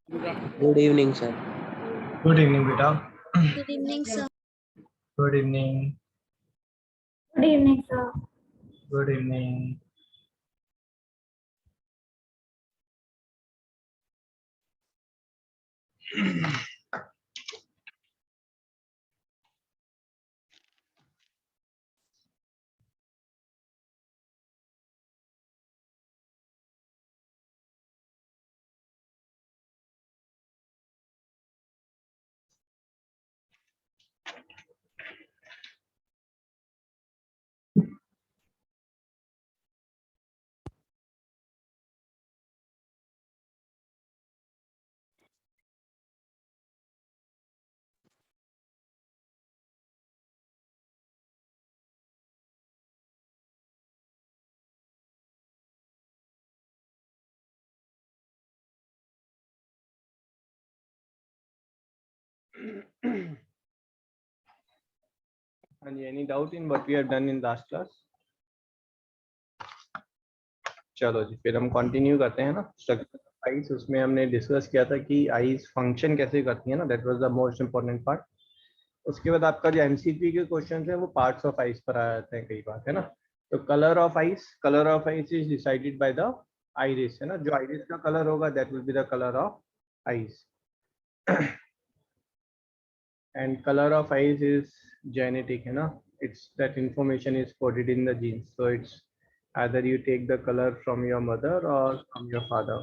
Good evening, sir. Good evening, beta. Good evening, sir. Good evening. Good evening, sir. Good evening. And any doubt in what we have done in last class? चलो जी, फिर हम continue करते हैं ना। Structure ice, उसमें हमने discuss किया था कि आइस फंक्शन कैसे करती है ना, that was the most important part. उसके बाद आपका जो एमसीक्यू के क्वेश्चन है वो पार्ट्स ऑफ आइस पर आ जाते हैं कई बार, है ना। तो colour of ice is decided by the iris, है ना। जो आइरिस का कलर होगा that will be the colour of ice. And colour of ice is genetic, है ना। It's that information is coded in the genes, so it's either you take the color from your mother or from your father.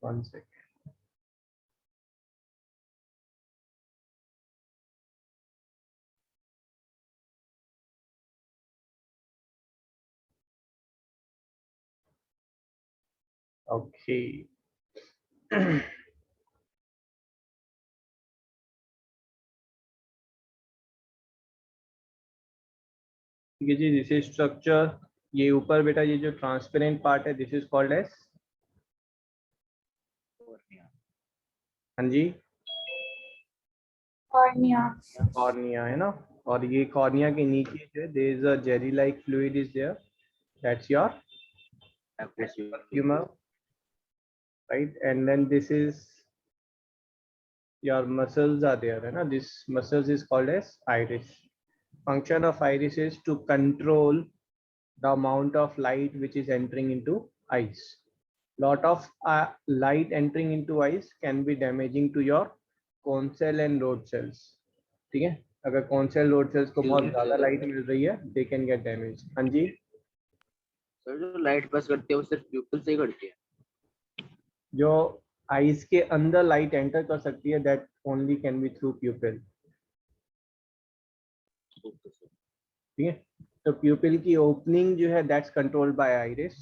One second. Okay. ठीक है जी, this is structure. ये ऊपर बेटा ये जो ट्रांसपेरेंट पार्ट है दिस इज कॉल्ड एज, हाँ जी, Cornea. कॉर्निया, है ना। और ये कॉर्निया के नीचे जो है there is a jelly like fluid is there, that's your tumor, right? And then this is your muscles are there, है ना। This muscles is called as iris. Function of iris is to control the amount of light which is entering into eyes. Lot of light entering into eyes can be damaging to your cone cell and rod cells. ठीक है, अगर cone cell rod cells को बहुत ज्यादा light मिल रही है they can get damaged. हाँ जी सर, जो लाइट पास करती है वो सिर्फ प्यूपिल से ही करती है? जो आईज के अंदर लाइट एंटर कर सकती है that only can be through pupil. ठीक है, तो प्यूपिल की ओपनिंग जो है that's controlled by iris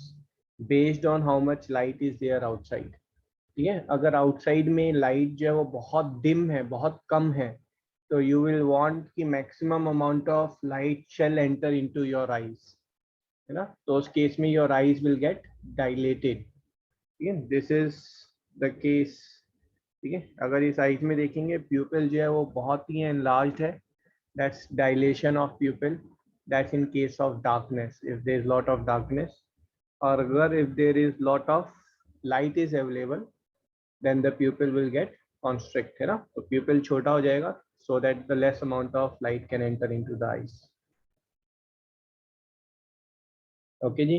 based on how much light is there outside. ठीक है, अगर आउटसाइड में लाइट जो है वो बहुत डिम है, बहुत कम है, तो यू विल वांट कि maximum amount of light shall enter into your eyes, है ना। तो उस केस में your eyes will get dilated. ठीक है, दिस इज द केस। ठीक है, अगर इस आईज में देखेंगे प्यूपिल जो है वो बहुत ही एनलार्ज्ड है, that's dilation of pupil, that's in case of darkness, if there is lot of darkness. और अगर if there is lot of light is available then the pupil will get constrict, है ना। तो pupil छोटा हो जाएगा so that the less amount of light can enter into the eyes. Okay ji,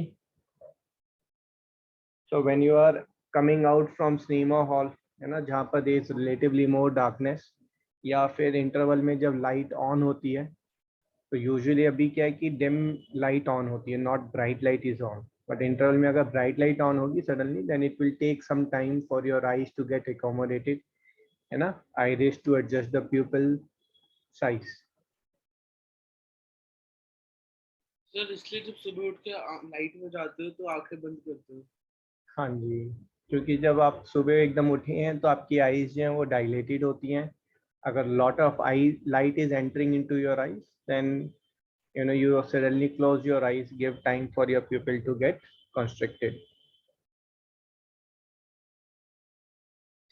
so when you are coming out from cinema hall, है ना, जहाँ पर there is relatively more darkness, या फिर इंटरवल में जब लाइट ऑन होती है, तो यूजुअली अभी क्या है कि डिम लाइट ऑन होती है, not bright light is on. But interval में अगर ब्राइट लाइट ऑन होगी suddenly, then it will take some time for your eyes to get accommodated, है ना, iris to adjust the pupil size. Sir इसलिए जब सुबह उठ के लाइट में जाते हो तो आंखें बंद करते हो? हाँ जी, क्योंकि जब आप सुबह एकदम उठे हैं तो आपकी आईज जो हैं वो डायलेटेड होती हैं। अगर lot of eye light is entering into your eyes then you suddenly close your eyes, give time for your pupil to get constricted.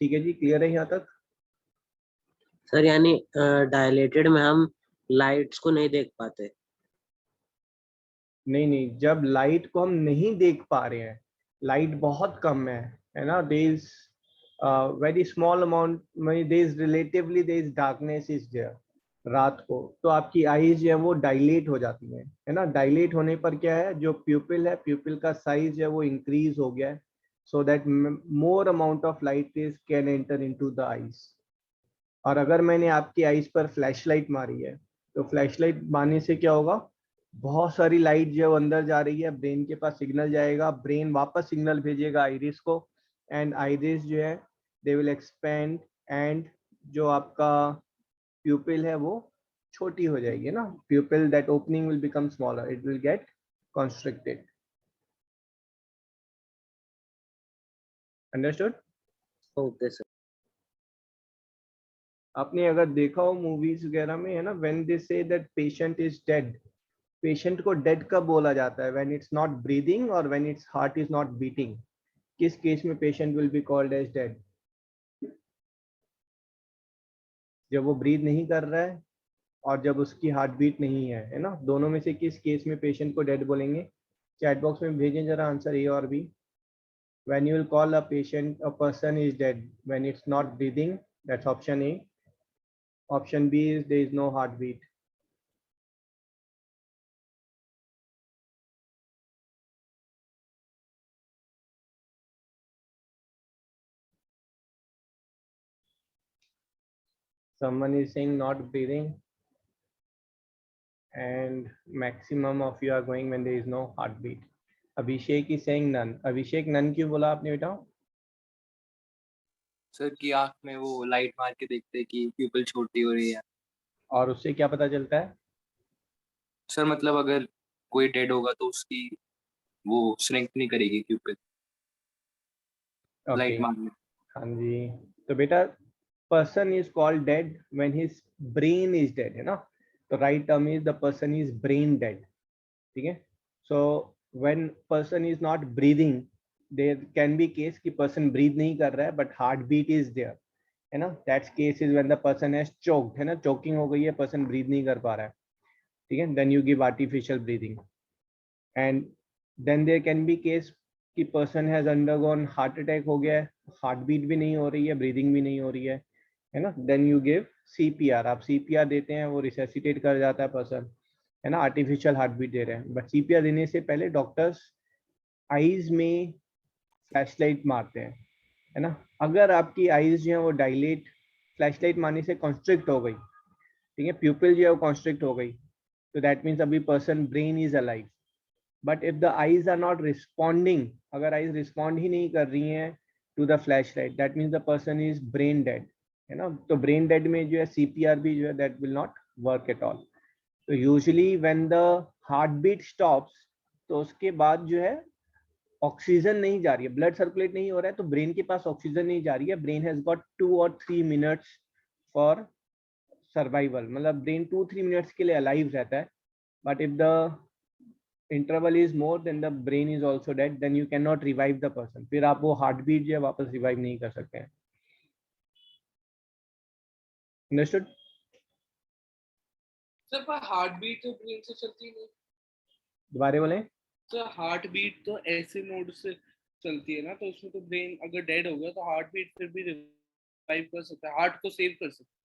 ठीक है जी, क्लियर है यहाँ तक? सर यानी डायलेटेड में हम लाइट्स को नहीं देख पाते। नहीं नहीं, जब लाइट को हम नहीं देख पा रहे हैं, लाइट बहुत कम है ना, there is very small amount, there is relatively there is darkness is there रात को, तो आपकी आईज जो है वो डायलेट हो जाती है ना। डायलेट होने पर क्या है, जो प्यूपिल है, प्यूपिल का साइज है वो इंक्रीज हो गया है, so that more amount of light is can enter into the eyes. और अगर मैंने आपकी आईज पर फ्लैश लाइट मारी है, तो फ्लैश लाइट मारने से क्या होगा, बहुत सारी लाइट जो है वो अंदर जा रही है, ब्रेन के पास सिग्नल जाएगा, ब्रेन वापस सिग्नल भेजेगा आइरिस को, एंड आइरिस जो है दे विल एक्सपेंड, एंड जो आपका प्यूपिल है वो छोटी हो जाएगी ना, प्यूपिल that opening will become smaller, it will get constricted. Understood? Okay sir. आपने अगर देखा हो मूवीज वगैरह में, है ना, when they say that patient is dead, patient को डेड कब बोला जाता है, व्हेन इट्स नॉट ब्रीदिंग और when it's heart is not beating. किस केस में patient will be called as dead? जब वो ब्रीद नहीं कर रहा है और जब उसकी हार्ट बीट नहीं है ना, दोनों में से किस केस में पेशेंट को डेड बोलेंगे? चैट बॉक्स में भेजें जरा आंसर ए और B. When you will call a patient, a person is dead when it's not breathing, that's option A. Option B is there is no heartbeat. Someone is saying not breathing, and maximum of you are going when there is no heartbeat. Abhishek is saying none. Abhishek none क्यों बोला आपने बेटा? Sir की आंख में वो light मार के देखते हैं कि प्यूपिल छोटी हो रही है। और उससे क्या पता चलता है? सर मतलब अगर कोई डेड होगा तो उसकी वो श्रिंक नहीं करेगी प्यूपिल लाइट मारने। हाँ जी, तो बेटा person is called dead when his brain is dead, है ना, तो right term is the person is brain dead, ठीक है। So when person is not breathing, there can be case कि person breathe नहीं कर रहा है but heartbeat is there, है ना, that case is when the person has choked, है ना, choking हो गई है, person breathe नहीं कर पा रहा है, ठीक है, then you give artificial breathing. And then there can be case कि person has undergone heart attack हो गया है, heartbeat भी नहीं हो रही है, breathing भी नहीं हो रही है ना, देन यू गिव CPR। आप CPR देते हैं, वो रिसेसिटेट कर जाता है पर्सन, है ना, आर्टिफिशियल हार्ट बीट दे रहे हैं, बट CPR देने से पहले डॉक्टर्स आईज में फ्लैशलाइट मारते हैं, है ना। अगर आपकी आईज जो है वो डायलेट, फ्लैशलाइट मारने से कॉन्स्ट्रिक्ट हो गई, ठीक है, प्यूपिल जो है वो कॉन्स्ट्रिक्ट हो गई, तो दैट मीन्स अभी person brain is alive. But if the eyes are not responding, अगर आईज रिस्पॉन्ड ही नहीं कर रही हैं to the flashlight, that means the person is brain dead, है ना। तो ब्रेन डेड में जो है CPR भी जो है that will not work at all. तो usually when the heart beat stops, तो उसके बाद जो है ऑक्सीजन नहीं जा रही है, ब्लड सर्कुलेट नहीं हो रहा है, तो ब्रेन के पास ऑक्सीजन नहीं जा रही है, brain has got 2 or 3 minutes for survival, मतलब ब्रेन 2-3 मिनट्स के लिए अलाइव रहता है। But if the interval is more than the brain is also dead, then you can not revive the person, फिर आप वो हार्ट बीट जो है वापस रिवाइव नहीं कर सकते हैं। अंडरस्टूड? सर पर हार्ट बीट तो ब्रेन से चलती नहीं। दोबारा बोलें। सर हार्ट बीट तो ऐसे मोड से चलती है ना, तो उसमें तो ब्रेन अगर डेड हो गया तो हार्ट बीट फिर भी रिवाइव कर सकता है, हार्ट को सेव कर सकता है।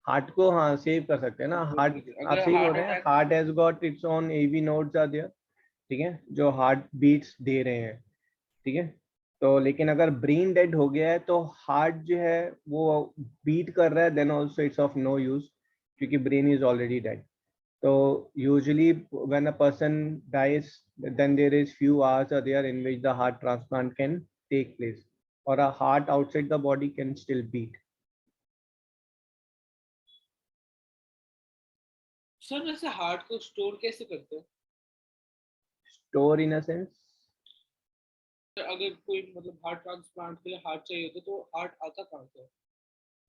हार्ट को हाँ सेव कर सकते हैं ना, हार्ट आप सही बोल रहे हैं, heart has got its own AV nodes are there, ठीक है, जो हार्ट बीट्स दे रहे हैं, ठीक है। तो लेकिन अगर ब्रेन डेड हो गया है तो हार्ट जो है वो बीट कर रहा है, then also it's of no use, क्योंकि ब्रेन इज ऑलरेडी डेड। तो usually when a person dies, then there is few hours are there in which the heart transplant can take place, or a heart outside the body can still beat. Sir वैसे heart को store कैसे करते हैं? Store in a sense? अगर कोई मतलब heart transplant के लिए हार्ट चाहिए होता तो हार्ट आता कहाँ से?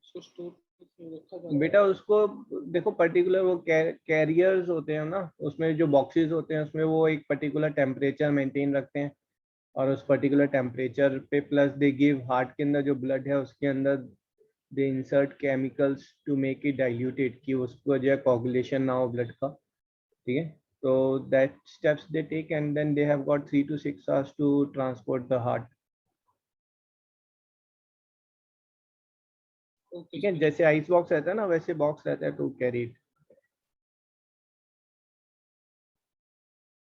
उसको स्टोर रखा जाता है? बेटा उसको देखो, पर्टिकुलर वो कैरियर्स होते हैं ना, उसमें जो बॉक्सेस होते हैं उसमें वो एक पर्टिकुलर टेम्परेचर मेंटेन रखते हैं, और उस पर्टिकुलर टेम्परेचर पे प्लस दे गिव, हार्ट के अंदर जो ब्लड है उसके अंदर they insert chemicals to make it diluted, कि उसको जो है कोगुलेशन ना हो ब्लड का, ठीक है. तो that steps they take and then they have got 3 to 6 hours to transport the heart. ठीक है, जैसे आइस बॉक्स रहता है ना वैसे बॉक्स रहता है टू कैरी इट.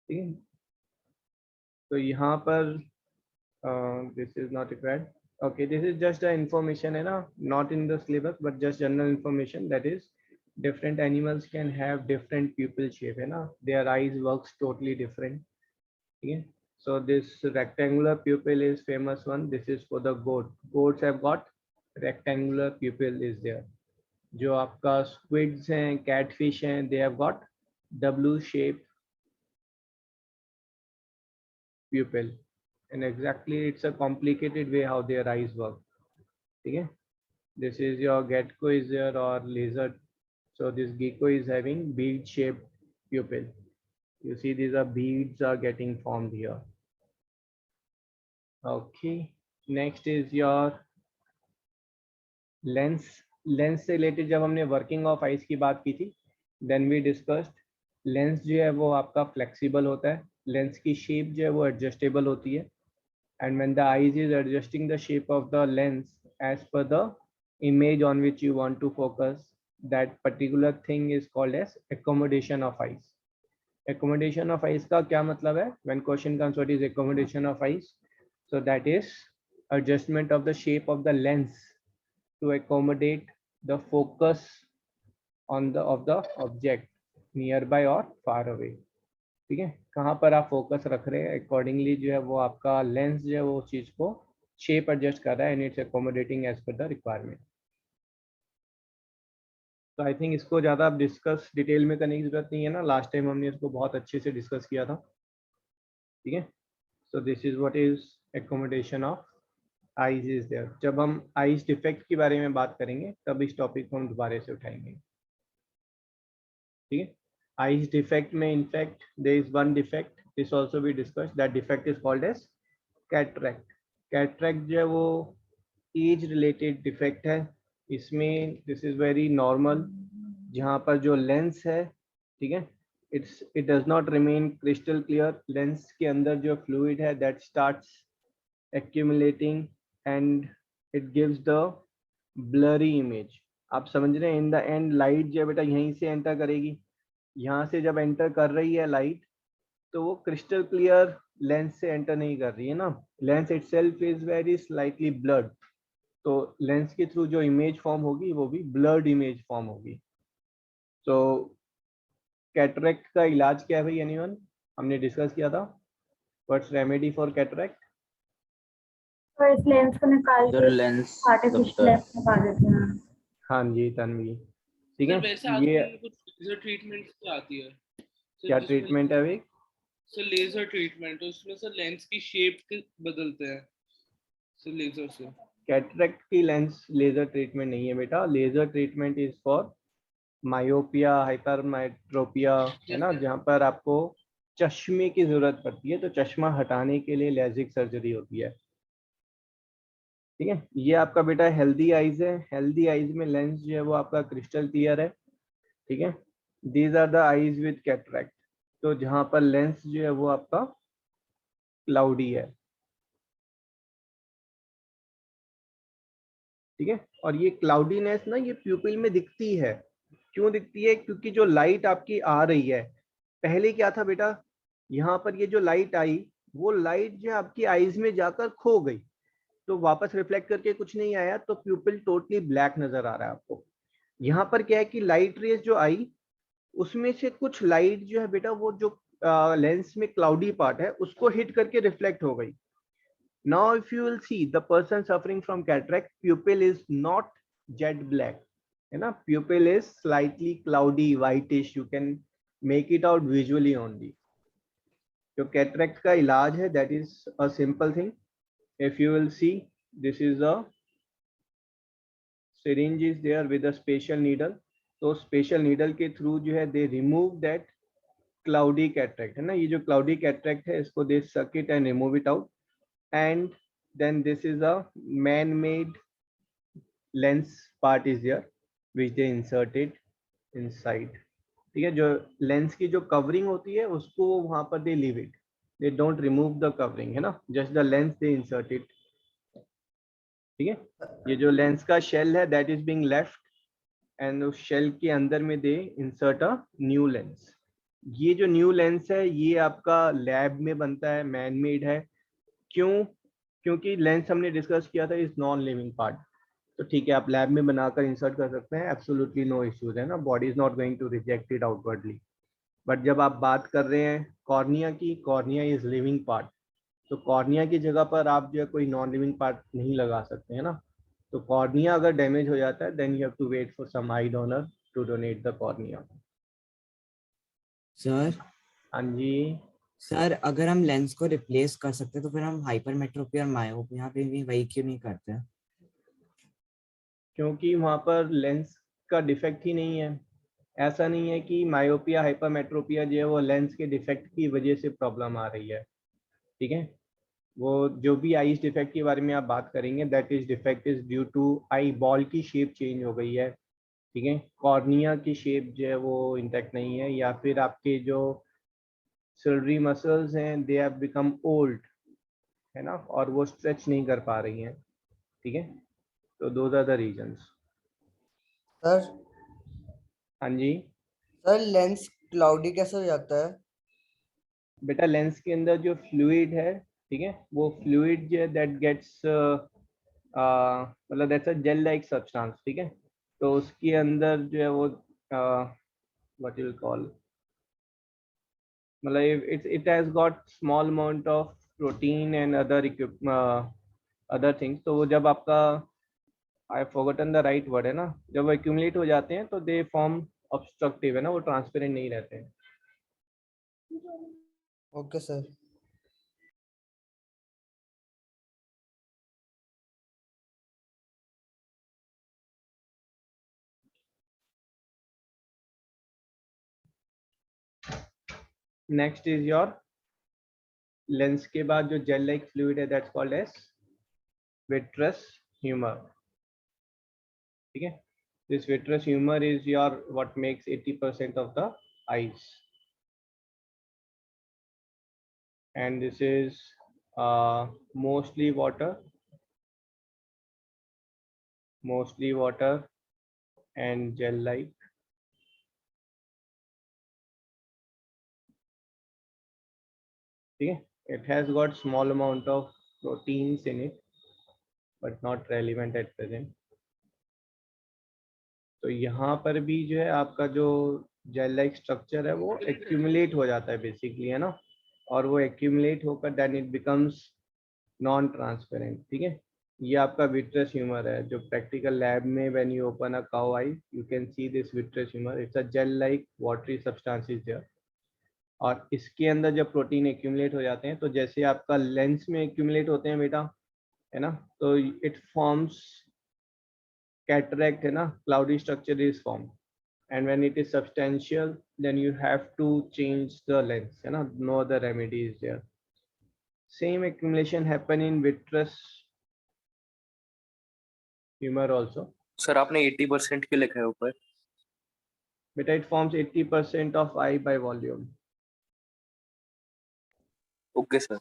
ठीक है, तो यहाँ पर this is not required. Okay, this is just the information है ना, not in the syllabus but just general information, that is different animals can have different pupil shape है ना, their eyes works totally different. ठीक है, so this rectangular pupil is famous one. This is for the goat. Goats have got rectangular pupil is there. जो आपका squids हैं, catfish हैं, they have got W shape pupil, and exactly it's a complicated way how their eyes work. ठीक है, this is your gecko is there or lizard. So this gecko is having bead shaped pupil. You see these are beads are getting formed here. Okay, next is your lens. Lens से related जब हमने working of eyes की बात की थी, then we discussed lens जो है वो आपका flexible होता है, lens की shape जो है वो adjustable होती है, and when the eyes is adjusting the shape of the lens as per the image on which you want to focus, that particular thing is called as accommodation of eyes. Accommodation of eyes का क्या मतलब है? When question comes what is accommodation of eyes, so that is adjustment of the shape of the lens to accommodate the focus on the of the object nearby or far away. ठीक है, कहाँ पर आप focus रख रहे हैं accordingly जो है वो आपका लेंस जो है वो चीज को शेप एडजस्ट कर रहा है, and it's accommodating as per the requirement. तो आई थिंक इसको ज़्यादा आप डिस्कस डिटेल में करने की जरूरत नहीं है ना, लास्ट टाइम हमने इसको बहुत अच्छे से डिस्कस किया था. ठीक है, so this is what is accommodation of eyes is there. जब हम आईज डिफेक्ट के बारे में बात करेंगे तब इस टॉपिक को हम दोबारा से उठाएंगे. ठीक है, आईज डिफेक्ट में in fact there is one defect, this also we discuss, that defect is called as cataract. Cataract जो है वो एज रिलेटेड डिफेक्ट है. इसमें दिस इज वेरी नॉर्मल, जहाँ पर जो लेंस है, ठीक है, it does not remain crystal clear. Lens के अंदर जो फ्लूइड है that starts accumulating and it gives the blurry image. आप समझ रहे हैं, इन द एंड लाइट जो है बेटा यहीं से एंटर करेगी. यहाँ से जब एंटर कर रही है लाइट तो वो क्रिस्टल क्लियर लेंस से एंटर नहीं कर रही है ना. Lens itself is very slightly blurred, तो लेंस के थ्रू जो इमेज फॉर्म होगी वो भी ब्लर्ड इमेज फॉर्म होगी. तो कैटरैक्ट का इलाज क्या है भाई, एनीवन? हमने डिस्कस किया था. What's remedy for cataract? तो इस लेंस को निकाल सर के लेंस आर्टिफिशियल लेंस निकाल देते हैं. हाँ जी तन्वी, ठीक सर वैसे है. ये आजकल कुछ लेजर ट्रीटमेंट आती है. सर, क्या जिसमें- ट्रीटमेंट है भाई? सर लेजर ट्रीटमेंट, तो उसमें सर लेंस की शेप बदलते हैं सर लेजर से. कैटरैक्ट की लेंस लेजर ट्रीटमेंट नहीं है बेटा. Laser treatment is for myopia, hypermetropia, है ना, जहाँ पर आपको चश्मे की जरूरत पड़ती है, तो चश्मा हटाने के लिए लेजिक सर्जरी होती है. ठीक है, ये आपका बेटा हेल्दी आइज है. हेल्दी आइज में लेंस जो है वो आपका क्रिस्टल क्लियर है. ठीक है, these are the eyes with cataract. तो जहाँ पर लेंस जो है वो आपका क्लाउडी है. ठीक है, और ये क्लाउडीनेस ना ये प्यूपिल में दिखती है. क्यों दिखती है? क्योंकि जो लाइट आपकी आ रही है, पहले क्या था बेटा, यहाँ पर ये जो लाइट आई वो लाइट जो आपकी आईज में जाकर खो गई, तो वापस रिफ्लेक्ट करके कुछ नहीं आया, तो प्यूपिल टोटली ब्लैक नजर आ रहा है आपको. यहाँ पर क्या है कि लाइट रेज जो आई उसमें से कुछ लाइट जो है बेटा वो जो लेंस में क्लाउडी पार्ट है उसको हिट करके रिफ्लेक्ट हो गई. Now if you will see the person suffering from cataract, pupil is not jet black, है ना, pupil is slightly cloudy whitish. You can make it out visually only. जो cataract का इलाज है that is a simple thing. If you will see, this is a syringe is there with a special needle. तो special needle के through जो है they remove that cloudy cataract, है ना. ये जो cloudy cataract है इसको they suck it and remove it out. And then this is a man-made lens part is there which they inserted inside. ठीक है, जो लेंस की जो कवरिंग होती है उसको वहां पर they leave it, they don't remove the covering, है ना, just the lens they inserted. ठीक है, ये जो लेंस का शेल है that is being left and उस शेल के अंदर में they insert a new lens. ये जो न्यू लेंस है ये आपका लैब में बनता है, मैन मेड है. क्यों? क्योंकि लेंस हमने डिस्कस किया था इज नॉन लिविंग पार्ट. तो ठीक है, आप लैब में बनाकर इंसर्ट कर सकते हैं, एब्सोल्युटली नो इश्यूज, है ना, body is not going to reject it outwardly. But जब आप बात कर रहे हैं कॉर्निया की, कॉर्निया इज लिविंग पार्ट, तो कॉर्निया की जगह पर आप जो है कोई नॉन लिविंग पार्ट नहीं लगा सकते, है ना. तो कॉर्निया अगर डैमेज हो जाता है then you have to wait for some eye donor to donate the cornea. Sir हाँ जी सर, अगर हम लेंस को रिप्लेस कर सकते तो फिर हम हाइपरमेट्रोपी और मायोपिया पे भी वही क्यों नहीं करते? क्योंकि वहाँ पर लेंस का डिफेक्ट ही नहीं है. ऐसा नहीं है कि मायोपिया हाइपरमेट्रोपिया जो है वो लेंस के डिफेक्ट की वजह से प्रॉब्लम आ रही है. ठीक है, वो जो भी आईज डिफेक्ट के बारे में आप बात करेंगे that is defect is due to eye ball की शेप चेंज हो गई है. ठीक है, कॉर्निया की शेप जो है वो इंटैक्ट नहीं है, या फिर आपके जो सिलरी मसल्स हैं दे हैव बिकम ओल्ड, है ना, और वो स्ट्रेच नहीं कर पा रही हैं. ठीक है, तो those are the reasons. Sir हाँ जी सर, लेंस क्लाउडी कैसे हो जाता है? बेटा, लेंस के अंदर जो फ्लूइड है, ठीक है, वो फ्लूइड जो है दैट गेट्स मतलब that's a gel like substance. ठीक है, तो उसके अंदर जो है वो व्हाट यू कॉल, मतलब it has got small amount of protein and other things. तो वो जब आपका I have forgotten the right word, है ना, जब वो accumulate हो जाते हैं तो they form obstructive, है ना, वो transparent नहीं रहते हैं. Okay sir. Next is your lens के बाद जो gel like fluid है that's called as vitreous humor. ठीक है, this vitreous humor is your what makes 80% of the eyes, and this is mostly water and gel like. ठीक है, it has got small amount of proteins in it but not relevant at present. तो यहाँ पर भी जो है आपका जो जेल लाइक स्ट्रक्चर है वो एक्यूमुलेट हो जाता है बेसिकली, है ना, और वो एक्यूमुलेट होकर then it becomes non transparent. ठीक है, ये आपका विट्रस ह्यूमर है जो प्रैक्टिकल लैब में when you open a cow eye you can see this vitreous humour. It's a gel like watery substance is there, और इसके अंदर जब प्रोटीन एक्यूमुलेट हो जाते हैं तो जैसे आपका लेंस में एक्यूमुलेट होते हैं बेटा, है ना, तो इट फॉर्म्स कैटरैक्ट, है ना, cloudy structure is form, and when it is substantial then you have to change the lens, है ना, no other remedy is there. Same accumulation happen in vitreous humor also. Sir आपने 80% क्यों लिखा है ऊपर? But it forms 80% of eye by volume. Okay sir.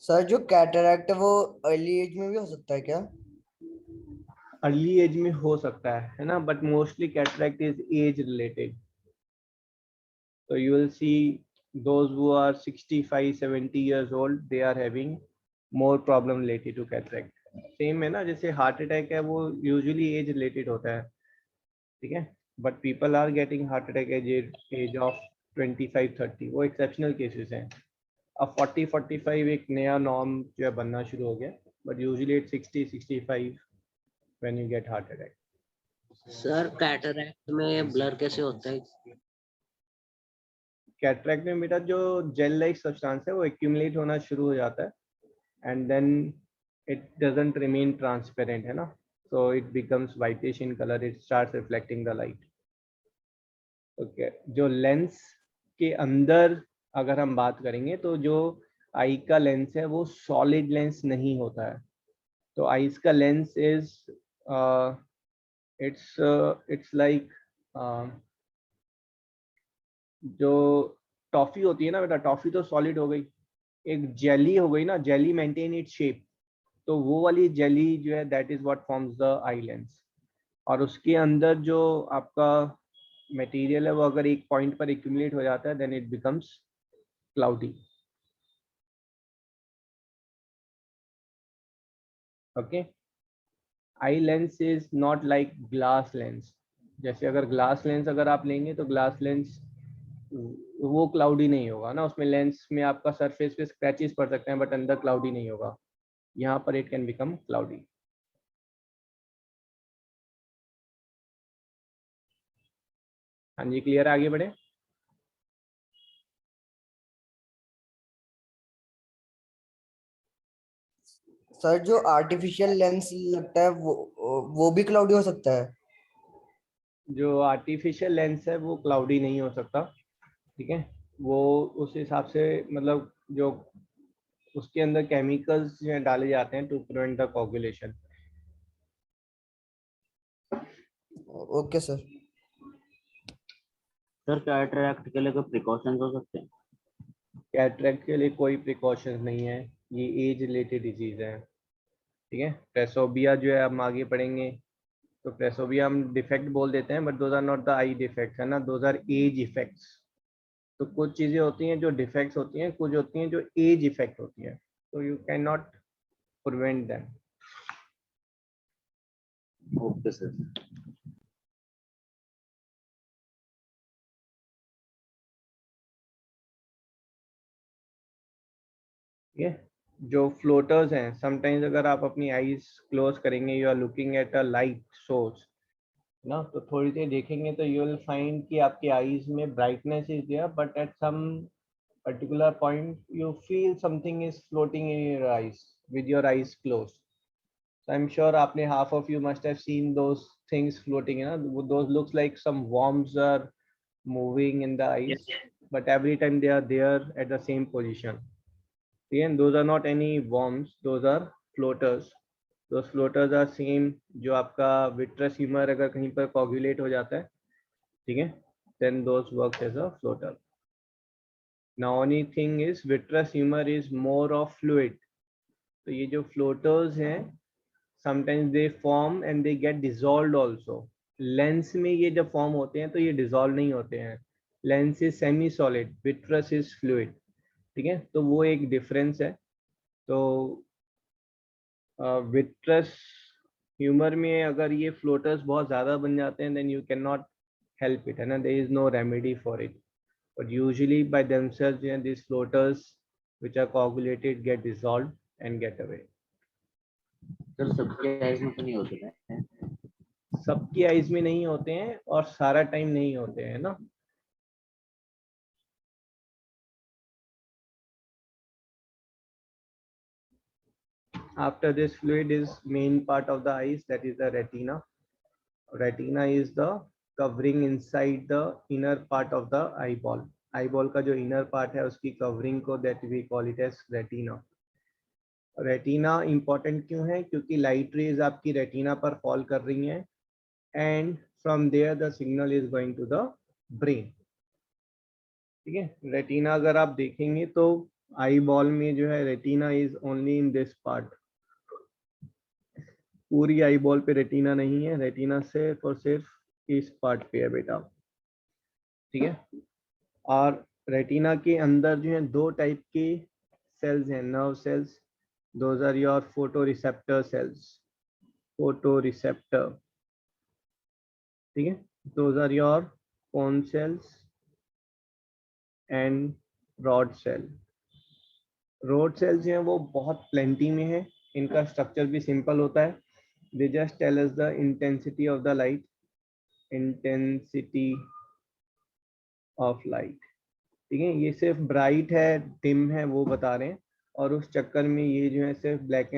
Sir, जो cataract है वो अर्ली एज में भी हो सकता है क्या? अर्ली एज में हो सकता है ना, but mostly cataract is age related. So you will see those who are 65-70 years old they are having more problem related to cataract. Same है ना, जैसे हार्ट अटैक है वो यूजुअली एज रिलेटेड होता है. ठीक है, but people are getting heart attack age of 25-30, वो एक्सेप्शनल केसेस हैं. अब 40-45 एक नया नॉर्म जो है बनना शुरू हो गया, but usually it 60-65 when you get heart attack. Sir cataract में ब्लर कैसे होता है? कैटरैक्ट में बेटा जो जेल लाइक सब्सटेंस है वो एक्यूमुलेट होना शुरू हो जाता है and then it doesn't remain transparent, है ना, so it becomes whitish in colour, it starts reflecting the light. Okay, जो लेंस के अंदर अगर हम बात करेंगे तो जो आई का लेंस है वो सॉलिड लेंस नहीं होता है. तो आईज का लेंस इज it's like जो टॉफी होती है ना बेटा, टॉफी तो सॉलिड हो गई, एक जेली हो गई ना, जेली मेंटेन इट्स शेप, तो वो वाली जेली जो है that is what forms the eye lens. और उसके अंदर जो आपका मटेरियल है वो अगर एक पॉइंट पर एक्यूमुलेट हो जाता है then it becomes cloudy. Okay, eye lens is not like glass lens. जैसे अगर ग्लास लेंस अगर आप लेंगे तो ग्लास लेंस वो क्लाउडी नहीं होगा ना, उसमें लेंस में आपका सरफेस पे स्क्रैचेस पड़ सकते हैं बट अंदर क्लाउडी नहीं होगा। यहाँ पर इट कैन बिकम क्लाउडी। हाँ जी, क्लियर, आगे बढ़े। सर जो आर्टिफिशियल लेंस लगता है वो भी क्लाउडी हो सकता है? जो आर्टिफिशियल लेंस है वो क्लाउडी नहीं हो सकता, ठीक है। वो उस हिसाब से मतलब जो उसके अंदर केमिकल्स जो है डाले जाते हैं to prevent the coagulation. Okay sir. Sir cataract के लिए कोई प्रिकॉशंस हो सकते हैं? कैटरैक्ट के लिए कोई प्रिकॉशंस नहीं है, ये एज रिलेटेड डिजीज है, ठीक है। प्रेसोबिया जो है हम आगे पढ़ेंगे, तो प्रेसोबिया हम डिफेक्ट बोल देते हैं but those are not the eye defects, है ना, दोज आर एज इफेक्ट्स। तो कुछ चीजें होती हैं जो डिफेक्ट्स होती हैं, कुछ होती हैं जो एज इफेक्ट होती हैं, तो you can not prevent them. Okay sir. ये जो फ्लोटर्स हैं, समटाइम्स अगर आप अपनी आईज क्लोज करेंगे, you are looking at a light source ना, तो थोड़ी देर देखेंगे तो यू विल फाइंड कि आपकी आईज में brightness is there but at some particular point you feel something is floating in your eyes with your eyes closed. So I'm sure आपने half of you must have seen those things floating, you know, those looks like some worms are moving in the eyes, but every time they are there at the same position. Again, those are not any worms, those are floaters. Those floaters are same जो आपका vitreous humor अगर कहीं पर coagulate हो जाता है, ठीक है, then those works as a floater. Now only thing is vitreous humor is more of fluid. तो ये जो floaters हैं sometimes they form and they get dissolved also. Lens में ये जब form होते हैं तो ये dissolve नहीं होते हैं. Lens is semi solid, vitreous is fluid. ठीक है, तो वो एक difference है. तो vitreous humor में अगर ये floaters बहुत ज़्यादा बन जाते हैं then you cannot help it, है ना, there is no remedy for it. But usually by themselves, you know, these floaters which are coagulated get dissolved and get away. Sir सबके आइज में तो नहीं होते हैं? सबकी आइज में नहीं होते हैं और सारा टाइम नहीं होते हैं ना। After this fluid is main part of the eyes, that is the retina. Retina is the covering inside the inner part of the eyeball. Eyeball का जो inner part है उसकी covering को that we call it as retina. Retina important क्यों है? क्योंकि light rays आपकी retina पर फॉल कर रही हैं and from there the signal is going to the brain, ठीक है। रेटिना अगर आप देखेंगे तो आई बॉल में जो है retina is only in this part, पूरी आई बॉल पे रेटिना नहीं है, रेटिना सिर्फ और सिर्फ इस पार्ट पे है बेटा, ठीक है। और रेटिना के अंदर जो है दो टाइप के सेल्स हैं, nerve cells, those are your photoreceptor cells, photoreceptor, ठीक है, those are your cone cells and rod cell. rod cells हैं वो बहुत plenty में है, इनका स्ट्रक्चर भी सिंपल होता है, they just tell us the intensity of the light, intensity of light, ठीक है। ये सिर्फ ब्राइट है डिम है वो बता रहे हैं और उस चक्कर में ये जो है सिर्फ black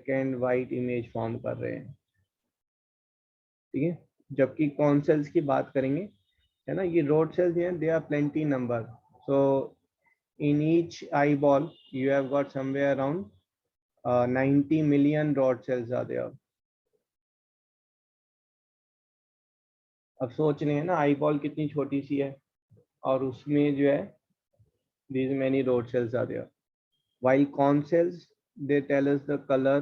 and white image form कर रहे हैं, ठीक है। जबकि कॉन सेल्स की बात करेंगे, है ना, ये रोड सेल्स हैं, they are plenty number, so in each eyeball you have got somewhere around 90 million rod cells are there, अब सोच रहे हैं ना आई बॉल कितनी छोटी सी है और उसमें जो है these many rod cells are there, while cone cells they tell us the color,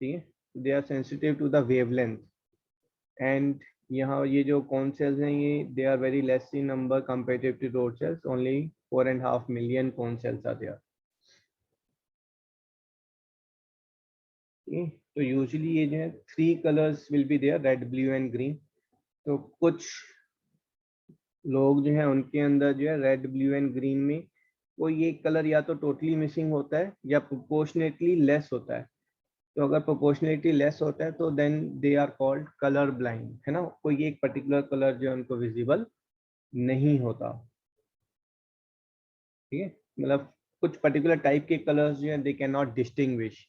ठीक है, they are sensitive to the wavelength, and यहाँ ये जो cone cells हैं ये they are very less in number comparative to rod cells, only 4.5 million cone cells are there. तो usually ये जो है 3 colours will be there, red blue and green. तो कुछ लोग जो है उनके अंदर जो है रेड ब्लू एंड ग्रीन में कोई एक कलर या तो टोटली मिसिंग होता है या प्रोपोर्शनेटली लेस होता है. तो अगर प्रोपोर्शनेटली लेस होता है तो then they are called colour blind, है ना. कोई एक पर्टिकुलर कलर जो है उनको विजिबल नहीं होता, ठीक है. मतलब कुछ पर्टिकुलर टाइप के कलर्स जो है दे कैन नॉट डिस्टिंग्विश.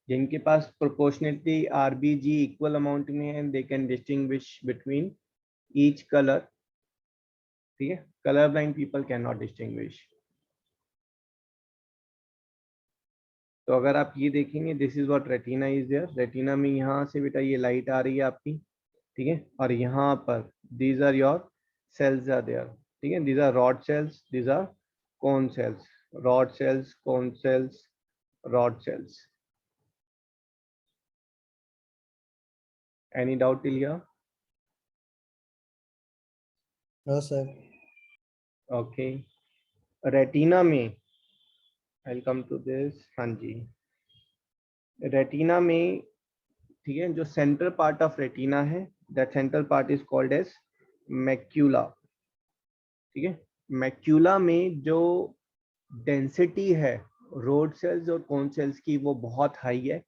जिनके पास प्रोपोर्शनेटली RBG इक्वल अमाउंट में है they can distinguish between each colour, ठीक है. Colour blind people can not distinguish. तो अगर आप ये देखेंगे this is what retina is there. Retina में यहाँ से बेटा ये लाइट आ रही है आपकी, ठीक है, और यहाँ पर these are your cells are there, ठीक है. These are rod cells, these are cone cells, rod cells, cone cells, rod cells. Any doubt till here? No sir. Okay. Retina में I'll come to this. हाँ जी, retina में, ठीक है, जो central part of retina है that central part is called as macula, ठीक है. Macula में जो डेंसिटी है रोड सेल्स और कोन सेल्स की वो बहुत हाई है.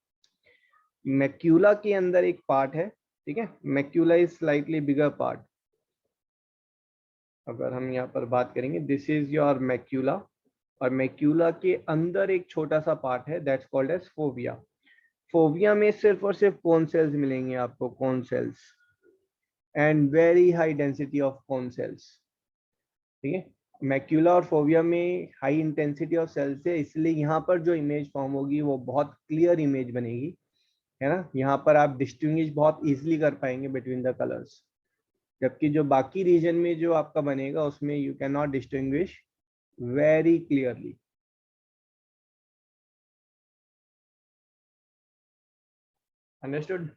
मैक्यूला के अंदर एक पार्ट है, ठीक है, macula is slightly bigger part. अगर हम यहाँ पर बात करेंगे दिस इज योर मैक्यूला, और मैक्यूला के अंदर एक छोटा सा पार्ट है that's called as fovea. Fovea में सिर्फ और सिर्फ कोन सेल्स मिलेंगे आपको, cone cells, and very high density of cone cells, ठीक है. मैक्यूला और फोविया में हाई इंटेंसिटी ऑफ सेल्स है, इसलिए यहाँ पर जो इमेज फॉर्म होगी वो बहुत क्लियर इमेज बनेगी, है ना. यहाँ पर आप डिस्टिंग्विश बहुत इजीली कर पाएंगे बिटवीन द कलर्स, जबकि जो बाकी रीजन में जो आपका बनेगा उसमें you can not distinguish very clearly. Understood?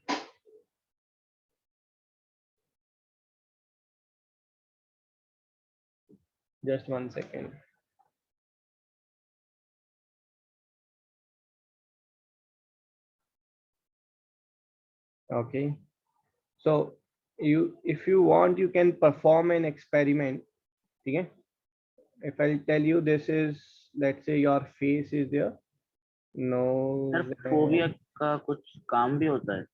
Just 1 second. Okay, so if you want you can perform an experiment, ठीक है. If I'll tell you this is, let's say your face is there, sir nose, phobia का कुछ काम भी होता है?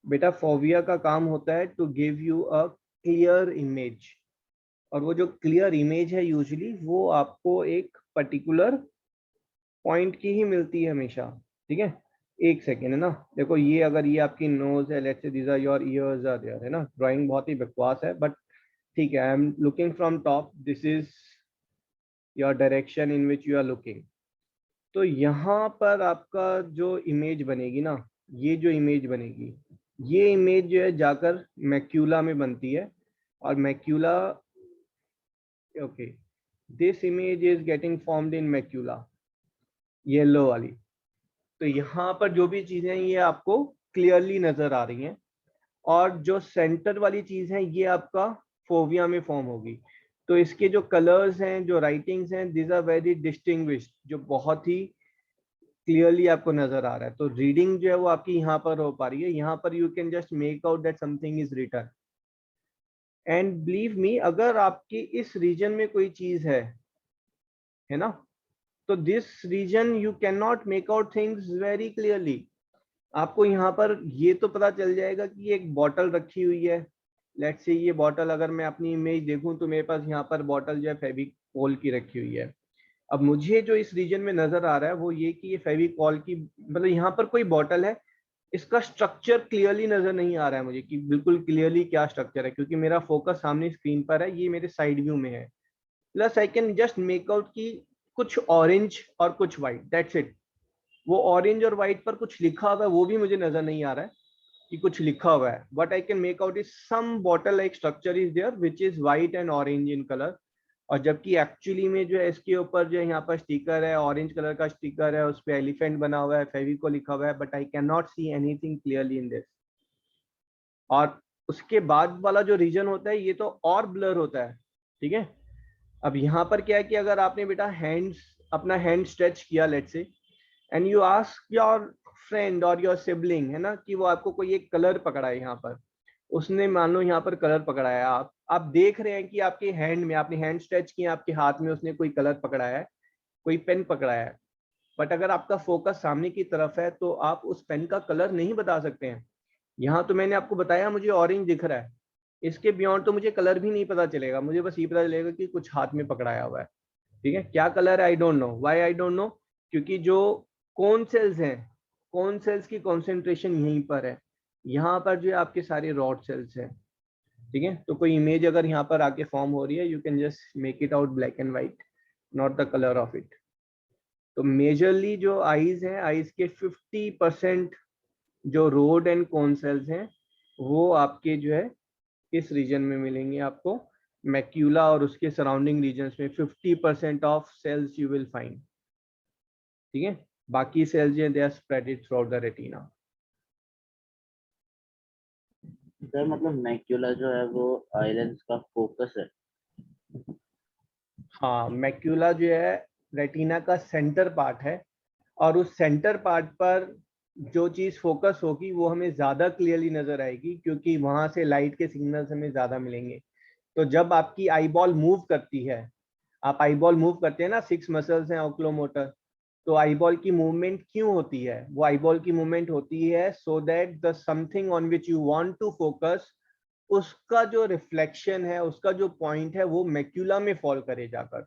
बेटा phobia का काम होता है to give you a clear image, और वो जो क्लियर इमेज है यूजुअली वो आपको एक पर्टिकुलर पॉइंट की ही मिलती है हमेशा, ठीक है. एक सेकेंड, है ना. देखो ये अगर ये आपकी नोज है, let's say these are your ears are there, है ना. ड्राइंग बहुत ही बकवास है बट ठीक है. I am looking from top, this is your direction in which you are looking. तो यहाँ पर आपका जो इमेज बनेगी ना, ये जो इमेज बनेगी, ये इमेज जो है जाकर मैक्यूला में बनती है, और macula, okay, this image is getting formed in macula, yellow वाली. तो यहाँ पर जो भी चीजें हैं ये आपको क्लियरली नजर आ रही हैं, और जो सेंटर वाली चीज है ये आपका फोविया में फॉर्म होगी. तो इसके जो कलर्स हैं, जो राइटिंग्स हैं, दीज आर वेरी डिस्टिंग्विश्ड, जो बहुत ही क्लियरली आपको नजर आ रहा है. तो रीडिंग जो है वो आपकी यहाँ पर हो पा रही है. यहाँ पर you can just make out that something is written, and believe me अगर आपके इस रीजन में कोई चीज है ना, तो this region you can not make out things very clearly. आपको यहाँ पर ये तो पता चल जाएगा कि एक बॉटल रखी हुई है. लेट्स से ये बॉटल, अगर मैं अपनी इमेज देखूं तो मेरे पास यहाँ पर बॉटल जो है फेविकॉल की रखी हुई है. अब मुझे जो इस रीजन में नजर आ रहा है वो ये कि ये फेविकॉल की, मतलब यहाँ पर कोई बॉटल है, इसका स्ट्रक्चर क्लियरली नजर नहीं आ रहा है मुझे कि बिल्कुल क्लियरली क्या स्ट्रक्चर है, क्योंकि मेरा फोकस सामने स्क्रीन पर है, ये मेरे साइड व्यू में है. Plus I can just make out की कुछ ऑरेंज और कुछ व्हाइट, दैट्स इट. वो ऑरेंज और व्हाइट पर कुछ लिखा हुआ है वो भी मुझे नजर नहीं आ रहा है, कि कुछ लिखा हुआ है. What I can make out is some bottle like structure is there which is white and orange in color. और जबकि एक्चुअली में जो है इसके ऊपर जो है यहाँ पर स्टिकर है, ऑरेंज कलर का स्टिकर है, उस पे एलिफेंट बना हुआ है, फेविकोल लिखा हुआ है, but I can not see anything clearly in this. और उसके बाद वाला जो रीजन होता है ये तो और ब्लर होता है. ठीक है, अब यहाँ पर क्या है कि अगर आपने बेटा अपना हैंड स्ट्रेच किया let's say, and you ask your friend और योर सिबलिंग, है ना, कि वो आपको कोई एक कलर पकड़ा है, यहाँ पर उसने मान लो यहाँ पर कलर पकड़ा है, आप देख रहे हैं कि आपके हैंड में, आपने हैंड स्ट्रेच किया, आपके हाथ में उसने कोई कलर पकड़ा है, कोई पेन पकड़ा है, बट अगर आपका फोकस सामने की तरफ है तो आप उस पेन का कलर नहीं बता सकते हैं. यहाँ तो मैंने आपको बताया मुझे ऑरेंज दिख रहा है, इसके बियॉन्ड तो मुझे कलर भी नहीं पता चलेगा, मुझे बस ये पता चलेगा कि कुछ हाथ में पकड़ाया हुआ है. ठीक है, क्या कलर है I don't know. Why I don't know? क्योंकि जो कोन सेल्स हैं, कोन सेल्स की कॉन्सेंट्रेशन यहीं पर है, यहाँ पर जो है आपके सारे रॉड सेल्स हैं. ठीक है, तो कोई इमेज अगर यहाँ पर आके फॉर्म हो रही है, you can just make it out black and white, not the colour of it. तो मेजरली जो आईज हैं, आईज के 50% जो रोड एंड कोन सेल्स हैं वो आपके जो है इस रीजन में मिलेंगे आपको, मैक्यूला और उसके सराउंडिंग रीजन्स में 50% of cells you will find. ठीक है, बाकी सेल्स जो है they are spreaded throughout the retina. Sir मतलब मैक्यूला जो है वो आई लेंस का फोकस है. हाँ, मैक्यूला जो है रेटिना का सेंटर पार्ट है, और उस सेंटर पार्ट पर जो चीज फोकस होगी वो हमें ज्यादा क्लियरली नजर आएगी, क्योंकि वहां से लाइट के सिग्नल्स हमें ज्यादा मिलेंगे. तो जब आपकी आई बॉल मूव करती है, आप आई बॉल मूव करते हैं ना, 6 मसल्स हैं ओक्लोमोटर, तो आई बॉल की मूवमेंट क्यों होती है? वो आई बॉल की मूवमेंट होती है so that the something on which you want to focus, उसका जो रिफ्लेक्शन है, उसका जो पॉइंट है वो मैक्यूला में फॉल करे जाकर.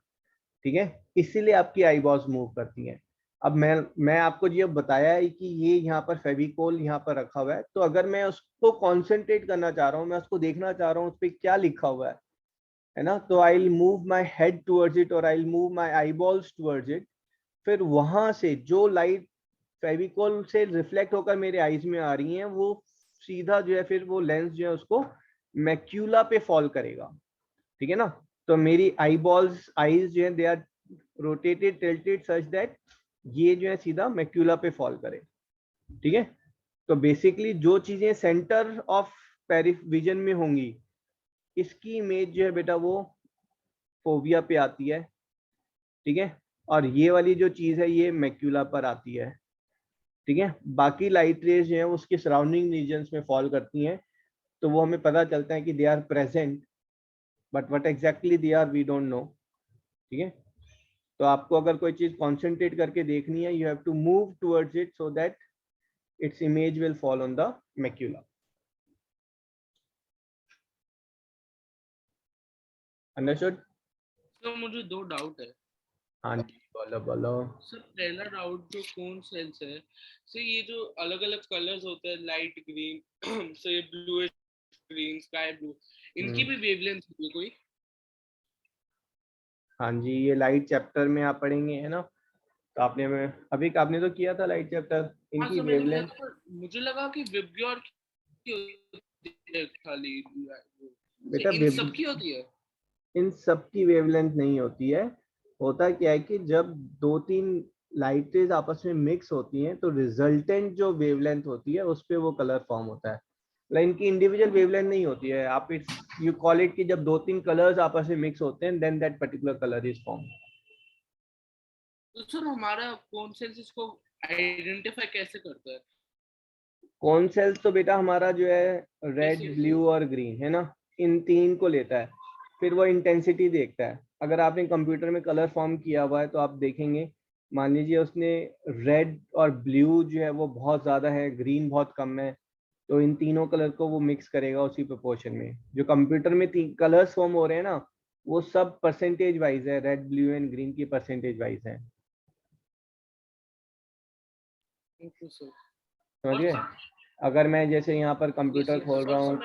ठीक है, इसीलिए आपकी आई बॉल्स मूव करती हैं. अब मैं आपको ये बताया है कि ये यहाँ पर फेविकोल यहाँ पर रखा हुआ है, तो अगर मैं उसको कॉन्सेंट्रेट करना चाह रहा हूँ, मैं उसको देखना चाह रहा हूँ उस पर क्या लिखा हुआ है ना, तो I will move my head towards it और I will move my eyeballs towards it. फिर वहां से जो लाइट फेविकोल से रिफ्लेक्ट होकर मेरे आईज में आ रही है, वो सीधा जो है फिर वो लेंस जो है उसको मैक्यूला पे फॉल करेगा. ठीक है ना, तो मेरी आई बॉल्स, आईज जो है they are rotated tilted such that ये जो है सीधा मैक्यूला पे फॉल करे. ठीक है, तो बेसिकली जो चीजें सेंटर ऑफ विजन में होंगी, इसकी इमेज जो है बेटा वो फोविया पे आती है. ठीक है, और ये वाली जो चीज है ये मैक्यूला पर आती है. ठीक है, बाकी लाइट रेज जो है उसके सराउंडिंग रीजन्स में फॉल करती हैं, तो वो हमें पता चलता है कि they are present, but what exactly they are we don't know. ठीक है, तो आपको अगर कोई चीज कॉन्सेंट्रेट करके देखनी है, you have to move towards it so that its image will fall on the macula. Understood? तो मुझे 2 डाउट है. हाँ जी, बोलो बोलो. सर पहला डाउट जो कोन सेल्स है, सर ये जो अलग अलग कलर्स होते हैं, लाइट ग्रीन सर ये ब्लूइश ग्रीन, स्काई ब्लू, इनकी भी वेवलेंथ होती है कोई? हाँ जी, ये लाइट चैप्टर में आप पढ़ेंगे, है ना, तो आपने आपने तो किया था लाइट चैप्टर. इनकी वेवलेंथ मुझे लगा कि विबग्योर की होती है खाली, बेटा इन सब की होती है. इन सब की वेवलेंथ नहीं होती है. होता क्या है कि जब 2-3 लाइट रेज आपस में मिक्स होती हैं तो रिजल्टेंट जो वेवलेंथ होती है उस पे वो कलर फॉर्म होता है. लाइन की इंडिविजुअल वेवलेंथ नहीं होती है. आप यू कॉल इट कि जब 2-3 कलर्स आपस में मिक्स होते हैं then that particular colour is form. तो सर हमारा कोन सेल्स इसको आइडेंटिफाई कैसे करता है? कौन सेल्स तो बेटा हमारा जो है रेड, ब्लू और ग्रीन, है ना, इन 3 को लेता है. फिर वो इंटेंसिटी देखता है. अगर आपने कंप्यूटर में कलर फॉर्म किया हुआ है तो आप देखेंगे, मान लीजिए उसने रेड और ब्लू जो है वो बहुत ज्यादा है, ग्रीन बहुत कम है, तो इन तीनों कलर को वो मिक्स करेगा उसी प्रोपोर्शन में. जो कंप्यूटर में 3 कलर्स फॉर्म हो रहे हैं ना, वो सब परसेंटेज वाइज है, रेड, ब्लू एंड ग्रीन की परसेंटेज वाइज है. समझिए, अगर मैं जैसे यहाँ पर कंप्यूटर खोल रहा हूँ,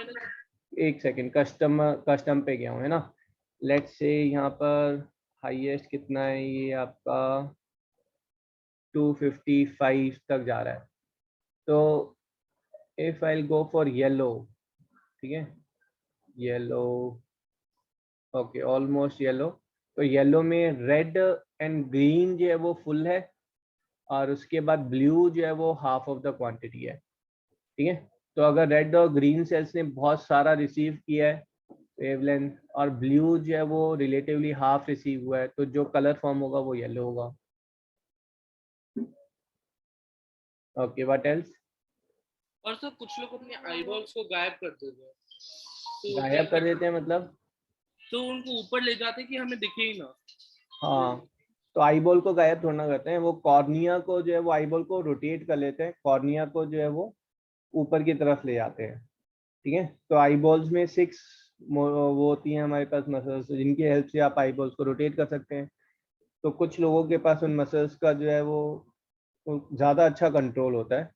एक सेकेंड, कस्टम पे गया हूँ, है ना, लेट्स से यहाँ पर हाईएस्ट कितना है, ये आपका 255 तक जा रहा है. तो if I go for yellow, ठीक है, येलो, ओके ऑलमोस्ट येलो, तो येलो में रेड एंड ग्रीन जो है वो फुल है, और उसके बाद ब्लू जो है वो हाफ ऑफ द क्वांटिटी है, ठीक है। तो अगर रेड और ग्रीन सेल्स ने बहुत सारा रिसीव किया है वेवलेंथ, और ब्लू जो है वो रिलेटिवली हाफ रिसीव हुआ है, तो जो कलर फॉर्म होगा वो येलो होगा। Okay, what else? और सर कुछ लोग अपने आईबॉल्स को गायब कर देते हैं, तो गायब कर देते हैं मतलब? तो उनको ऊपर ले जाते हैं कि हमें दिखे ही ना। हाँ, तो आईबॉल को गायब थोड़ा ना करते हैं, वो कॉर्निया को जो है वो आईबॉल को रोटेट कर लेते हैं, कॉर्निया को जो है वो ऊपर की तरफ ले जाते हैं, ठीक है। तो आईबॉल्स में 6 वो होती हैं हमारे पास मसल्स, जिनकी हेल्प से आप आईबॉल्स को रोटेट कर सकते हैं। तो कुछ लोगों के पास उन मसल्स का जो है वो ज़्यादा अच्छा कंट्रोल होता है,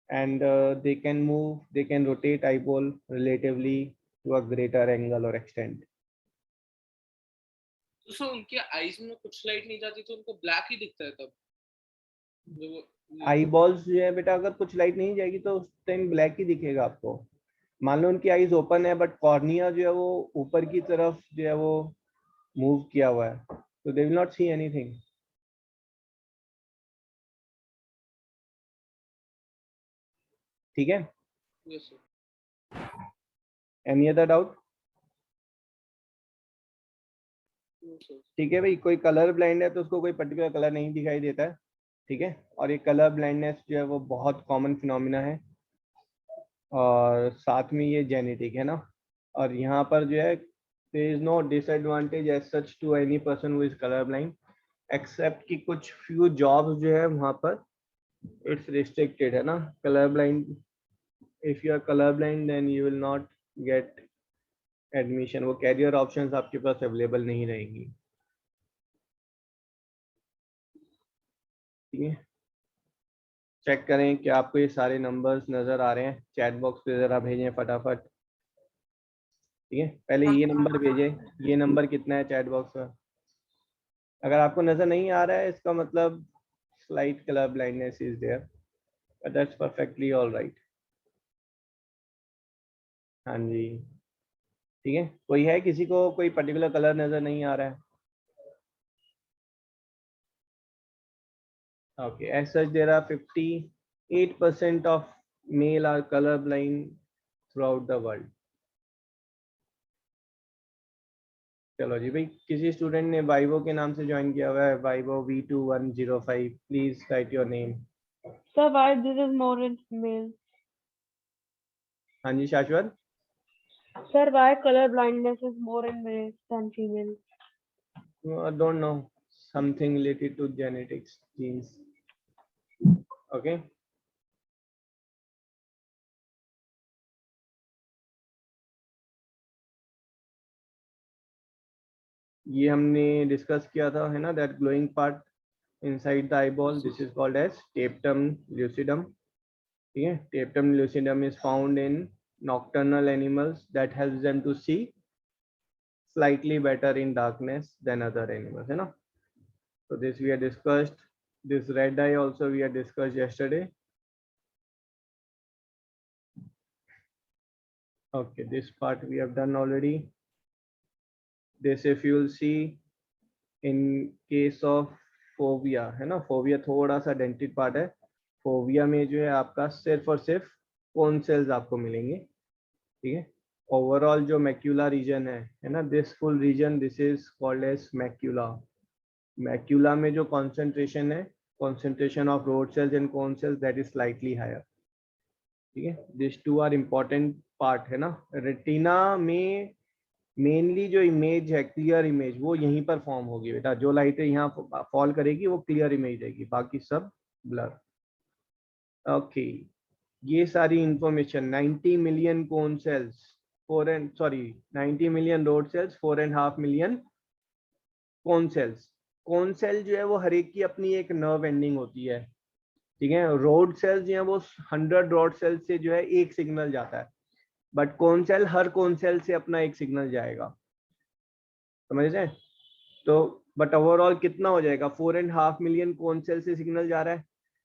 and they can rotate eyeball relatively to a greater angle और एक्सटेंट। तो सर उनके आईज में कुछ लाइट नहीं जाती तो उनको ब्लैक ही दिखता है तब आई बॉल्स जो है बेटा, अगर कुछ लाइट नहीं जाएगी तो उस टाइम ब्लैक ही दिखेगा आपको। मान लो उनकी आईज ओपन है बट कॉर्निया जो है वो ऊपर की तरफ जो है वो मूव किया हुआ है, तो दे विल नॉट सी एनीथिंग, ठीक है। Yes sir. Any other doubt? Sir ठीक है भाई, कोई कलर ब्लाइंड है तो उसको कोई पर्टिकुलर कलर नहीं दिखाई देता है, ठीक है। और ये कलर ब्लाइंडनेस जो है वो बहुत कॉमन फिनोमिना है, और साथ में ये जेनेटिक है ना। और यहाँ पर जो है there is no disadvantage as such to any person who is color blind, except कि कुछ few jobs जो है वहाँ पर it's restricted है ना। color blind, if you are color blind then you will not get admission, वो career options आपके पास available नहीं रहेंगी, ठीक है। चेक करें कि आपको ये सारे नंबर्स नज़र आ रहे हैं, चैट बॉक्स पे ज़रा भेजें फटाफट, ठीक है। पहले ये नंबर भेजें, ये नंबर कितना है चैट बॉक्स में। अगर आपको नज़र नहीं आ रहा है इसका मतलब slight color blindness is there, but that's perfectly all right। हाँ जी, ठीक है। कोई है, किसी को कोई पर्टिकुलर कलर नज़र नहीं आ रहा है? Okay, as such there are 58% of male are color blind throughout the world। चलो जी भाई, किसी स्टूडेंट ने वाइवो के नाम से ज्वाइन किया हुआ है, vivo V2105, please right your name. Sir, why this is more in male? हाँ जी शाश्वत। Sir, why color blindness is more in males than female? Don't know, something related to genetics, genes, okay। ये हमने discuss किया था है ना, that glowing part inside the eyeball, this is called as tapetum lucidum, ठीक है। tapetum lucidum is found in nocturnal animals that helps them to see slightly better in darkness than other animals, है ना। so this we have discussed, this red eye also we have discussed yesterday, okay। this part we have done already, this if you will see in case of phobia है ना, phobia थोड़ा सा dented part है, phobia में जो है आपका सिर्फ और सिर्फ कोन सेल्स आपको मिलेंगे, ठीक है। ओवरऑल जो मैक्यूला रीजन है ना, this full region this is called as macula. Macula में जो कॉन्सेंट्रेशन है, concentration of rod cells and cone cells, that is slightly higher, ठीक है। This two are important part है ना। रेटिना में मेनली जो इमेज है, क्लियर इमेज, वो यहीं पर फॉर्म होगी बेटा, जो लाइट यहाँ फॉल करेगी वो क्लियर इमेज देगी, बाकी सब ब्लर, ओके। ये सारी information 90 million cone cells, 90 million rod cells, 4.5 million cone cells. Cone cell जो है वो हर एक की अपनी एक नर्व एंडिंग होती है, ठीक है। रोड सेल्स जो है वो 100 रोड सेल से जो है एक सिग्नल जाता है, बट कोन सेल हर कोन सेल से अपना एक सिग्नल जाएगा, समझ रहे हैं। तो बट ओवरऑल कितना हो जाएगा, 4.5 मिलियन कोन सेल से सिग्नल जा रहा है,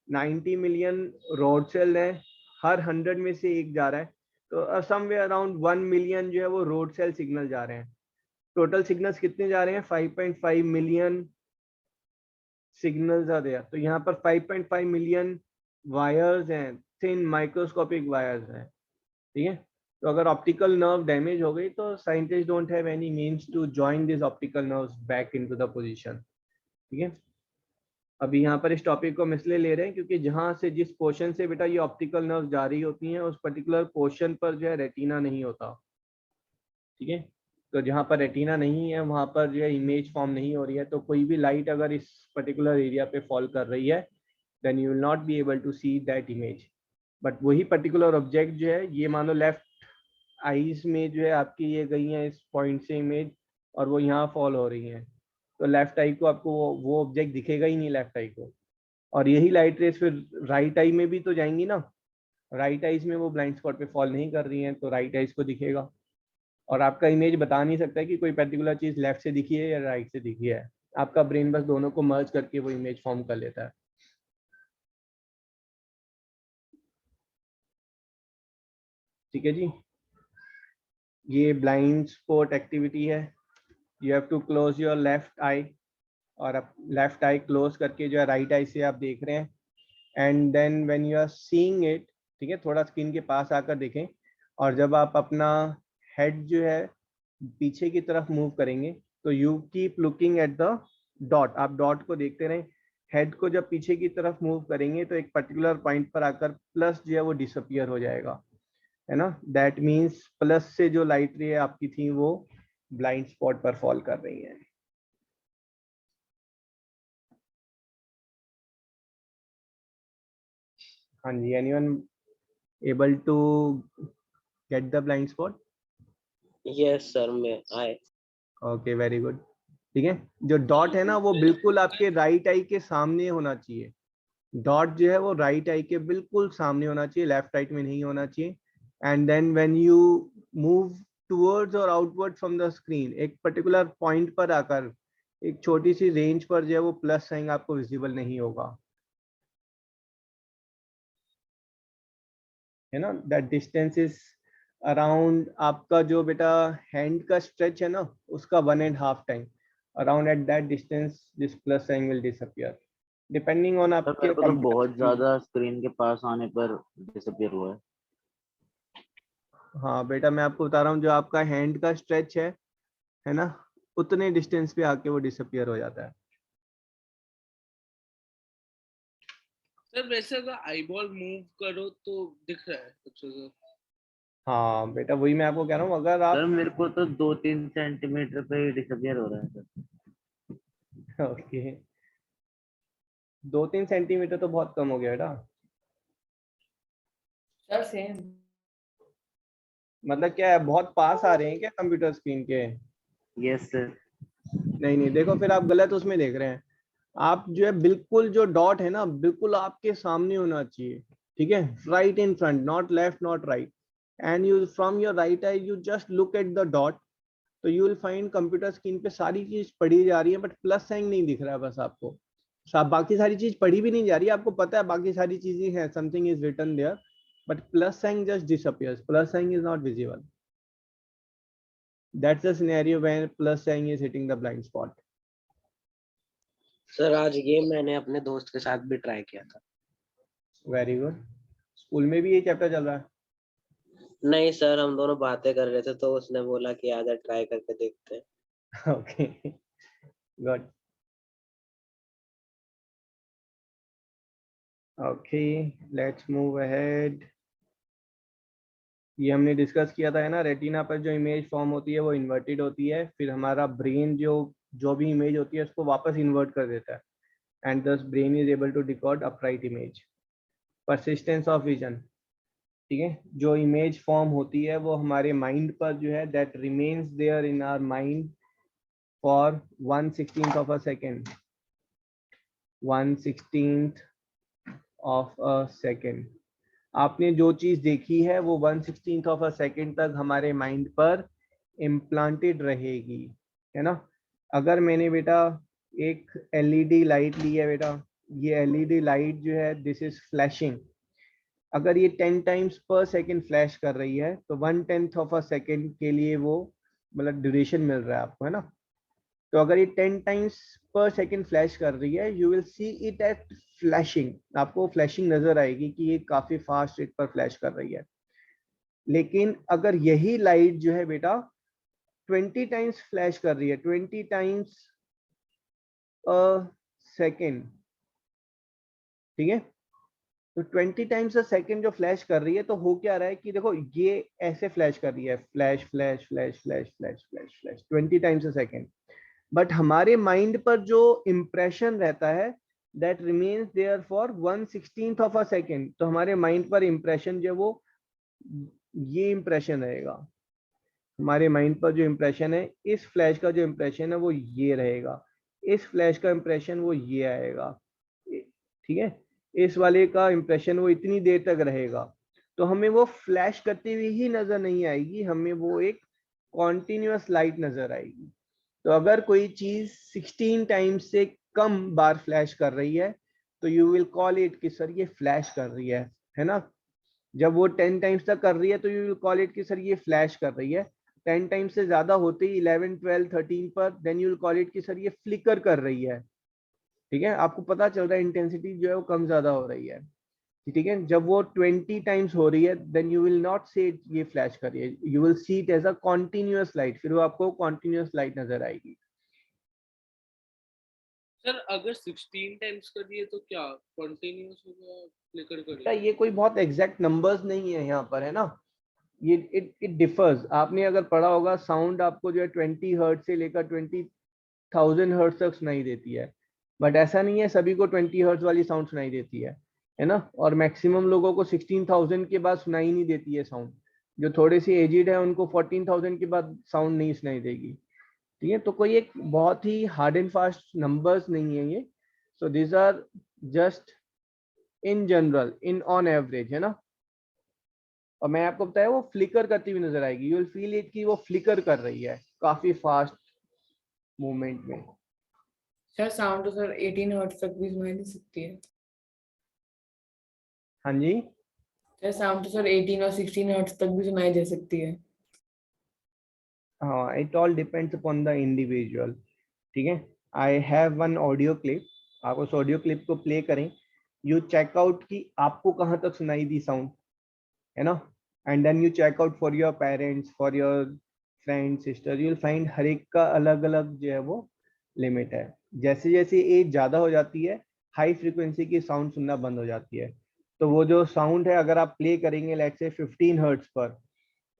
90 मिलियन रोड सेल है, हर 100 में से एक जा रहा है, तो समवेयर अराउंड 1 मिलियन जो है वो रोड सेल सिग्नल जा रहे हैं। टोटल सिग्नल्स कितने जा रहे हैं? 5.5 मिलियन सिग्नल्स आर देयर। तो यहाँ पर 5.5 मिलियन वायर्स हैं, थिन माइक्रोस्कोपिक वायर्स हैं, ठीक है। तो अगर ऑप्टिकल नर्व डैमेज हो गई तो scientist don't have any means to join this optical nerves back into the position, ठीक है। अभी यहाँ पर इस टॉपिक को हम इसलिए ले रहे हैं क्योंकि जहाँ से जिस पोर्शन से बेटा ये ऑप्टिकल नर्व जारी होती हैं उस पर्टिकुलर पोर्शन पर जो है रेटिना नहीं होता, ठीक है। तो जहाँ पर रेटिना नहीं है वहाँ पर जो है इमेज फॉर्म नहीं हो रही है, तो कोई भी लाइट अगर इस पर्टिकुलर एरिया पे फॉल कर रही है then you will not be able to see that image. But वही पर्टिकुलर ऑब्जेक्ट जो है, ये मानो लेफ्ट आईज में जो है आपकी ये गई है इस पॉइंट से इमेज और वो यहाँ फॉल हो रही है, तो लेफ्ट आई को आपको वो ऑब्जेक्ट दिखेगा ही नहीं लेफ्ट आई को। और यही लाइट रेस फिर राइट आई में भी तो जाएंगी ना, राइट आइज में वो ब्लाइंड स्पॉट पे फॉल नहीं कर रही हैं तो राइट आइज को दिखेगा। और आपका इमेज बता नहीं सकता कि कोई पर्टिकुलर चीज लेफ्ट से दिखी है या राइट से दिखी है, आपका ब्रेन बस दोनों को मर्ज करके वो इमेज फॉर्म कर लेता है। ठीक है जी, ये ब्लाइंड स्पॉट एक्टिविटी है। You have to close your left eye, और आप लेफ्ट आई क्लोज करके जो है राइट आई से आप देख रहे हैं, and then when you are seeing it, ठीक है, थोड़ा स्क्रीन के पास आकर देखें, और जब आप अपना हेड जो है पीछे की तरफ मूव करेंगे तो you keep looking at the dot, आप डॉट को देखते रहें। हेड को जब पीछे की तरफ मूव करेंगे तो एक पर्टिकुलर पॉइंट पर आकर प्लस जो है वो डिसअपियर हो जाएगा, है ना। दैट मीन्स प्लस से जो लाइट रे आपकी थी वो ब्लाइंड स्पॉट पर फॉल कर रही है। हाँ जी, anyone able to get the blind spot? Yes sir, मैं आए। ओके, वेरी गुड, ठीक है। जो डॉट है ना वो बिल्कुल आपके राइट आई के सामने होना चाहिए, डॉट जो है वो राइट आई के बिल्कुल सामने होना चाहिए, लेफ्ट राइट में नहीं होना चाहिए। And then when you move towards और आउटवर्ड फ्रॉम द स्क्रीन, एक पर्टिकुलर पॉइंट पर आकर एक छोटी सी रेंज पर जो है वो प्लस साइन आपको विजिबल नहीं होगा, है ना। दैट डिस्टेंस इज अराउंड, आपका जो बेटा हैंड का स्ट्रेच है ना उसका 1.5 time, around at that distance this plus sign will disappear depending on sir आपके मेरे को तो कंप्यूटर बहुत स्क्रीन। ज्यादा स्क्रीन के पास आने पर डिसअपियर हुआ है। हाँ बेटा, मैं आपको बता रहा हूँ जो आपका हैंड का स्ट्रेच है ना, उतने डिस्टेंस पे आके वो डिसअपियर हो जाता है। सर वैसे अगर आईबॉल मूव करो तो दिख रहा है अच्छे से? हाँ बेटा, वही मैं आपको कह रहा हूँ, अगर आप सर मेरे को तो 2-3 सेंटीमीटर पे ही डिसअपियर हो रहा है सर। ओके, 2-3 सेंटीमीटर तो बहुत कम हो गया बेटा। Sir same. मतलब क्या है, बहुत पास आ रहे हैं क्या कंप्यूटर स्क्रीन के? Yes sir. नहीं नहीं, देखो फिर आप गलत उसमें देख रहे हैं। आप जो है बिल्कुल जो डॉट है ना बिल्कुल आपके सामने होना चाहिए, ठीक है, right in front, not left not right. And you from your right eye you just look at the dot, तो you will find computer screen पे सारी चीज पढ़ी जा रही है बट प्लस साइन नहीं दिख रहा है बस आपको। बाकी सारी चीज पढ़ी भी नहीं जा रही है, आपको पता है बाकी सारी चीजें हैं, something is written there, but plus sign just disappears, plus sign is not visible. That's the scenario when plus sign is hitting the blind spot. Sir आज ये मैंने अपने दोस्त के साथ भी ट्राई किया था। Very good. स्कूल में भी ये चैप्टर चल रहा है? नहीं सर, हम दोनों बातें कर रहे थे तो उसने बोला कि आजा ट्राई करके देखते हैं। Okay, good. Okay, let's move ahead. ये हमने डिस्कस किया था है ना, रेटिना पर जो इमेज फॉर्म होती है वो इन्वर्टेड होती है, फिर हमारा ब्रेन जो भी इमेज होती है उसको वापस इन्वर्ट कर देता है, and this brain is able to decode upright image. Persistence of vision, ठीक है, जो इमेज फॉर्म होती है वो हमारे माइंड पर जो है that remains there in our mind for 1/16 of a second, 1/16 of a second. आपने जो चीज देखी है वो 1/16 ऑफ अ सेकेंड तक हमारे माइंड पर इम्प्लांटेड रहेगी, है ना। अगर मैंने बेटा एक एलईडी लाइट ली है बेटा, ये एलईडी लाइट जो है दिस इज फ्लैशिंग, अगर ये 10 टाइम्स पर सेकेंड फ्लैश कर रही है तो 1/10 ऑफ अ सेकेंड के लिए वो मतलब ड्यूरेशन मिल रहा है आपको, है ना। तो अगर ये 10 टाइम्स पर सेकेंड फ्लैश कर रही है, you will see it at flashing, आपको फ्लैशिंग नजर आएगी कि ये काफी फास्ट रेट पर फ्लैश कर रही है। लेकिन अगर यही लाइट जो है बेटा 20 टाइम्स फ्लैश कर रही है, 20 टाइम्स अ सेकेंड, ठीक है, तो 20 टाइम्स अ सेकेंड जो फ्लैश कर रही है, तो हो क्या रहा है कि देखो ये ऐसे फ्लैश कर रही है, flash flash flash flash flash flash flash 20 times a second. But हमारे माइंड पर जो इम्प्रेशन रहता है that remains there for 1/16 of a second. तो हमारे माइंड पर इम्प्रेशन जो वो ये इम्प्रेशन रहेगा, हमारे माइंड पर जो इम्प्रेशन है, इस फ्लैश का जो इम्प्रेशन है वो ये रहेगा, इस फ्लैश का इम्प्रेशन वो ये आएगा, ठीक है, इस वाले का इम्प्रेशन वो इतनी देर तक रहेगा। तो हमें वो फ्लैश करती हुई ही नजर नहीं आएगी, हमें वो एक कॉन्टिन्यूअस लाइट नजर आएगी। तो अगर कोई चीज 16 टाइम्स से कम बार फ्लैश कर रही है तो यू विल कॉल इट कि सर ये फ्लैश कर रही है ना। जब वो 10 टाइम्स तक कर रही है तो यू विल कॉल इट कि सर ये फ्लैश कर रही है। 10 टाइम्स से ज्यादा होते ही 11, 12, 13 पर then you will call it कि सर ये फ्लिकर कर रही है, ठीक है। आपको पता चल रहा है इंटेंसिटी जो है वो कम ज्यादा हो रही है, ठीक है। जब वो 20 टाइम्स हो रही है देन यू विल नॉट से ये फ्लैश कर रही है, you will see it as a continuous light, फिर वो आपको कॉन्टिन्यूअस लाइट नजर आएगी। सर अगर 16 टाइम्स कर दिए तो क्या कंटिन्यूअस होगा, फ्लिकर बेटा करेगा? ये कोई बहुत एग्जैक्ट नंबर्स नहीं है यहाँ पर, है ना। ये इट डिफर्स। आपने अगर पढ़ा होगा साउंड आपको जो है 20 हर्ट्ज से लेकर 20,000 हर्ट्ज तक सुनाई देती है, बट ऐसा नहीं है सभी को 20 हर्ट्ज वाली साउंड सुनाई देती है ना। और मैक्सिमम लोगों को 16,000 के बाद सुनाई नहीं देती है साउंड। जो थोड़े से एजिड है उनको 14,000 के बाद साउंड नहीं सुनाई देगी, ठीक है। तो कोई एक बहुत ही हार्ड एंड फास्ट नंबर्स नहीं है ये। So this are just in general, in on average, है ना। और मैं आपको बताया वो फ्लिकर करती हुई नजर आएगी, यू विल फील इट कि वो फ्लिकर कर रही है काफी फास्ट मूवमेंट में। सर साउंड तो सर 18 हर्ट्ज तक भी सुनाई दे सकती है। हाँ जी सर साउंड तो सर 18 और 16 हर्ट्ज तक भी सुनाई दे सकती है। हाँ, it all depends upon the individual, ठीक है। I have one audio clip, आप उस ऑडियो क्लिप को प्ले करें, यू चेक आउट कि आपको कहाँ तक सुनाई दी साउंड, है ना। And then you check out for your parents, for your friend sister, you will find हर एक का अलग अलग जो है वो लिमिट है। जैसे जैसे एज ज्यादा हो जाती है हाई फ्रीक्वेंसी की साउंड सुनना बंद हो जाती है। तो वो जो साउंड है अगर आप प्ले करेंगे लेट्स से 15 हर्ट्ज पर,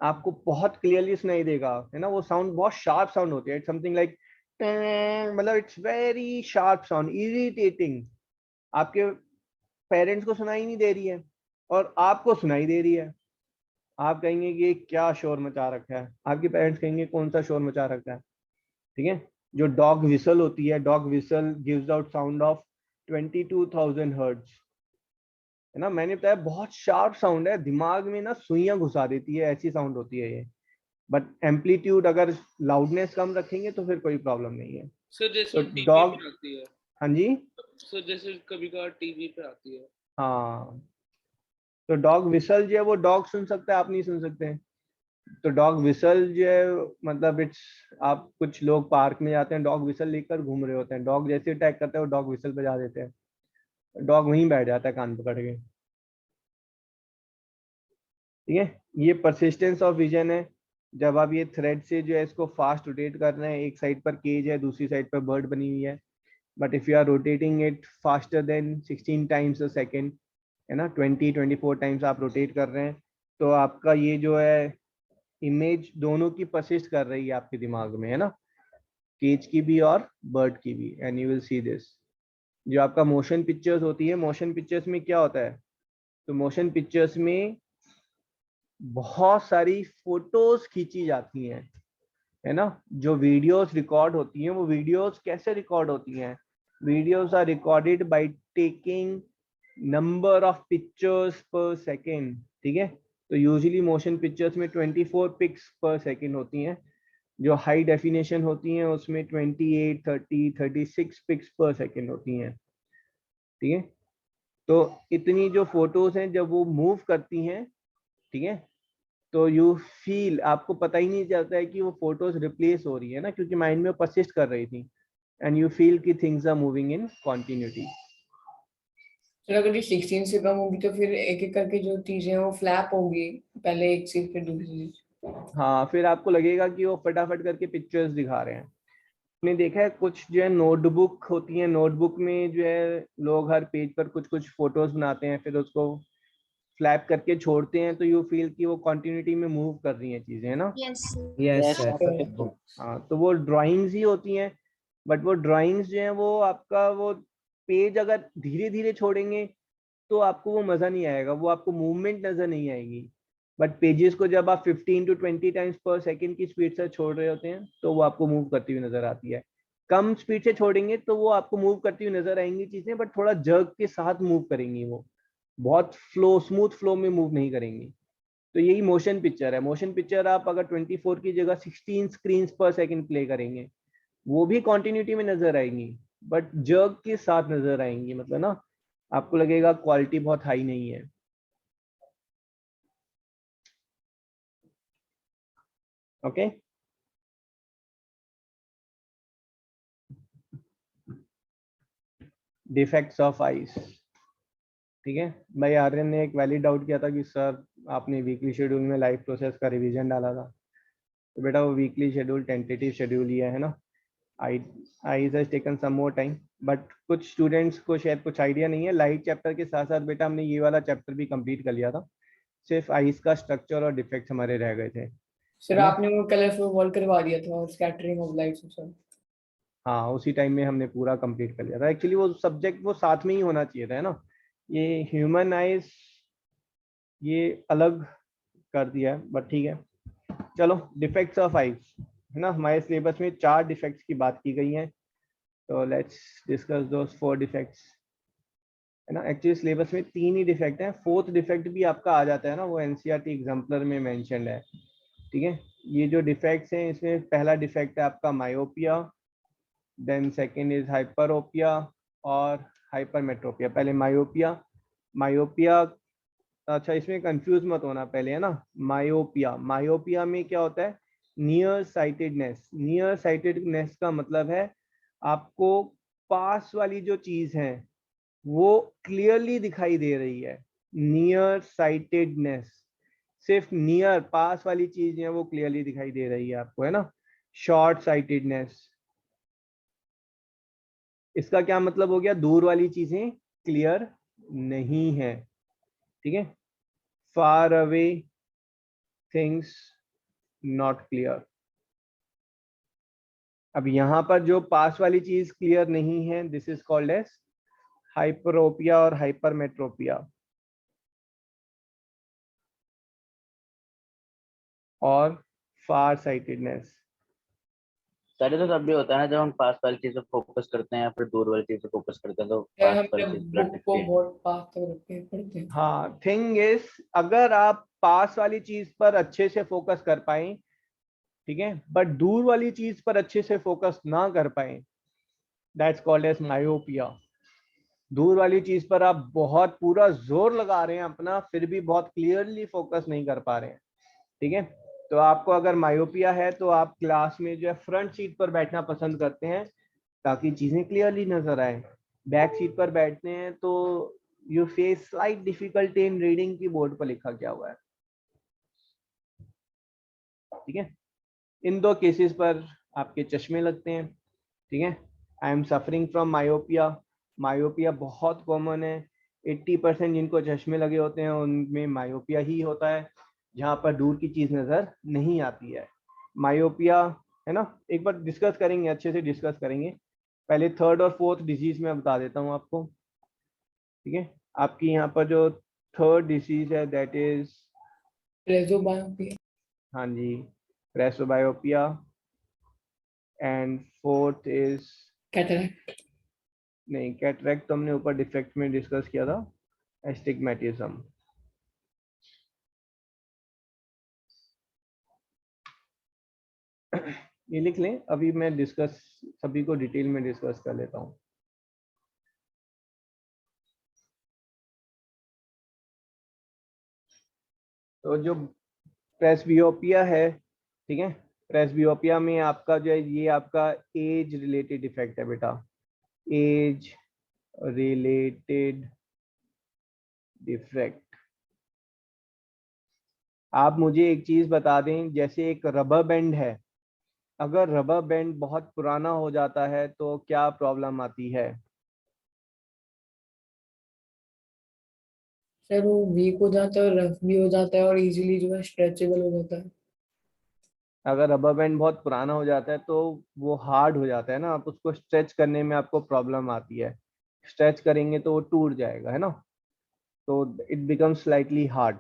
आपको बहुत क्लियरली सुनाई देगा, है ना। वो साउंड बहुत शार्प साउंड होती है, इट्स समथिंग लाइक, मतलब it's very sharp sound, irritating. आपके पेरेंट्स को सुनाई नहीं दे रही है और आपको सुनाई दे रही है। आप कहेंगे कि ये क्या शोर मचा रखा है, आपके पेरेंट्स कहेंगे कौन सा शोर मचा रखा है, ठीक है। जो डॉग विसल होती है, dog whistle gives out sound of 22,000 hertz, है ना। मैंने बताया बहुत शार्प साउंड है, दिमाग में ना सुइयां घुसा देती है, ऐसी साउंड होती है ये। बट एम्पलीट्यूड अगर लाउडनेस कम रखेंगे तो फिर कोई प्रॉब्लम नहीं है। सर जैसे तो टीवी डॉग, पे आती है। हाँ जी, सर जैसे कभी कभार टीवी पे आती है। हाँ, तो डॉग विसल जो है वो डॉग सुन सकता है, आप नहीं सुन सकते हैं। तो डॉग विसल जो है मतलब इट्स, आप कुछ लोग पार्क में जाते हैं डॉग विसल लेकर घूम रहे होते हैं, डॉग जैसे अटैक करता है वो डॉग विसल बजा देते हैं, डॉग वहीं बैठ जाता है कान पकड़ के, ठीक है। ये परसिस्टेंस ऑफ विजन है। जब आप ये थ्रेड से जो है इसको फास्ट रोटेट कर रहे हैं, एक साइड पर केज है दूसरी साइड पर बर्ड बनी हुई है, but if you are rotating it faster then 16 times a second, है ना, 20-24 टाइम्स आप रोटेट कर रहे हैं, तो आपका ये जो है इमेज दोनों की परसिस्ट कर रही है आपके दिमाग में, है ना, केज की भी और बर्ड की भी। And you will see this, जो आपका मोशन पिक्चर्स होती है, मोशन पिक्चर्स में क्या होता है, तो मोशन पिक्चर्स में बहुत सारी फोटोज खींची जाती हैं, है ना। जो वीडियोस रिकॉर्ड होती हैं वो वीडियोस कैसे रिकॉर्ड होती हैं, videos are recorded by taking number of pictures per second, ठीक है। तो यूजुअली मोशन पिक्चर्स में 24 पिक्स पर सेकेंड होती हैं, जो हाई डेफिनेशन होती हैं उसमें 28, 30, 36 पिक्स पर सेकेंड होती हैं, ठीक है। तो इतनी जो फोटोज हैं जब वो मूव करती हैं, ठीक है, तो यू फील, आपको पता ही नहीं चलता है कि वो फोटोज रिप्लेस हो रही है ना, क्योंकि माइंड में परसिस्ट कर रही थी, एंड यू फील कि things are moving in continuity. Sir अगर ये 16 से कम होगी तो फिर एक एक करके जो चीजें हैं वो फ्लैप होंगी, पहले एक चीज फिर दूसरी चीज। हाँ, फिर आपको लगेगा कि वो फटाफट करके पिक्चर्स दिखा रहे हैं। आपने देखा है कुछ जो है नोटबुक होती है, नोटबुक में जो है लोग हर पेज पर कुछ कुछ फोटोज बनाते हैं, फिर उसको फ्लैप करके छोड़ते हैं, तो यू फील कि वो कंटिन्यूटी में मूव कर रही हैं चीजें, है ना। Yes Yes, sir. sir. हाँ, तो वो ड्राइंग्स ही होती हैं, बट वो ड्राइंग्स जो है वो आपका वो पेज अगर धीरे धीरे छोड़ेंगे तो आपको वो मजा नहीं आएगा, वो आपको मूवमेंट नजर नहीं आएगी। बट पेजेस को जब आप 15 to 20 टाइम्स पर सेकेंड की स्पीड से छोड़ रहे होते हैं तो वो आपको मूव करती हुई नजर आती है। कम स्पीड से छोड़ेंगे तो वो आपको मूव करती हुई नजर आएंगी चीजें, बट थोड़ा जर्क के साथ मूव करेंगी, वो बहुत फ्लो, स्मूथ फ्लो में मूव नहीं करेंगी। तो यही मोशन पिक्चर है। मोशन पिक्चर आप अगर 24 की जगह 16 स्क्रीन पर सेकेंड प्ले करेंगे, वो भी कॉन्टिन्यूटी में नजर आएंगी, बट जर्क के साथ नजर आएंगी, मतलब ना आपको लगेगा क्वालिटी बहुत हाई नहीं है। ओके, डिफेक्ट्स ऑफ आइज, ठीक है। भाई आर्यन ने एक वैलिड डाउट किया था कि सर आपने वीकली शेड्यूल में लाइव प्रोसेस का रिवीजन डाला था, तो बेटा वो वीकली शेड्यूल टेंटेटिव शेड्यूल ही है ना। Eyes has taken some more time, but कुछ स्टूडेंट्स को शायद कुछ आइडिया नहीं है, लाइट चैप्टर के साथ साथ बेटा हमने ये वाला चैप्टर भी कंप्लीट कर लिया था, सिर्फ आइज का स्ट्रक्चर और डिफेक्ट्स हमारे रह गए थे। सर आपने वो कलरफुल वॉल करवा दिया था और स्कैटरिंग ऑफ लाइट्स सर। हाँ, उसी टाइम में हमने पूरा कंप्लीट कर लिया था। एक्चुअली वो सब्जेक्ट वो साथ में ही होना चाहिए था, है ना। ये ह्यूमन आइज ये अलग कर दिया है, बट ठीक है। चलो, डिफेक्ट्स ऑफ आइज, है ना, हमारे सिलेबस में 4 डिफेक्ट्स की बात की गई है, तो लेट्स डिस्कस दोस 4 डिफेक्ट्स, है ना। एक्चुअली सिलेबस में 3 ही डिफेक्ट हैं, 4th डिफेक्ट भी आपका आ जाता है ना, वो एनसीईआरटी एग्जाम्पलर में मेंशन्ड है, ठीक है। ये जो डिफेक्ट्स हैं इसमें पहला डिफेक्ट है आपका myopia, then second is hyperopia और हाइपरमेट्रोपिया। पहले मायोपिया, मायोपिया, अच्छा इसमें कंफ्यूज मत होना पहले, है ना। मायोपिया, मायोपिया में क्या होता है, नियर साइटेडनेस। नियर साइटेडनेस का मतलब है आपको पास वाली जो चीज है वो क्लियरली दिखाई दे रही है। नियर साइटेडनेस, सिर्फ नियर पास वाली चीज है वो क्लियरली दिखाई दे रही है आपको, है ना। शॉर्ट साइटेडनेस, इसका क्या मतलब हो गया, दूर वाली चीजें क्लियर नहीं है, ठीक है। Far away things not clear. अब यहां पर जो पास वाली चीज क्लियर नहीं है, this is called as hyperopia और हाइपरमेट्रोपिया। और फार साइटेडनेस, सर ये तो तब भी होता है ना जब हम पास वाली चीज पे फोकस करते हैं या फिर दूर वाली चीज पे फोकस करते हैं, तो सर पास हम वाली जब चीज ब्लड बुक दिखती को है। बहुत पास तक रख के पढ़ते हैं। हाँ, थिंग इज अगर आप पास वाली चीज पर अच्छे से फोकस कर पाए, ठीक है, बट दूर वाली चीज पर अच्छे से फोकस ना कर पाए, दैट्स कॉल्ड एज मायोपिया। दूर वाली चीज पर आप बहुत पूरा जोर लगा रहे हैं अपना, फिर भी बहुत क्लियरली फोकस नहीं कर पा रहे हैं, ठीक है। तो आपको अगर मायोपिया है तो आप क्लास में जो है फ्रंट सीट पर बैठना पसंद करते हैं ताकि चीजें क्लियरली नजर आए। बैक सीट पर बैठते हैं तो you face slight difficulty in reading की बोर्ड पर लिखा क्या हुआ है, ठीक है। इन 2 केसेस पर आपके चश्मे लगते हैं, ठीक है। I am suffering from myopia, myopia बहुत कॉमन है, 80% जिनको चश्मे लगे होते हैं उनमें मायोपिया ही होता है, जहाँ पर दूर की चीज नजर नहीं आती है। मायोपिया, है ना, एक बार डिस्कस करेंगे, अच्छे से डिस्कस करेंगे। पहले 3rd और 4th डिजीज में बता देता हूँ आपको, ठीक है। आपकी यहाँ पर जो 3rd डिजीज है दैट इज, प्रेसोबायोपिया। हाँ जी, presbyopia, and 4th is, cataract. नहीं कैटरेक्ट तो हमने ऊपर डिफेक्ट में डिस्कस किया था, एस्टिग्मेटिज्म। ये लिख लें, अभी मैं डिस्कस सभी को डिटेल में डिस्कस कर लेता हूँ। तो जो प्रेसबियोपिया है, ठीक है, प्रेसबियोपिया में आपका जो है ये आपका एज रिलेटेड इफेक्ट है बेटा, एज रिलेटेड डिफेक्ट। आप मुझे एक चीज बता दें, जैसे एक रबर बैंड है, अगर रबर बैंड बहुत पुराना हो जाता है तो क्या प्रॉब्लम आती है? सर वो वीक हो जाता है और रफ भी हो जाता है और इजीली जो है स्ट्रेचेबल हो जाता है। अगर रबर बैंड बहुत पुराना हो जाता है तो वो हार्ड हो जाता है ना, आप उसको स्ट्रेच करने में आपको प्रॉब्लम आती है, स्ट्रेच करेंगे तो वो टूट जाएगा, है ना, तो इट बिकम्स स्लाइटली हार्ड।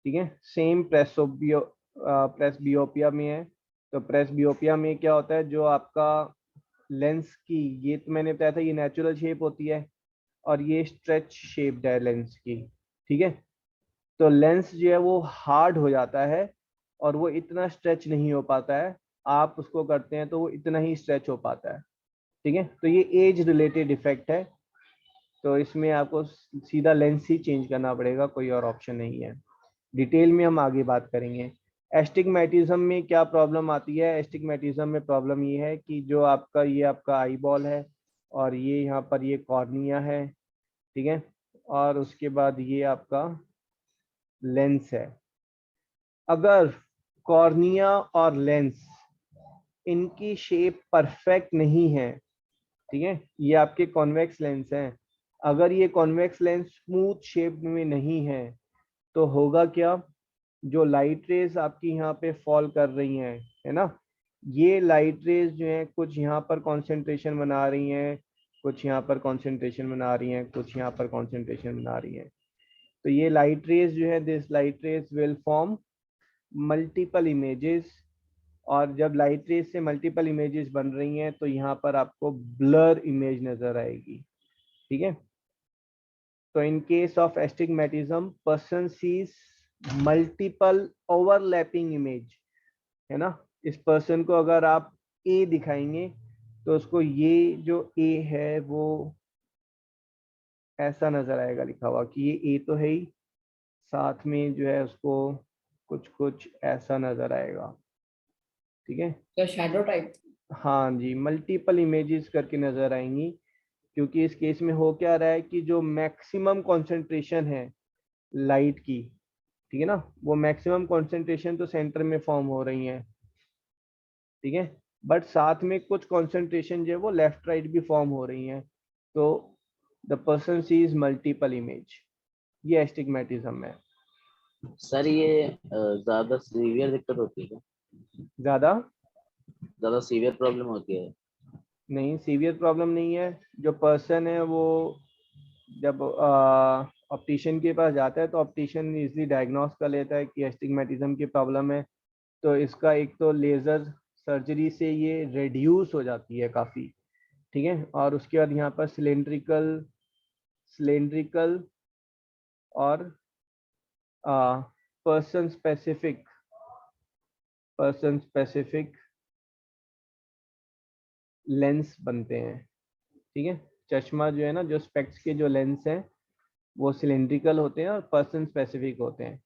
ठीक है, सेम प्रेसबियोपिया में है। तो प्रेसबियोपिया में क्या होता है, जो आपका लेंस की, ये तो मैंने बताया था ये नेचुरल शेप होती है और ये स्ट्रेच शेप्ड है लेंस की। ठीक है, तो लेंस जो है वो हार्ड हो जाता है और वो इतना स्ट्रेच नहीं हो पाता है, आप उसको करते हैं तो वो इतना ही स्ट्रेच हो पाता है। ठीक है, तो ये एज रिलेटेड इफेक्ट है, तो इसमें आपको सीधा लेंस ही चेंज करना पड़ेगा, कोई और ऑप्शन नहीं है। डिटेल में हम आगे बात करेंगे। एस्टिग्मेटिज्म में क्या प्रॉब्लम आती है? एस्टिग्मेटिज्म में प्रॉब्लम ये है कि जो आपका ये आपका आई बॉल है और ये यहाँ पर ये कॉर्निया है, ठीक है, और उसके बाद ये आपका लेंस है। अगर कॉर्निया और लेंस इनकी शेप परफेक्ट नहीं है, ठीक है, ये आपके कॉन्वेक्स लेंस हैं, अगर ये कॉन्वेक्स लेंस स्मूथ शेप में नहीं है तो होगा क्या, जो लाइट रेज आपकी यहाँ पे फॉल कर रही हैं, है ना, ये लाइट रेज जो है कुछ यहाँ पर कंसंट्रेशन बना रही हैं, कुछ यहाँ पर कंसंट्रेशन बना रही हैं, कुछ यहाँ पर कंसंट्रेशन बना रही हैं। तो ये लाइट रेज जो है, this light rays will form multiple images, और जब लाइट रेज से मल्टीपल इमेजेस बन रही हैं तो यहाँ पर आपको ब्लर इमेज नजर आएगी। ठीक है, तो in case of astigmatism person sees multiple overlapping image, है ना, इस पर्सन को अगर आप ए दिखाएंगे तो उसको ये जो ए है वो ऐसा नजर आएगा लिखा हुआ कि ये ए तो है ही, साथ में जो है उसको कुछ कुछ ऐसा नजर आएगा। ठीक है, तो शैडो टाइप। हाँ जी, मल्टीपल इमेजेस करके नजर आएंगी, क्योंकि इस केस में हो क्या रहा है कि जो मैक्सिमम कंसंट्रेशन है लाइट की, ठीक है ना, वो मैक्सिमम कंसंट्रेशन तो सेंटर में फॉर्म हो रही है, ठीक है, बट साथ में कुछ कंसंट्रेशन जो है वो लेफ्ट राइट भी फॉर्म हो रही हैं, तो the person sees multiple image, ये एस्टिग्मेटिज्म है। सर ये ज्यादा सीवियर दिक्कत होती है क्या? ज्यादा सीवियर प्रॉब्लम होती है? नहीं, सीवियर प्रॉब्लम नहीं है। जो पर्सन है वो जब ऑप्टिशियन के पास जाता है तो ऑप्टिशियन इजीली डायग्नोस कर लेता है कि एस्टिग्मेटिज्म की प्रॉब्लम है, तो इसका एक तो लेज़र सर्जरी से ये रिड्यूस हो जाती है काफ़ी, ठीक है, और उसके बाद यहाँ पर सिलेंड्रिकल और पर्सन स्पेसिफिक लेंस बनते हैं। ठीक है, चश्मा जो है ना, जो स्पेक्स के जो लेंस हैं वो सिलेंड्रिकल होते हैं और पर्सन स्पेसिफिक होते हैं,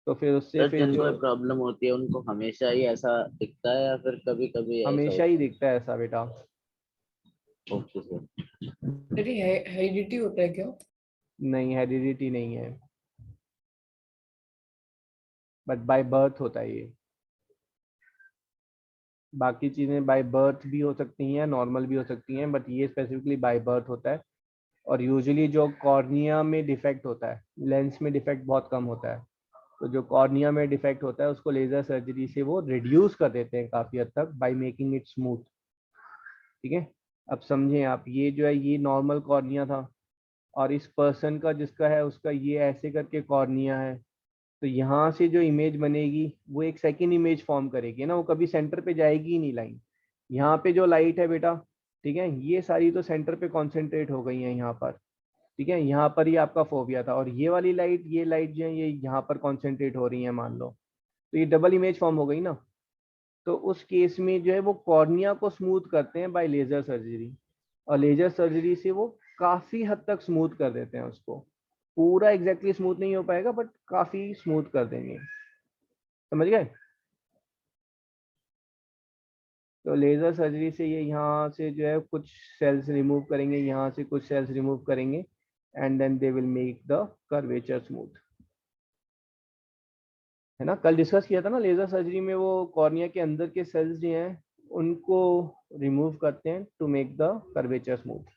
तो फिर उससे सर फिर जिनको जो प्रॉब्लम होती है उनको हमेशा ही ऐसा दिखता है या फिर कभी कभी ऐसा हमेशा होता ही दिखता है ऐसा बेटा। है? Okay sir. अरे हेरिडिटी होता है क्या? नहीं, हेरिडिटी नहीं है, बट बाय बर्थ होता है ये। बाकी चीजें बाय बर्थ भी हो सकती हैं, नॉर्मल भी हो सकती हैं, बट ये स्पेसिफिकली बाय बर्थ होता है। और यूजुअली जो कॉर्निया में डिफेक्ट होता है, लेंस में डिफेक्ट बहुत कम होता है, तो जो कॉर्निया में डिफेक्ट होता है उसको लेजर सर्जरी से वो रिड्यूस कर देते हैं काफी हद तक बाय मेकिंग इट स्मूथ। ठीक है, अब समझें आप, ये जो है ये नॉर्मल कॉर्निया था और इस पर्सन का जिसका है उसका ये ऐसे करके कॉर्निया है, तो यहाँ से जो इमेज बनेगी वो एक सेकंड इमेज फॉर्म करेगी ना, वो कभी सेंटर पे जाएगी ही नहीं लाइन। यहाँ पे जो लाइट है बेटा, ठीक है, ये सारी तो सेंटर पे कॉन्सेंट्रेट हो गई है यहाँ पर, ठीक है, यहाँ पर ही आपका फोबिया था, और ये वाली लाइट, ये लाइट जो है ये यहाँ पर कॉन्सेंट्रेट हो रही है मान लो, तो ये डबल इमेज फॉर्म हो गई ना। तो उस केस में जो है वो कॉर्निया को स्मूथ करते हैं बाय लेजर सर्जरी, और लेजर सर्जरी से वो काफी हद तक स्मूथ कर देते हैं उसको। पूरा एग्जैक्टली स्मूथ नहीं हो पाएगा बट काफी स्मूथ कर देंगे, समझ गए। तो लेजर सर्जरी से ये यहाँ से जो है कुछ सेल्स रिमूव करेंगे, यहाँ से कुछ सेल्स रिमूव करेंगे and then they will make the curvature smooth, है ना। कल डिस्कस किया था ना लेजर सर्जरी में, वो कॉर्निया के अंदर के सेल्स जो हैं उनको रिमूव करते हैं to make the curvature smooth.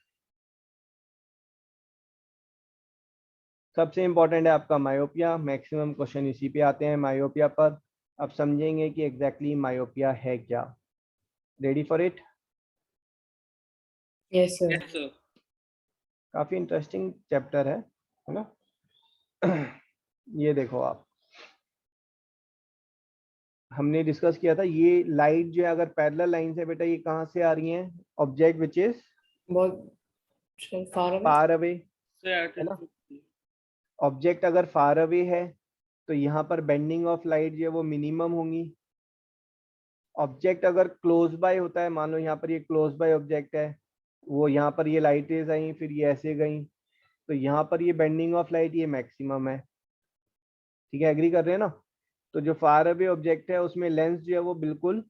सबसे इंपॉर्टेंट है आपका मायोपिया, मैक्सिमम क्वेश्चन इसी पे आते हैं मायोपिया पर। अब समझेंगे कि एग्जैक्टली मायोपिया है क्या। Ready for it? Yes sir. Yes, sir. काफी इंटरेस्टिंग चैप्टर है ना। ये देखो आप, हमने डिस्कस किया था ये लाइट जो है अगर पैरेलल लाइन से बेटा ये कहाँ से आ रही है, ऑब्जेक्ट विच इज बहुत फार अवे, So, है ना। ऑब्जेक्ट अगर फार अवे है तो यहाँ पर बेंडिंग ऑफ लाइट जो है वो मिनिमम होंगी। ऑब्जेक्ट अगर क्लोज बाय होता है, मान लो यहाँ पर ये क्लोज बाय ऑब्जेक्ट है, वो यहाँ पर ये लाइट रेज आई फिर ये ऐसे गई, तो यहाँ पर ये बेंडिंग ऑफ लाइट ये मैक्सिमम है, ठीक है, एग्री कर रहे हैं ना। तो जो फार अवे ऑब्जेक्ट है उसमें लेंस जो है वो बिल्कुल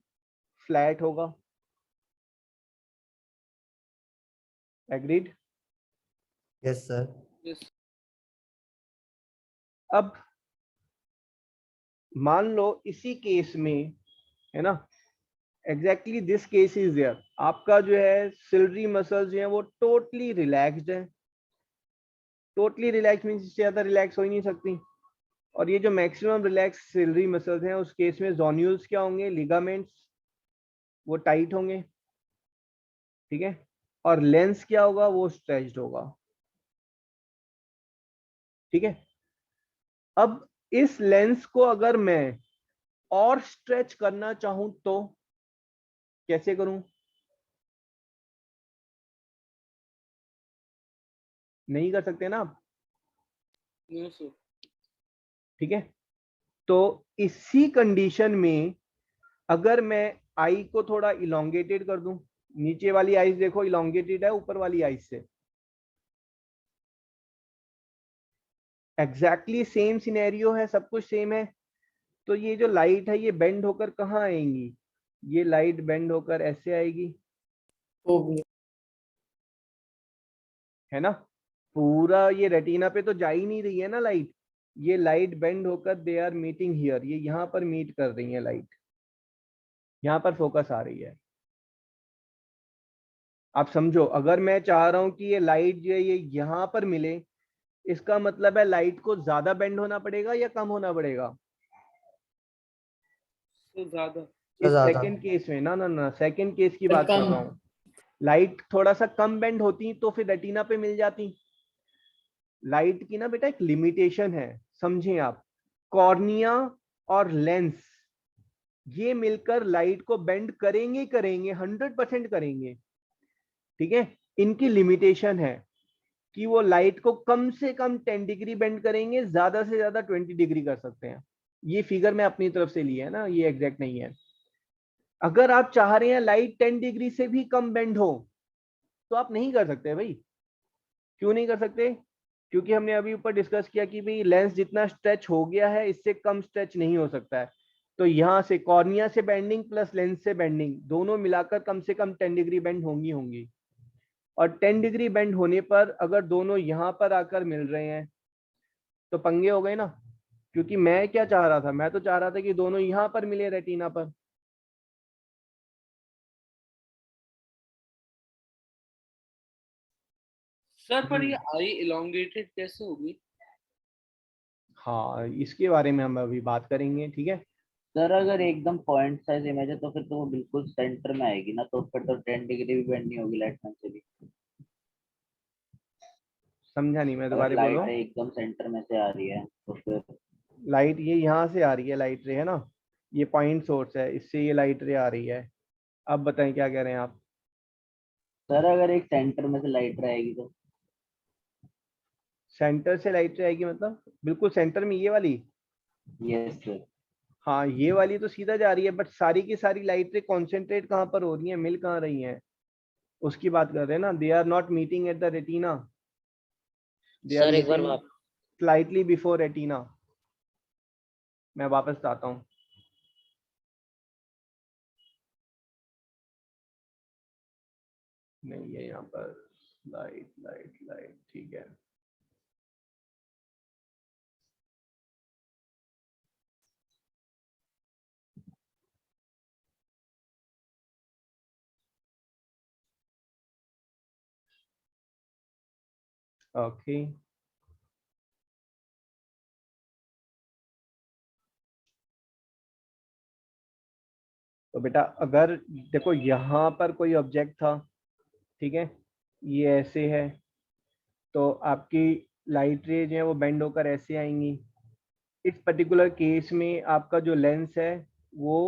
फ्लैट होगा, एग्रीड? Yes sir. Yes. अब मान लो इसी केस में, है ना, exactly this case is there, आपका जो है सिलरी मसल्स जो है वो टोटली रिलैक्स्ड है। टोटली रिलैक्स मींस इससे ज्यादा रिलैक्स हो ही नहीं सकती। और ये जो मैक्सिमम रिलैक्स सिलरी मसल्स हैं उस केस में जोन्यूल्स क्या होंगे, लिगामेंट्स वो टाइट होंगे, ठीक है, और लेंस क्या होगा, वो स्ट्रेच्ड होगा, ठीक है। अब इस लेंस को अगर मैं और स्ट्रेच करना चाहूं तो कैसे करूं? नहीं कर सकते ना आप, No, sir. ठीक है। तो इसी कंडीशन में अगर मैं आई को थोड़ा इलोंगेटेड कर दूं, नीचे वाली आईज देखो इलोंगेटेड है ऊपर वाली आईज से, एग्जैक्टली सेम सिनेरियो है, सब कुछ सेम है। तो ये जो लाइट है ये बेंड होकर कहाँ आएंगी, ये लाइट बेंड होकर ऐसे आएगी, वो भी है ना। पूरा ये रेटिना पे तो जा ही नहीं रही है ना लाइट, ये लाइट बेंड होकर दे आर मीटिंग हियर, ये यहाँ पर मीट कर रही है लाइट, यहाँ पर फोकस आ रही है। आप समझो अगर मैं चाह रहा हूं कि ये लाइट जो है ये यहाँ पर मिले, इसका मतलब है लाइट को ज्यादा बेंड होना पड़ेगा या कम होना पड़ेगा? So, ज़्यादा। इस ज्यादा। सेकंड केस में ना सेकंड केस की बात कर कम। रहा हूँ। लाइट थोड़ा सा कम बेंड होती तो फिर रेटिना पे मिल जाती। लाइट की ना बेटा एक लिमिटेशन है, समझें आप। कॉर्निया और लेंस ये मिलकर लाइट को बेंड करेंगे 100% करेंगे, ठीक है। इनकी लिमिटेशन है कि वो लाइट को कम से कम 10 डिग्री बेंड करेंगे, ज्यादा से ज्यादा 20 डिग्री कर सकते हैं। ये फिगर मैं अपनी तरफ से लिया है ना, ये एग्जैक्ट नहीं है। अगर आप चाह रहे हैं लाइट 10 डिग्री से भी कम बेंड हो तो आप नहीं कर सकते भाई। क्यों नहीं कर सकते? क्योंकि हमने अभी ऊपर डिस्कस किया कि भाई लेंस जितना स्ट्रेच हो गया है इससे कम स्ट्रेच नहीं हो सकता है। तो यहाँ से कॉर्निया से बेंडिंग प्लस लेंस से बेंडिंग दोनों मिलाकर कम से कम 10 डिग्री बेंड होंगी। और 10 डिग्री बेंड होने पर अगर दोनों यहाँ पर आकर मिल रहे हैं तो पंगे हो गए ना। क्योंकि मैं क्या चाह रहा था, मैं तो चाह रहा था कि दोनों यहाँ पर मिले रेटिना पर। सर पर ये आई इलोंगेटेड कैसे होगी? हाँ इसके बारे में हम अभी बात करेंगे, ठीक है। सर अगर एकदम पॉइंट साइज इमेज है तो फिर तो वो बिल्कुल सेंटर में आएगी ना, तो फिर तो 10 डिग्री भी बेंड नहीं होगी लाइट से भी। समझा नहीं, मैं अगर दोबारा बोल लाइट रहा हूँ। रे एकदम सेंटर में से आ रही है तो फिर लाइट ये यहाँ से आ रही है, लाइट रे है ना, ये पॉइंट सोर्स है, इससे ये लाइट रे आ रही है। अब बताएं क्या कह रहे हैं आप? सर अगर एक सेंटर में से लाइट रहेगी तो सेंटर से लाइट रे आएगी मतलब बिल्कुल सेंटर में ये वाली? Yes sir. हाँ ये वाली तो सीधा जा रही है, बट सारी की सारी लाइट रे कॉन्सेंट्रेट कहाँ पर हो रही है, मिल कहाँ रही है, उसकी बात कर रहे हैं ना। They are not meeting at the retina, they are sir एक बार मीटिंग। Slightly before retina. मैं वापस आता हूँ। नहीं है यहाँ पर, लाइट लाइट लाइट, ठीक है। ओके तो बेटा अगर देखो यहाँ पर कोई ऑब्जेक्ट था, ठीक है, ये ऐसे है, तो आपकी लाइट रेज है वो बेंड होकर ऐसे आएंगी। इस पर्टिकुलर केस में आपका जो लेंस है वो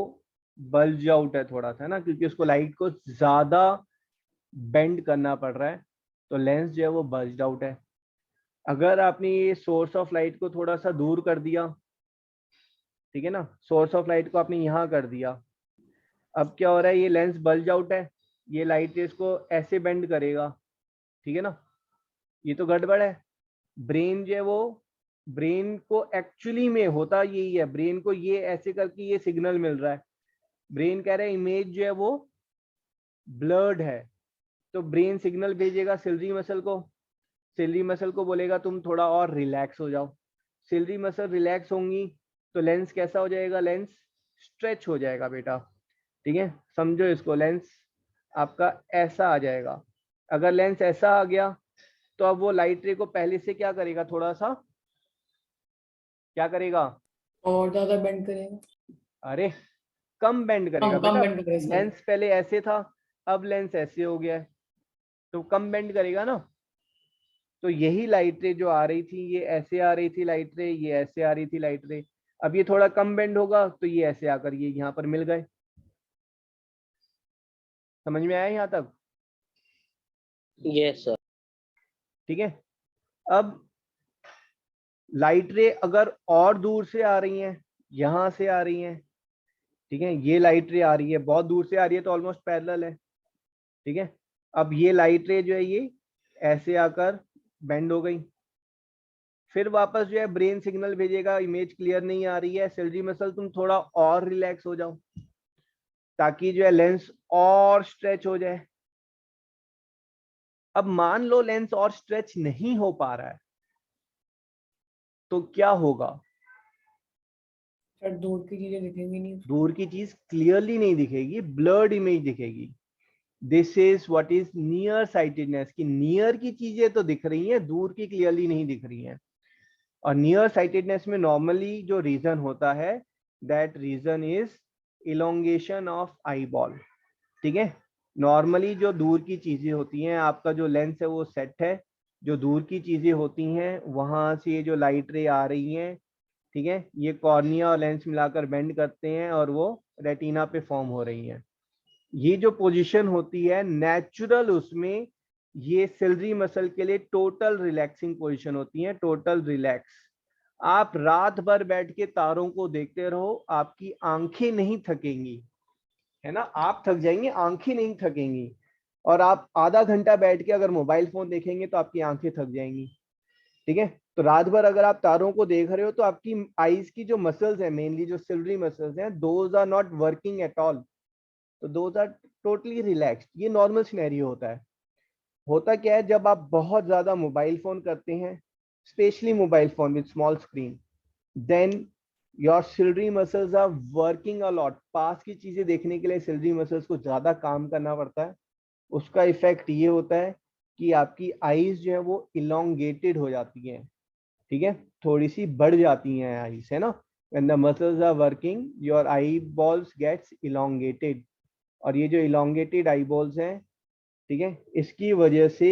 बल्ज आउट है थोड़ा सा ना, क्योंकि उसको लाइट को ज्यादा बेंड करना पड़ रहा है, तो लेंस जो है वो बल्ज आउट है। अगर आपने ये सोर्स ऑफ लाइट को थोड़ा सा दूर कर दिया, ठीक है ना, सोर्स ऑफ लाइट को आपने यहाँ कर दिया, अब क्या हो रहा है, ये लेंस बल्ज आउट है, ये लाइट रेज को ऐसे बेंड करेगा, ठीक है ना, ये तो गड़बड़ है। ब्रेन जो है वो, ब्रेन को एक्चुअली में होता यही है, ब्रेन को ये ऐसे करके ये सिग्नल मिल रहा है, ब्रेन कह रहा है इमेज जो है वो ब्लर्ड है, तो ब्रेन सिग्नल भेजेगा सिलरी मसल को, सिलरी मसल को बोलेगा तुम थोड़ा और रिलैक्स हो जाओ, सिलरी मसल रिलैक्स होंगी तो लेंस कैसा हो जाएगा, लेंस स्ट्रेच हो जाएगा बेटा, ठीक है, समझो इसको, लेंस आपका ऐसा आ जाएगा। अगर लेंस ऐसा आ गया तो अब वो लाइट रे को पहले से क्या करेगा, थोड़ा सा क्या करेगा, और ज्यादा बेंड करेगा, अरे कम बेंड करेगा कम बेटा। बेंड करेगा, sorry। लेंस पहले ऐसे था, अब लेंस ऐसे हो गया है, तो कम बेंड करेगा ना। तो यही लाइट रे जो आ रही थी, ये ऐसे आ रही थी लाइट रे, ये ऐसे आ रही थी लाइट रे, अब ये थोड़ा कम बेंड होगा तो ये ऐसे आकर ये यहाँ पर मिल गए। समझ में आया यहाँ तक? Yes sir. ठीक है। अब लाइट रे अगर और दूर से आ रही हैं, यहां से आ रही हैं, ठीक है, ये लाइट रे आ रही है, बहुत दूर से आ रही है तो ऑलमोस्ट पैरेलल है, ठीक है। अब ये लाइट रे जो है ये ऐसे आकर बेंड हो गई, फिर वापस जो है ब्रेन सिग्नल भेजेगा इमेज क्लियर नहीं आ रही है, सिलरी मसल तुम थोड़ा और रिलैक्स हो जाओ ताकि जो है लेंस और स्ट्रेच हो जाए। अब मान लो लेंस और स्ट्रेच नहीं हो पा रहा है तो क्या होगा, सर दूर की चीजें दिखेंगी नहीं, दूर की चीज क्लियरली नहीं दिखेगी, ब्लर्ड इमेज दिखेगी। This is what is near sightedness, की नियर की चीजें तो दिख रही हैं, दूर की क्लियरली नहीं दिख रही हैं। और नियर साइटेडनेस में नॉर्मली जो रीजन होता है, that reason is elongation of eyeball, ठीक है। नॉर्मली जो दूर की चीजें होती हैं, आपका जो लेंस है वो सेट है, जो दूर की चीजें होती हैं वहां से ये जो लाइट रे आ रही हैं, ठीक है, ये कॉर्निया और लेंस मिलाकर बेंड करते हैं और वो रेटिना पे फॉर्म हो रही हैं। ये जो पोजीशन होती है नेचुरल, उसमें ये सिलरी मसल के लिए टोटल रिलैक्सिंग पोजीशन होती है, टोटल रिलैक्स। आप रात भर बैठ के तारों को देखते रहो, आपकी आंखें नहीं थकेंगी, है ना, आप थक जाएंगे, आंखें नहीं थकेंगी। और आप आधा घंटा बैठ के अगर मोबाइल फोन देखेंगे तो आपकी आंखें थक जाएंगी, ठीक है। तो रात भर अगर आप तारों को देख रहे हो तो आपकी आईज की जो मसल्स है, मेनली जो सिलरी मसल्स हैं, those are not working at all, तो दोज आर टोटली रिलैक्स्ड। ये नॉर्मल सिनेरियो होता है। होता क्या है, जब आप बहुत ज्यादा मोबाइल फोन करते हैं, specially mobile phone with small screen, then your ciliary muscles are working a lot. पास की चीजें देखने के लिए सिलरी मसल्स को ज्यादा काम करना पड़ता है। उसका इफेक्ट ये होता है कि आपकी आईज जो है वो इलोंगेटेड हो जाती हैं, ठीक है, थोड़ी सी बढ़ जाती हैं आईज, है ना। when the muscles are working your eyeballs gets elongated, और ये जो elongated eyeballs हैं, ठीक है, इसकी वजह से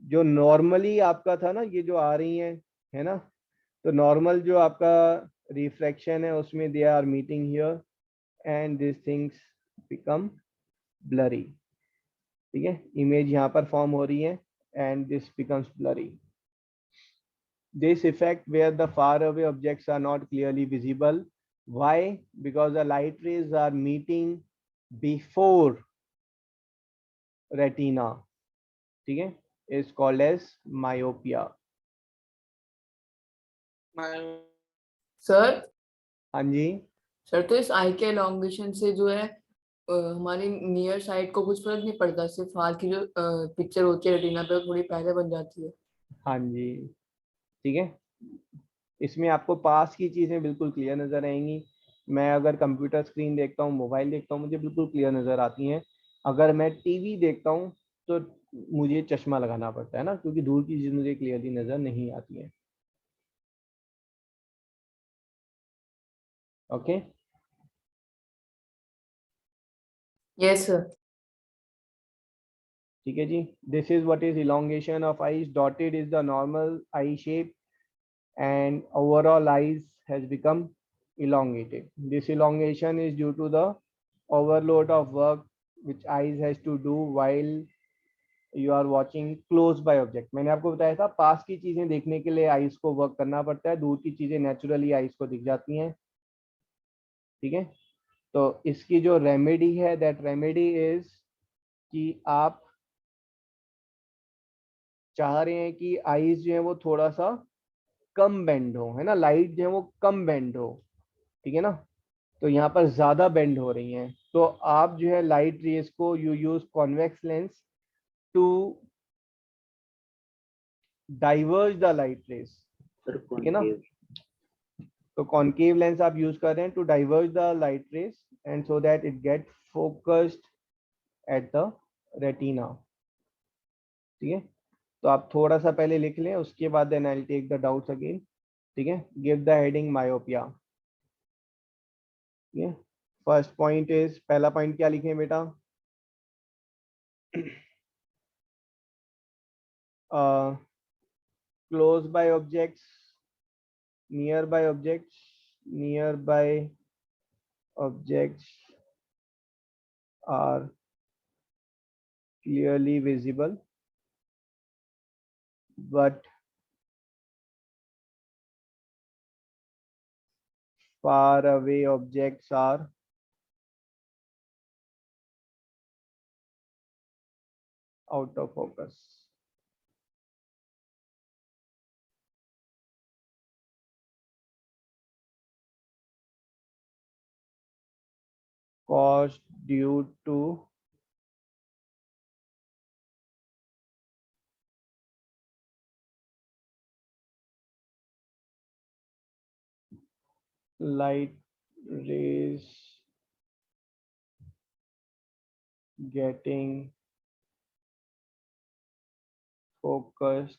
जो नॉर्मली आपका था ना, ये जो आ रही हैं, है ना, तो नॉर्मल जो आपका रिफ्रैक्शन है उसमें they are meeting here and this things become blurry, ठीक है, इमेज यहाँ पर फॉर्म हो रही है and this becomes blurry. This effect where the far away objects are not clearly visible. Why? Because the light rays are meeting before retina, ठीक है, is called as myopia. Sir हाँ जी, sir तो इस आई के एलोंगेशन से जो है हमारी नियर साइड को कुछ फर्क नहीं पड़ता, सिर्फ हाल की जो पिक्चर होती है रेटिना पे वो थोड़ी पहले बन जाती है। हाँ जी, ठीक है। इसमें आपको पास की चीज़ें बिल्कुल क्लियर नज़र आएंगी। मैं अगर कंप्यूटर स्क्रीन देखता हूँ, मोबाइल देखता हूँ, मुझे बिल्कुल क्लियर नज़र आती हैं। अगर मैं टीवी देखता हूँ तो मुझे चश्मा लगाना पड़ता है ना, क्योंकि दूर की चीज़ मुझे क्लियरली नज़र नहीं आती है। Okay, yes sir. ठीक है जी। This is what is elongation of eyes. Dotted is the normal eye shape and overall eyes has become elongated. This elongation is due to the overload of work which eyes has to do while you are watching close by object. मैंने आपको बताया था पास की चीजें देखने के लिए eyes को वर्क करना पड़ता है, दूर की चीजें नेचुरली आईज को दिख जाती हैं, ठीक है। तो इसकी जो रेमेडी है, दैट रेमेडी इज कि आप चाह रहे हैं कि आईज जो है वो थोड़ा सा कम बेंड हो, है ना, लाइट जो है वो कम बेंड हो, ठीक है ना। तो यहाँ पर ज्यादा बेंड हो रही हैं, तो आप जो है लाइट रेज को you use convex lens to diverge the light rays, sir ठीक है ना। कॉनकेव तो कॉन्केव लेंस आप यूज कर रहे हैं to diverge the light rays and so that it get focused at the retina, ठीक है। तो आप थोड़ा सा पहले लिख लें, उसके बाद then I will take the doubts again, ठीक है। गिव द हेडिंग मायोपिया, ठीक है। फर्स्ट पॉइंट इज, पहला पॉइंट क्या लिखें बेटा? close by objects, nearby objects are clearly visible, but far away objects are out of focus. Caused due to light rays getting focused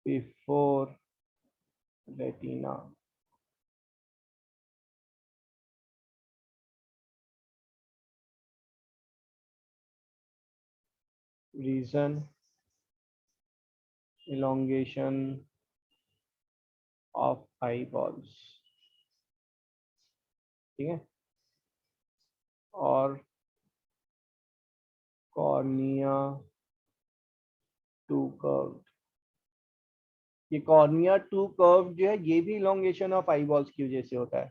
before retina. Reason, elongation of eyeballs, ठीक है। और cornea to curve, ये cornea to curve जो है ये भी elongation of eyeballs की वजह से होता है।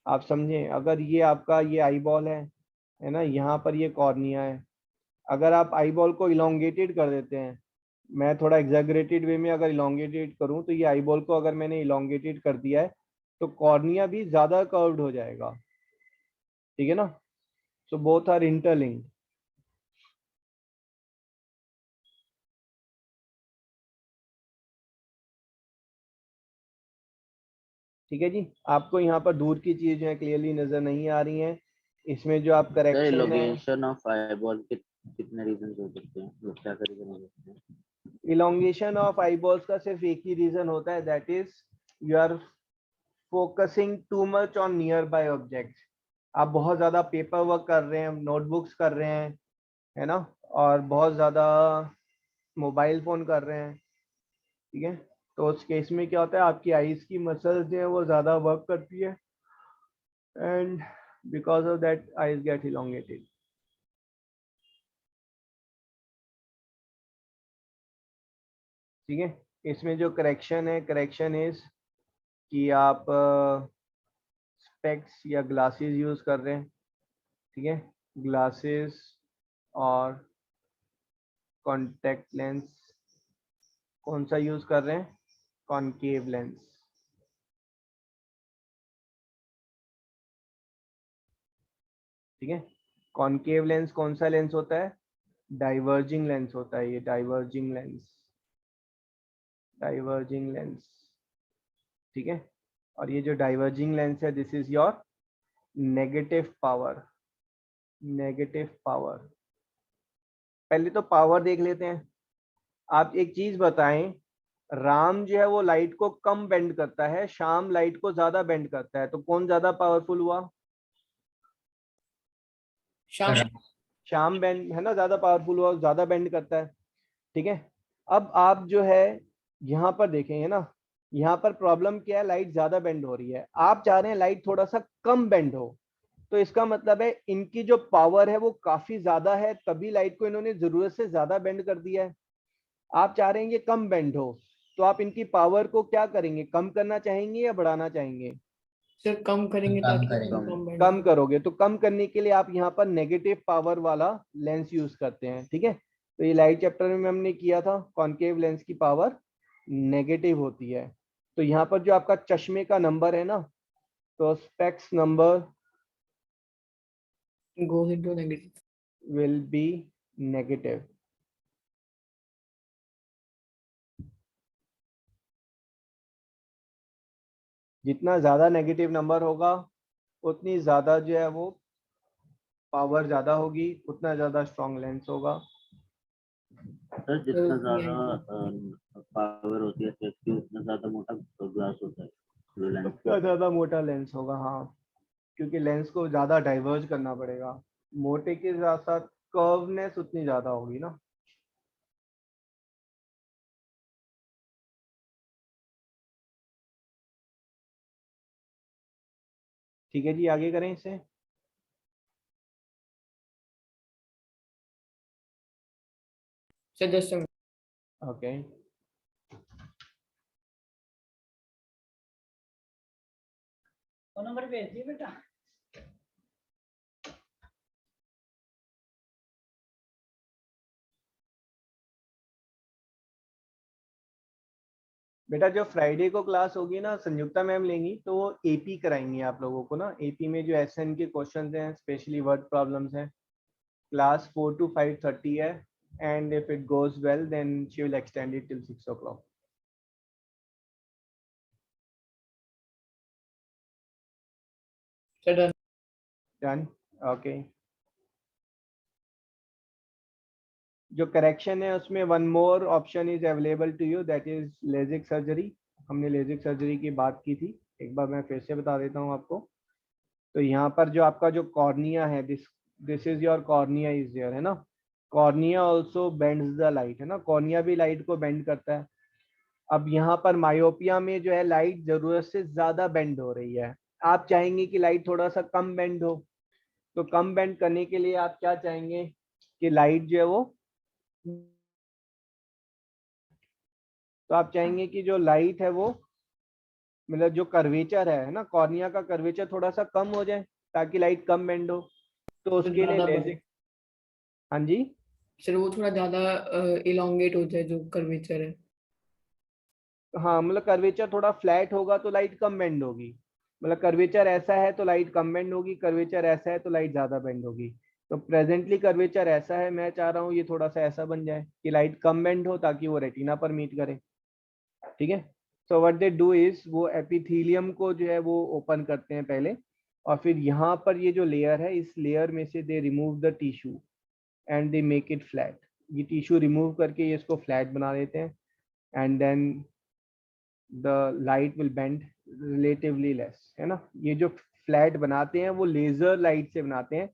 आप समझें, अगर ये आपका ये आईबॉल है ना, यहाँ पर ये कॉर्निया है, अगर आप आईबॉल को इलोंगेटेड कर देते हैं, मैं थोड़ा एग्जैगरेटेड वे में अगर इलोंगेटेड करूं, तो ये आईबॉल को अगर मैंने इलोंगेटेड कर दिया है तो कॉर्निया भी ज्यादा कर्व्ड हो जाएगा, ठीक है ना। सो बोथ आर इंटरलिंक्ड, ठीक है जी। आपको यहाँ पर दूर की चीजें क्लियरली नजर नहीं आ रही हैं, इसमें जो आप सर करेक्शन है, इलोंगेशन ऑफ आईबॉल के कितने रीजन हो सकते हैं, मतलब क्या क्या रीजन हो सकते हैं? इलोंगेशन ऑफ आईबॉल्स का सिर्फ एक ही रीजन होता है, that is you are focusing too much on nearby object. आप बहुत ज्यादा पेपर वर्क कर रहे हैं, नोटबुक्स कर रहे हैं, है ना, और बहुत ज्यादा मोबाइल फोन कर रहे हैं, ठीक है। तो उस केस में क्या होता है, आपकी आईज की मसल्स जो है वो ज्यादा वर्क करती है and because of that eyes get elongated, ठीक है। इसमें जो करेक्शन है, करेक्शन इज कि आप स्पेक्स या ग्लासेस यूज कर रहे हैं, ठीक है। ग्लासेस और कॉन्टेक्ट लेंस कौन सा यूज कर रहे हैं? Concave lens. ठीक है, कॉनकेव लेंस कौन सा लेंस होता है? डाइवर्जिंग लेंस होता है ये, डाइवर्जिंग लेंस, डाइवर्जिंग लेंस। ठीक है, और ये जो डाइवर्जिंग लेंस है, this is your negative power, negative power. पहले तो पावर देख लेते हैं। आप एक चीज बताएं, राम जो है वो लाइट को कम बेंड करता है, शाम लाइट को ज्यादा बेंड करता है, तो कौन ज्यादा पावरफुल हुआ? शाम। शाम बेंड है ना, ज्यादा पावरफुल हुआ, ज्यादा बेंड करता है। ठीक है, अब आप जो है यहाँ पर देखेंगे ना, यहाँ पर प्रॉब्लम क्या है, लाइट ज्यादा बेंड हो रही है, आप चाह रहे हैं लाइट थोड़ा सा कम बेंड हो, तो इसका मतलब है इनकी जो पावर है वो काफी ज्यादा है, तभी लाइट को इन्होंने जरूरत से ज्यादा बेंड कर दिया है। आप चाह रहे हैं ये कम बेंड हो, तो आप इनकी पावर को क्या करेंगे, कम करना चाहेंगे या बढ़ाना चाहेंगे? सर कम करेंगे कम ताकि करेंगे। कम बेंड कम करोगे, तो कम करने के लिए आप यहाँ पर नेगेटिव पावर वाला लेंस यूज करते हैं। ठीक है, तो ये लाइट चैप्टर में हमने किया था, कॉनकेव लेंस की पावर नेगेटिव होती है। तो यहाँ पर जो आपका चश्मे का नंबर है ना, तो specs number goes into negative। Will be negative. जितना ज्यादा नेगेटिव नंबर होगा उतनी ज्यादा जो है वो पावर ज्यादा होगी, उतना ज्यादा स्ट्रॉन्ग लेंस होगा। सर जितना ज्यादा पावर होती है स्पेक्स की, उतना ज्यादा मोटा ग्लास होता है, लेंस उतना ज्यादा मोटा लेंस होगा, हाँ, क्योंकि लेंस को ज्यादा डाइवर्ज करना पड़ेगा, मोटे के साथ साथ कर्वनेस उतनी ज्यादा होगी ना। ठीक है जी, आगे करें इसे। सर जस्ट ओके, नंबर भेज दिए बेटा। बेटा जो फ्राइडे को क्लास होगी ना, संयुक्ता मैम लेंगी, तो वो एपी कराएंगी आप लोगों को ना। एपी में जो एसएन के क्वेश्चंस हैं, स्पेशली वर्ड प्रॉब्लम्स हैं, क्लास 4 to 5:30 है, and if it goes well then she will extend it till 6 o'clock. Sir done. Done? Okay. जो करेक्शन है उसमें one more option is available to you, that is LASIK surgery. हमने LASIK surgery की बात की थी, एक बार मैं फिर से बता देता हूँ आपको। तो यहाँ पर जो आपका जो कॉर्निया है, this is your cornea is there, है ना। Cornea also bends the light, है ना, कॉर्निया भी लाइट को बेंड करता है। अब यहाँ पर मायोपिया में जो है लाइट जरूरत से ज्यादा बेंड हो रही है, आप चाहेंगे कि लाइट थोड़ा सा कम बेंड हो, तो कम बेंड करने के लिए आप क्या चाहेंगे कि लाइट जो है वो, तो आप चाहेंगे कि जो लाइट है वो, मतलब जो कर्वेचर है ना, कॉर्निया का कर्वेचर थोड़ा सा कम हो जाए ताकि लाइट कम बेंड हो, तो उसके लिए लेजिक। हाँ जी सर वो थोड़ा ज्यादा इलोंगेट हो जाए जो कर्वेचर है। हाँ, मतलब कर्वेचर थोड़ा फ्लैट होगा तो लाइट कम बेंड होगी, मतलब कर्वेचर ऐसा है तो लाइट कम बेंड होगी, कर्वेचर ऐसा है तो लाइट ज्यादा बेंड होगी। तो प्रेजेंटली कर्वेचर ऐसा है, मैं चाह रहा हूँ ये थोड़ा सा ऐसा बन जाए कि लाइट कम बेंड हो ताकि वो रेटिना पर मीट करे। ठीक है, so what they do is, वो एपिथेलियम को जो है वो ओपन करते हैं पहले, और फिर यहाँ पर ये जो लेयर है, इस लेयर में से they remove the tissue and they make it flat. ये टिश्यू रिमूव करके ये इसको फ्लैट बना देते हैं, and then the light will bend relatively less, है ना। ये जो फ्लैट बनाते हैं वो लेजर लाइट से बनाते हैं,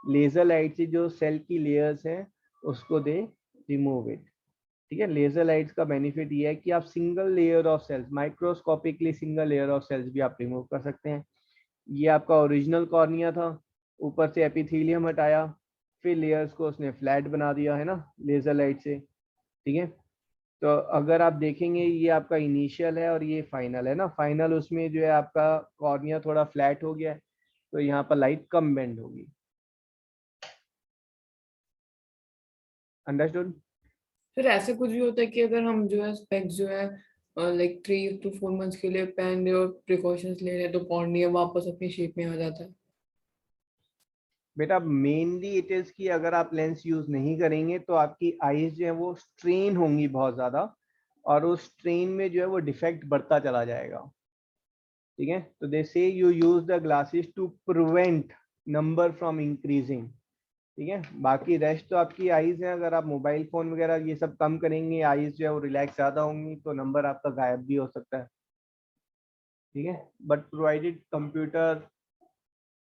लेजर लाइट से जो सेल की लेयर्स हैं उसको दे रिमूव इट। ठीक है, लेजर लाइट्स का बेनिफिट ये है कि आप single layer of cells, microscopically single layer of cells भी आप रिमूव कर सकते हैं। ये आपका ओरिजिनल कॉर्निया था, ऊपर से एपिथेलियम हटाया, फिर लेयर्स को उसने फ्लैट बना दिया, है ना, लेजर लाइट से। ठीक है, तो अगर आप देखेंगे ये आपका इनिशियल है और ये फाइनल है ना, फाइनल उसमें जो है आपका कॉर्निया थोड़ा फ्लैट हो गया है, तो यहाँ पर लाइट कम बेंड होगी। अंडरस्टूड? फिर ऐसे कुछ भी होता है कि अगर हम जो है स्पेक्स जो है लाइक 3 to 4 months के लिए पहन रहे और प्रिकॉशंस ले रहे हैं तो कॉर्निया वापस अपनी शेप में आ जाता है? बेटा मेनली इट इज कि अगर आप लेंस यूज नहीं करेंगे तो आपकी आईज जो है वो स्ट्रेन होंगी बहुत ज्यादा, और उस स्ट्रेन में जो है वो डिफेक्ट बढ़ता चला जाएगा। ठीक है, तो they say you use the glasses to prevent number from increasing. ठीक है, बाकी रेस्ट तो आपकी आईज है, अगर आप मोबाइल फोन वगैरह ये सब कम करेंगे, आईज जो है वो रिलैक्स ज्यादा होंगी, तो नंबर आपका गायब भी हो सकता है। ठीक है, but provided computer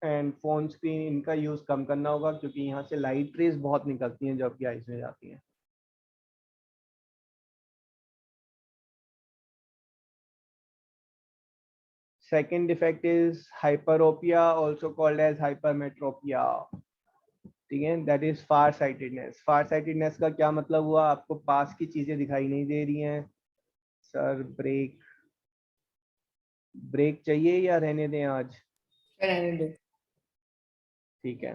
and phone screen इनका यूज कम करना होगा, क्योंकि यहाँ से लाइट रेज बहुत निकलती हैं जो आपकी आईज में जाती हैं। Second defect is hyperopia, also called as hypermetropia. ठीक है, that is far sightedness. Far sightedness का क्या मतलब हुआ? आपको पास की चीजें दिखाई नहीं दे रही हैं। सर ब्रेक चाहिए या रहने दें आज? रहने दो। ठीक है,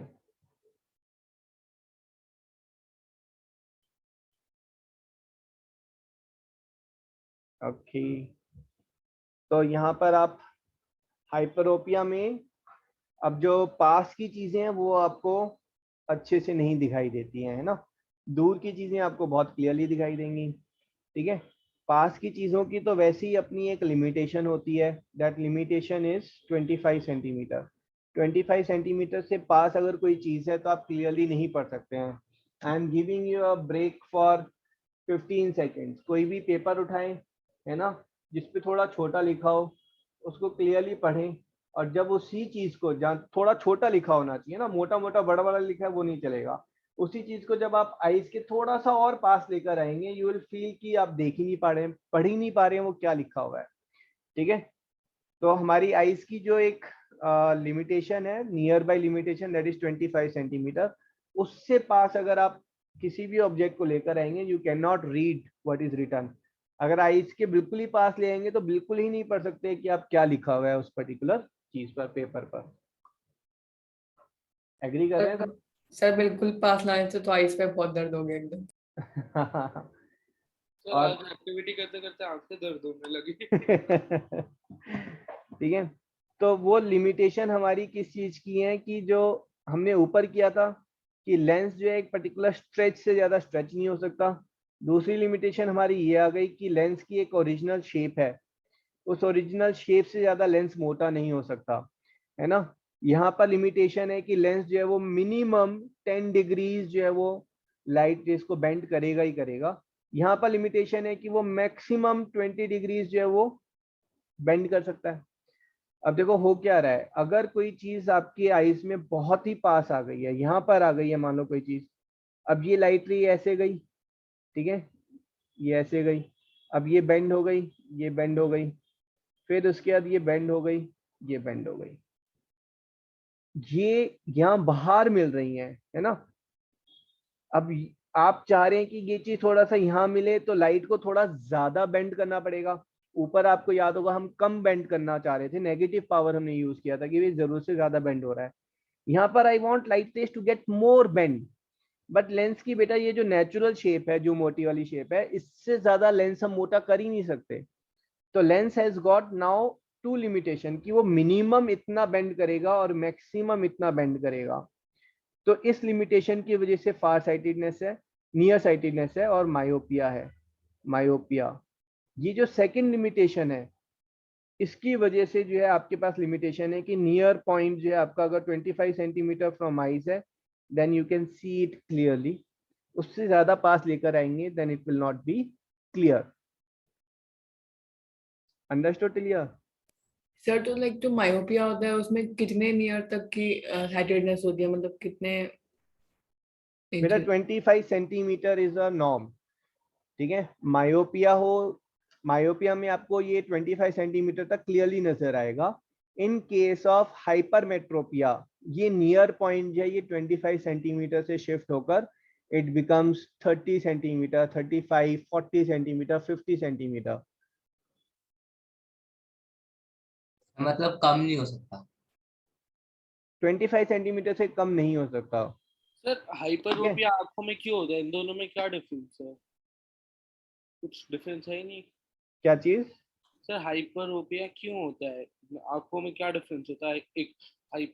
ओके। तो यहाँ पर आप हाइपरोपिया में अब जो पास की चीजें हैं वो आपको अच्छे से नहीं दिखाई देती हैं, है ना। दूर की चीजें आपको बहुत क्लियरली दिखाई देंगी। ठीक है, पास की चीजों की तो वैसे ही अपनी एक लिमिटेशन होती है, that limitation is 25 centimetre. 25 centimetre से पास अगर कोई चीज है तो आप क्लियरली नहीं पढ़ सकते हैं। I am giving you a break for 15 seconds. कोई भी पेपर उठाएं, है ना, जिसपे थोड़ा छोटा लिखा हो उसको क्लियरली पढ़ें, और जब उसी चीज को जहाँ थोड़ा छोटा लिखा होना चाहिए ना, मोटा मोटा बड़ा बड़ा लिखा है वो नहीं चलेगा, उसी चीज को जब आप आईज के थोड़ा सा और पास लेकर आएंगे, यू विल फील कि आप देख ही नहीं पा रहे हैं, पढ़ ही नहीं पा रहे हैं वो क्या लिखा हुआ है। ठीक है, तो हमारी आईज की जो एक लिमिटेशन है, near by limitation, that is 25 centimetre, उससे पास अगर आप किसी भी ऑब्जेक्ट को लेकर आएंगे, you can not read what is written. अगर आईज के बिल्कुल ही पास ले आएंगे तो बिल्कुल ही नहीं पढ़ सकते कि आप क्या लिखा हुआ है उस पर्टिकुलर चीज पर, पेपर पर। एग्री कर रहे हैं सब? सर बिल्कुल पास लाने से तो आईज पे बहुत दर्द हो गया एकदम। सर और- आज एक्टिविटी करते करते आंखें दर्द होने लगी। ठीक है, तो वो लिमिटेशन हमारी किस चीज की है कि जो हमने ऊपर किया था कि लेंस जो है एक पर्टिकुलर स्ट्रेच से ज्यादा स्ट्रेच नहीं हो सकता। दूसरी लिमिटेशन हमारी ये आ गई कि लेंस की एक ओरिजिनल शेप है, उस ओरिजिनल शेप से ज्यादा लेंस मोटा नहीं हो सकता, है ना। यहाँ पर लिमिटेशन है कि लेंस जो है वो मिनिमम 10 डिग्रीज जो है वो लाइट रेस को बेंड करेगा ही करेगा। यहाँ पर लिमिटेशन है कि वो मैक्सिमम 20 डिग्रीज जो है वो बेंड कर सकता है। अब देखो हो क्या रहा है, अगर कोई चीज आपकी आईज में बहुत ही पास आ गई है, यहाँ पर आ गई है मान लो कोई चीज, अब ये लाइट रे ऐसे गई, ठीक है, ये ऐसे गई, अब ये बेंड हो गई, ये बेंड हो गई, फिर उसके बाद ये बेंड हो गई, ये बेंड हो गई, ये यहाँ बाहर मिल रही है ना। अब आप चाह रहे हैं कि ये चीज थोड़ा सा यहाँ मिले तो लाइट को थोड़ा ज्यादा बेंड करना पड़ेगा। ऊपर आपको याद होगा हम कम बेंड करना चाह रहे थे, नेगेटिव पावर हमने यूज किया था कि भाई जरूरत से ज्यादा बेंड हो रहा है। यहाँ पर I want light rays to get more bend, but lens की बेटा ये जो नेचुरल शेप है, जो मोटी वाली शेप है, इससे ज्यादा लेंस हम मोटा कर ही नहीं सकते। तो lens has got now two limitation कि वो मिनिमम इतना बेंड करेगा और मैक्सिमम इतना बेंड करेगा। तो इस लिमिटेशन की वजह से फार साइटेडनेस है, नियर साइटेडनेस है और मायोपिया है। मायोपिया ये जो सेकंड लिमिटेशन है, इसकी वजह से जो है आपके पास लिमिटेशन है कि नियर पॉइंट जो है आपका अगर 25 सेंटीमीटर फ्रॉम आईज है then you can see it clearly, उससे ज्यादा पास लेकर आएंगे then it will not be clear. Understood clear? Sir तो लाइक जो मायोपिया होता है उसमें कितने नियर तक की साइटेडनेस होती है, मतलब कितने मेरा inches? 25 centimetre is a norm. ठीक है, मायोपिया हो, मायोपिया में आपको ये 25 सेंटीमीटर तक क्लियरली नजर आएगा। इन केस ऑफ हाइपरमेट्रोपिया ये नियर पॉइंट जो है ये 25 सेंटीमीटर से शिफ्ट होकर it becomes 30 centimetre, 35, 40 centimetre, 50 centimetre. मतलब कम नहीं हो सकता? 25 सेंटीमीटर से कम नहीं हो सकता। सर हाइपरमेट्रोपिया आंखों में क्यों होता है? इन दोनों में क्या डिफरेंस है? कुछ डिफरेंस है ही नहीं। क्या चीज? सर हाइपरोपिया क्यों होता है, आंखों में क्या डिफरेंस होता है? एक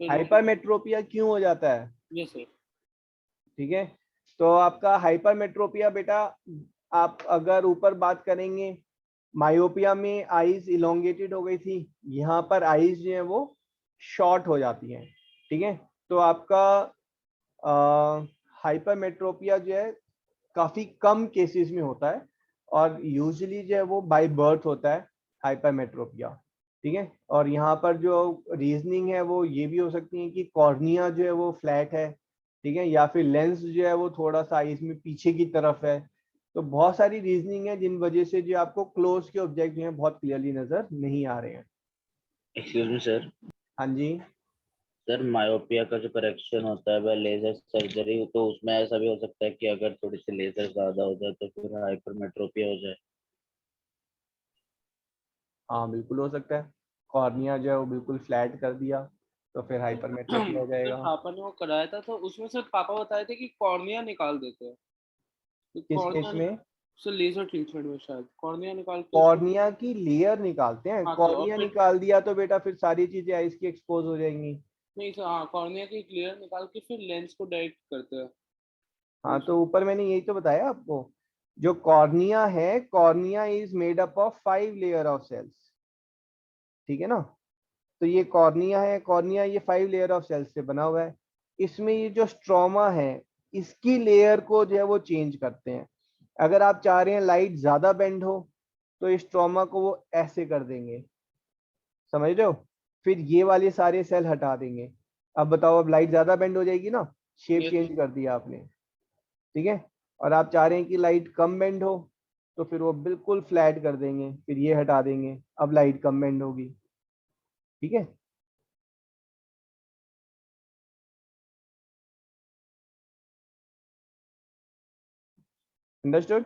हाइपरमेट्रोपिया क्यों हो जाता है? Yes sir. ठीक है, तो आपका हाइपरमेट्रोपिया बेटा, आप अगर ऊपर बात करेंगे, मायोपिया में आईज इलोंगेटेड हो गई थी, यहाँ पर आईज जो है वो शॉर्ट हो जाती हैं। ठीक है, तो आपका हाइपरमेट्रोपिया जो है काफी कम केसेस में होता है और यूजुअली जो है वो बाय बर्थ होता है हाइपरमेट्रोपिया। ठीक है, और यहाँ पर जो रीजनिंग है वो ये भी हो सकती है कि कॉर्निया जो है वो फ्लैट है, ठीक है, या फिर लेंस जो है वो थोड़ा सा आईज में पीछे की तरफ है। तो बहुत सारी रीजनिंग है जिन वजह से जो आपको क्लोज के ऑब्जेक्ट जो है बहुत क्लियरली नजर नहीं आ रहे हैं। Excuse me sir. हाँ जी सर मायोपिया का जो करेक्शन होता है वह लेजर सर्जरी, तो उसमें ऐसा भी हो सकता है कि अगर थोड़ी सी लेजर ज्यादा हो जाए तो फिर हाइपरमेट्रोपिया हो जाए? हाँ बिल्कुल हो सकता है, कॉर्निया जो है वो बिल्कुल फ्लैट कर दिया तो फिर हाइपरमेट्रोपिया हो सर जाएगा। पापा ने वो कराया था तो उसमें सर पापा बताए थे कि कॉर्निया निकाल देते हैं, तो किस कॉर्निया केस में? सर लेजर ट्रीटमेंट में शायद कॉर्निया निकाल के कॉर्निया की लेयर निकालते हैं, हाँ तो और कॉर्निया फिर निकाल दिया तो बेटा फिर सारी चीजें आइस की एक्सपोज हो जाएंगी। नहीं सर, हाँ कॉर्निया की एक लेयर निकाल के फिर लेंस को डायरेक्ट करते हैं। हाँ तो ऊपर मैंने यही तो बताया आपको, जो कॉर्निया है, cornea is made up of 5 layer of cells. ठीक है ना, तो ये कॉर्निया है, कॉर्निया ये 5 लेयर ऑफ सेल्स से बना हुआ है। इसमें ये जो स्ट्रोमा है इसकी लेयर को जो है वो चेंज करते हैं। अगर आप चाह रहे हैं लाइट ज्यादा बेंड हो तो इस स्ट्रोमा को वो ऐसे कर देंगे, समझ रहे हो, फिर ये वाले सारे सेल हटा देंगे। अब बताओ, अब लाइट ज्यादा बेंड हो जाएगी ना, शेप Yes, चेंज कर दिया आपने। ठीक है, और आप चाह रहे हैं कि लाइट कम बेंड हो तो फिर वो बिल्कुल फ्लैट कर देंगे, फिर ये हटा देंगे, अब लाइट कम बेंड होगी। ठीक है, अंडरस्टूड?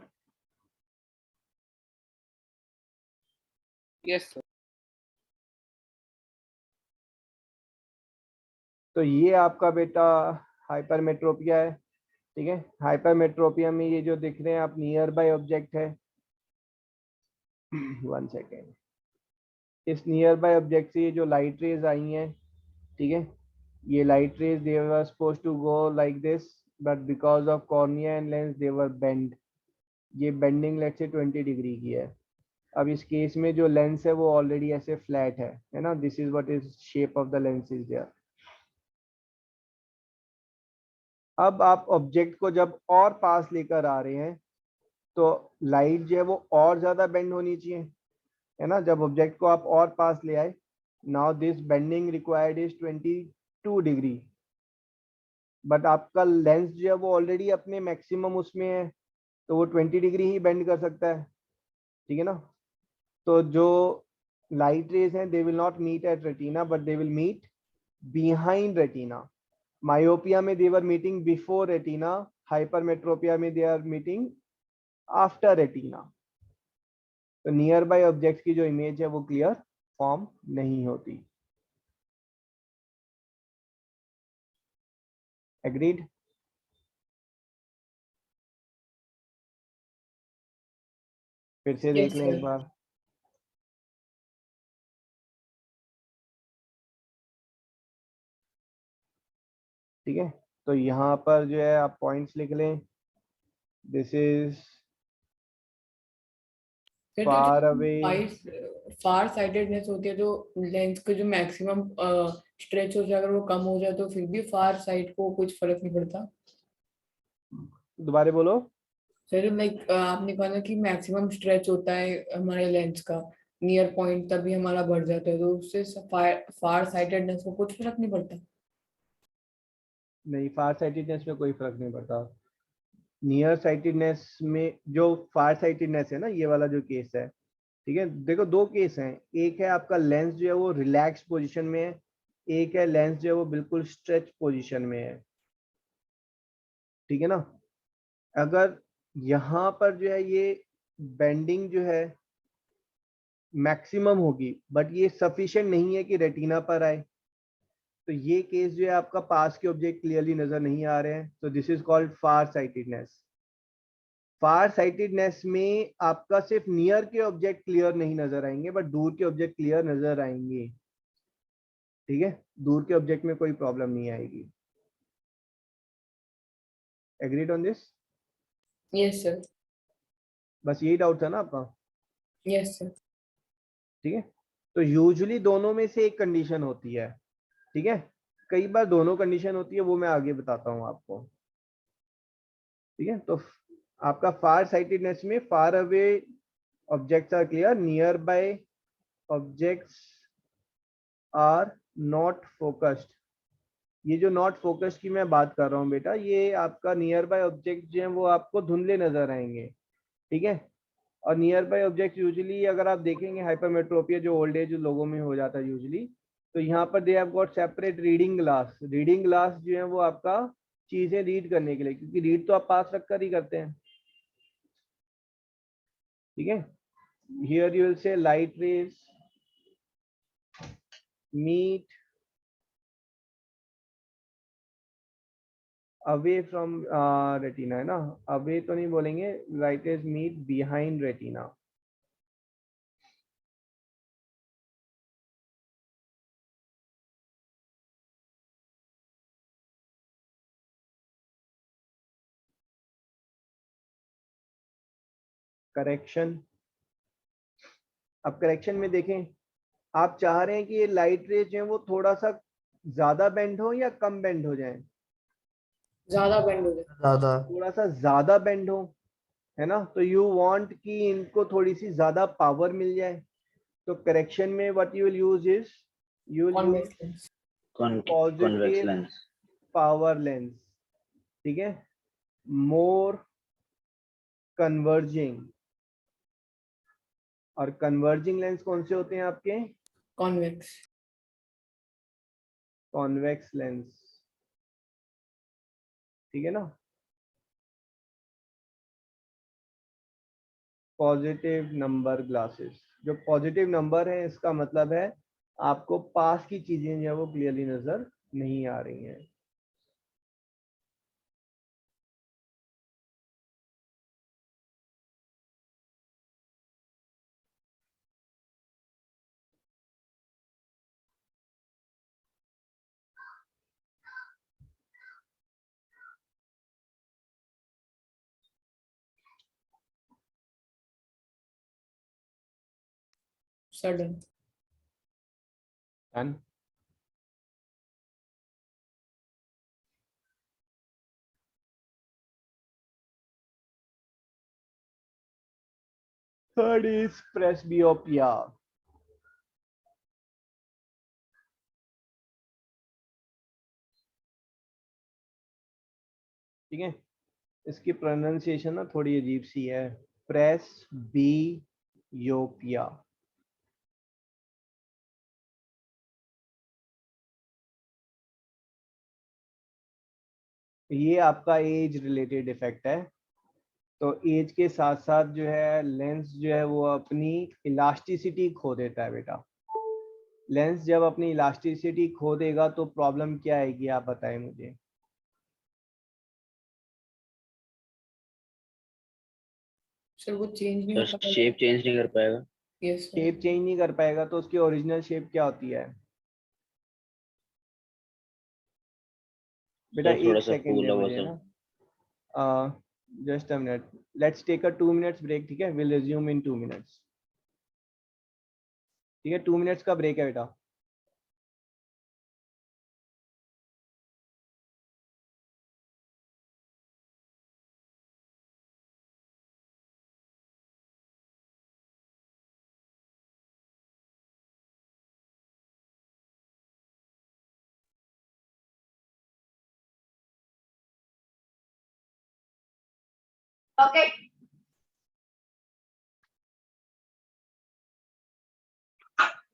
yes sir. तो ये आपका बेटा हाइपरमेट्रोपिया है। ठीक है, हाइपरमेट्रोपिया में ये जो दिख रहे हैं आप नियर बाय ऑब्जेक्ट है, 1 सेकेंड, इस नियर बाय ऑब्जेक्ट से ये जो लाइट रेज आई हैं, ठीक है, ये light rays they were suppose to go like this, but because of cornea and lens they were bend. ये बेंडिंग लेट से 20 डिग्री की है। अब इस केस में जो लेंस है वो ऑलरेडी ऐसे फ्लैट है ना, this is what is shape of the lens is there. अब आप ऑब्जेक्ट को जब और पास लेकर आ रहे हैं तो लाइट जो है वो और ज्यादा बेंड होनी चाहिए, है ना। जब ऑब्जेक्ट को आप और पास ले आए, now this bending required is 22 degree, but आपका लेंस जो है वो ऑलरेडी अपने मैक्सिमम उसमें है, तो वो 20 डिग्री ही बेंड कर सकता है। ठीक है ना, तो जो लाइट रेज हैं they will not meet at retina but they will meet behind retina. Myopia में they were meeting before retina, hypermetropia में they are meeting after retina. तो नियर बाय ऑब्जेक्ट की जो इमेज है वो क्लियर फॉर्म नहीं होती। एग्रीड? फिर से देख यस लें एक सर। बार। ठीक है, तो यहाँ पर जो है आप पॉइंट्स लिख लें, दिस इज फिर तो फार जो अवे। फार साइटेडनेस होती है, जो लेंस के जो मैक्सिमम स्ट्रेच हो जाए, अगर वो कम हो जाए तो फिर भी फार साइड को कुछ फर्क नहीं पड़ता। दोबारा बोलो। सर लाइक आपने कहा ना कि मैक्सिमम स्ट्रेच होता है हमारे लेंस का नियर पॉइंट, तभी हमारा बढ़ जाता है, तो उससे फार साइटेडनेस को कुछ फर्क नहीं पड़ता। नहीं, फार साइटेडनेस में कोई फर्क नहीं पड़ता। नियर साइटेडनेस में, जो फार साइटेडनेस है ना, ये वाला जो केस है, ठीक है, देखो दो केस हैं, एक है आपका लेंस जो है वो रिलैक्स पोजीशन में है, एक है लेंस जो है वो बिल्कुल स्ट्रेच पोजीशन में है। ठीक है ना, अगर यहाँ पर जो है ये बेंडिंग जो है मैक्सिमम होगी बट ये सफिशिएंट नहीं है कि रेटिना पर आए, तो ये केस जो है आपका पास के ऑब्जेक्ट क्लियरली नजर नहीं आ रहे हैं, तो this is called far sightedness. Far sightedness में आपका सिर्फ नियर के ऑब्जेक्ट क्लियर नहीं नजर आएंगे, बट दूर के ऑब्जेक्ट क्लियर नजर आएंगे। ठीक है, दूर के ऑब्जेक्ट में कोई प्रॉब्लम नहीं आएगी। Agreed on this? Yes sir. बस यही डाउट था ना आपका? Yes sir. ठीक है, तो यूजुअली दोनों में से एक कंडीशन होती है। ठीक है, कई बार दोनों कंडीशन होती है, वो मैं आगे बताता हूँ आपको। ठीक है, तो आपका फार साइटेडनेस में far away objects are clear, nearby objects are not focused. ये जो नॉट फोकस्ड की मैं बात कर रहा हूँ बेटा, ये आपका नियर बाय ऑब्जेक्ट जो है वो आपको धुंधले नजर आएंगे। ठीक है, और नियर बाय ऑब्जेक्ट यूजुअली अगर आप देखेंगे हाइपरमेट्रोपिया जो ओल्ड एज लोगों में हो जाता है यूजुअली, तो यहाँ पर दे have got separate reading glass. Reading glass जो है वो आपका चीजें रीड करने के लिए, क्योंकि रीड तो आप पास रखकर ही करते हैं। ठीक है, here you will say light rays meet away from retina, है ना? अवे तो नहीं बोलेंगे, light rays meet behind retina. Correction, अब करेक्शन में देखें, आप चाह रहे हैं कि ये लाइट रेज जो है वो थोड़ा सा ज्यादा बेंड हो या कम बेंड हो जाए? ज्यादा बेंड हो जाए। ज्यादा। थोड़ा सा ज्यादा बेंड हो, है ना? तो यू वांट कि इनको थोड़ी सी ज्यादा पावर मिल जाए। तो करेक्शन में what you will use is, you will use convex lens. Convex positive lens. Power lens. ठीक है, मोर कन्वर्जिंग। और कन्वर्जिंग लेंस कौन से होते हैं आपके? कॉन्वेक्स। Convex lens. ठीक है ना? Positive number glasses. जो पॉजिटिव नंबर है इसका मतलब है आपको पास की चीजें जो है वो क्लियरली नजर नहीं आ रही हैं। Sudden. Done? Third is presbyopia. ठीक है, इसकी प्रोनाउंसिएशन ना थोड़ी अजीब सी है, प्रेसबियोपिया। ये आपका एज रिलेटेड इफेक्ट है। तो एज के साथ साथ जो है लेंस जो है वो अपनी इलास्टिसिटी खो देता है बेटा। लेंस जब अपनी इलास्टिसिटी खो देगा तो प्रॉब्लम क्या आएगी, आप बताएं मुझे। सर वो चेंज नहीं हो सर पाएगा। शेप चेंज नहीं कर पाएगा। Yes sir. शेप चेंज नहीं कर पाएगा, तो उसकी ओरिजिनल शेप क्या होती है बेटा? सर थोड़ा एक सा सेकेंड है फूला हुआ मुझे सा। ना, just a minute, let's take a 2 minutes break. ठीक है, विल रिज्यूम इन 2 मिनट्स। ठीक है, 2 मिनट्स का ब्रेक है बेटा। Okay.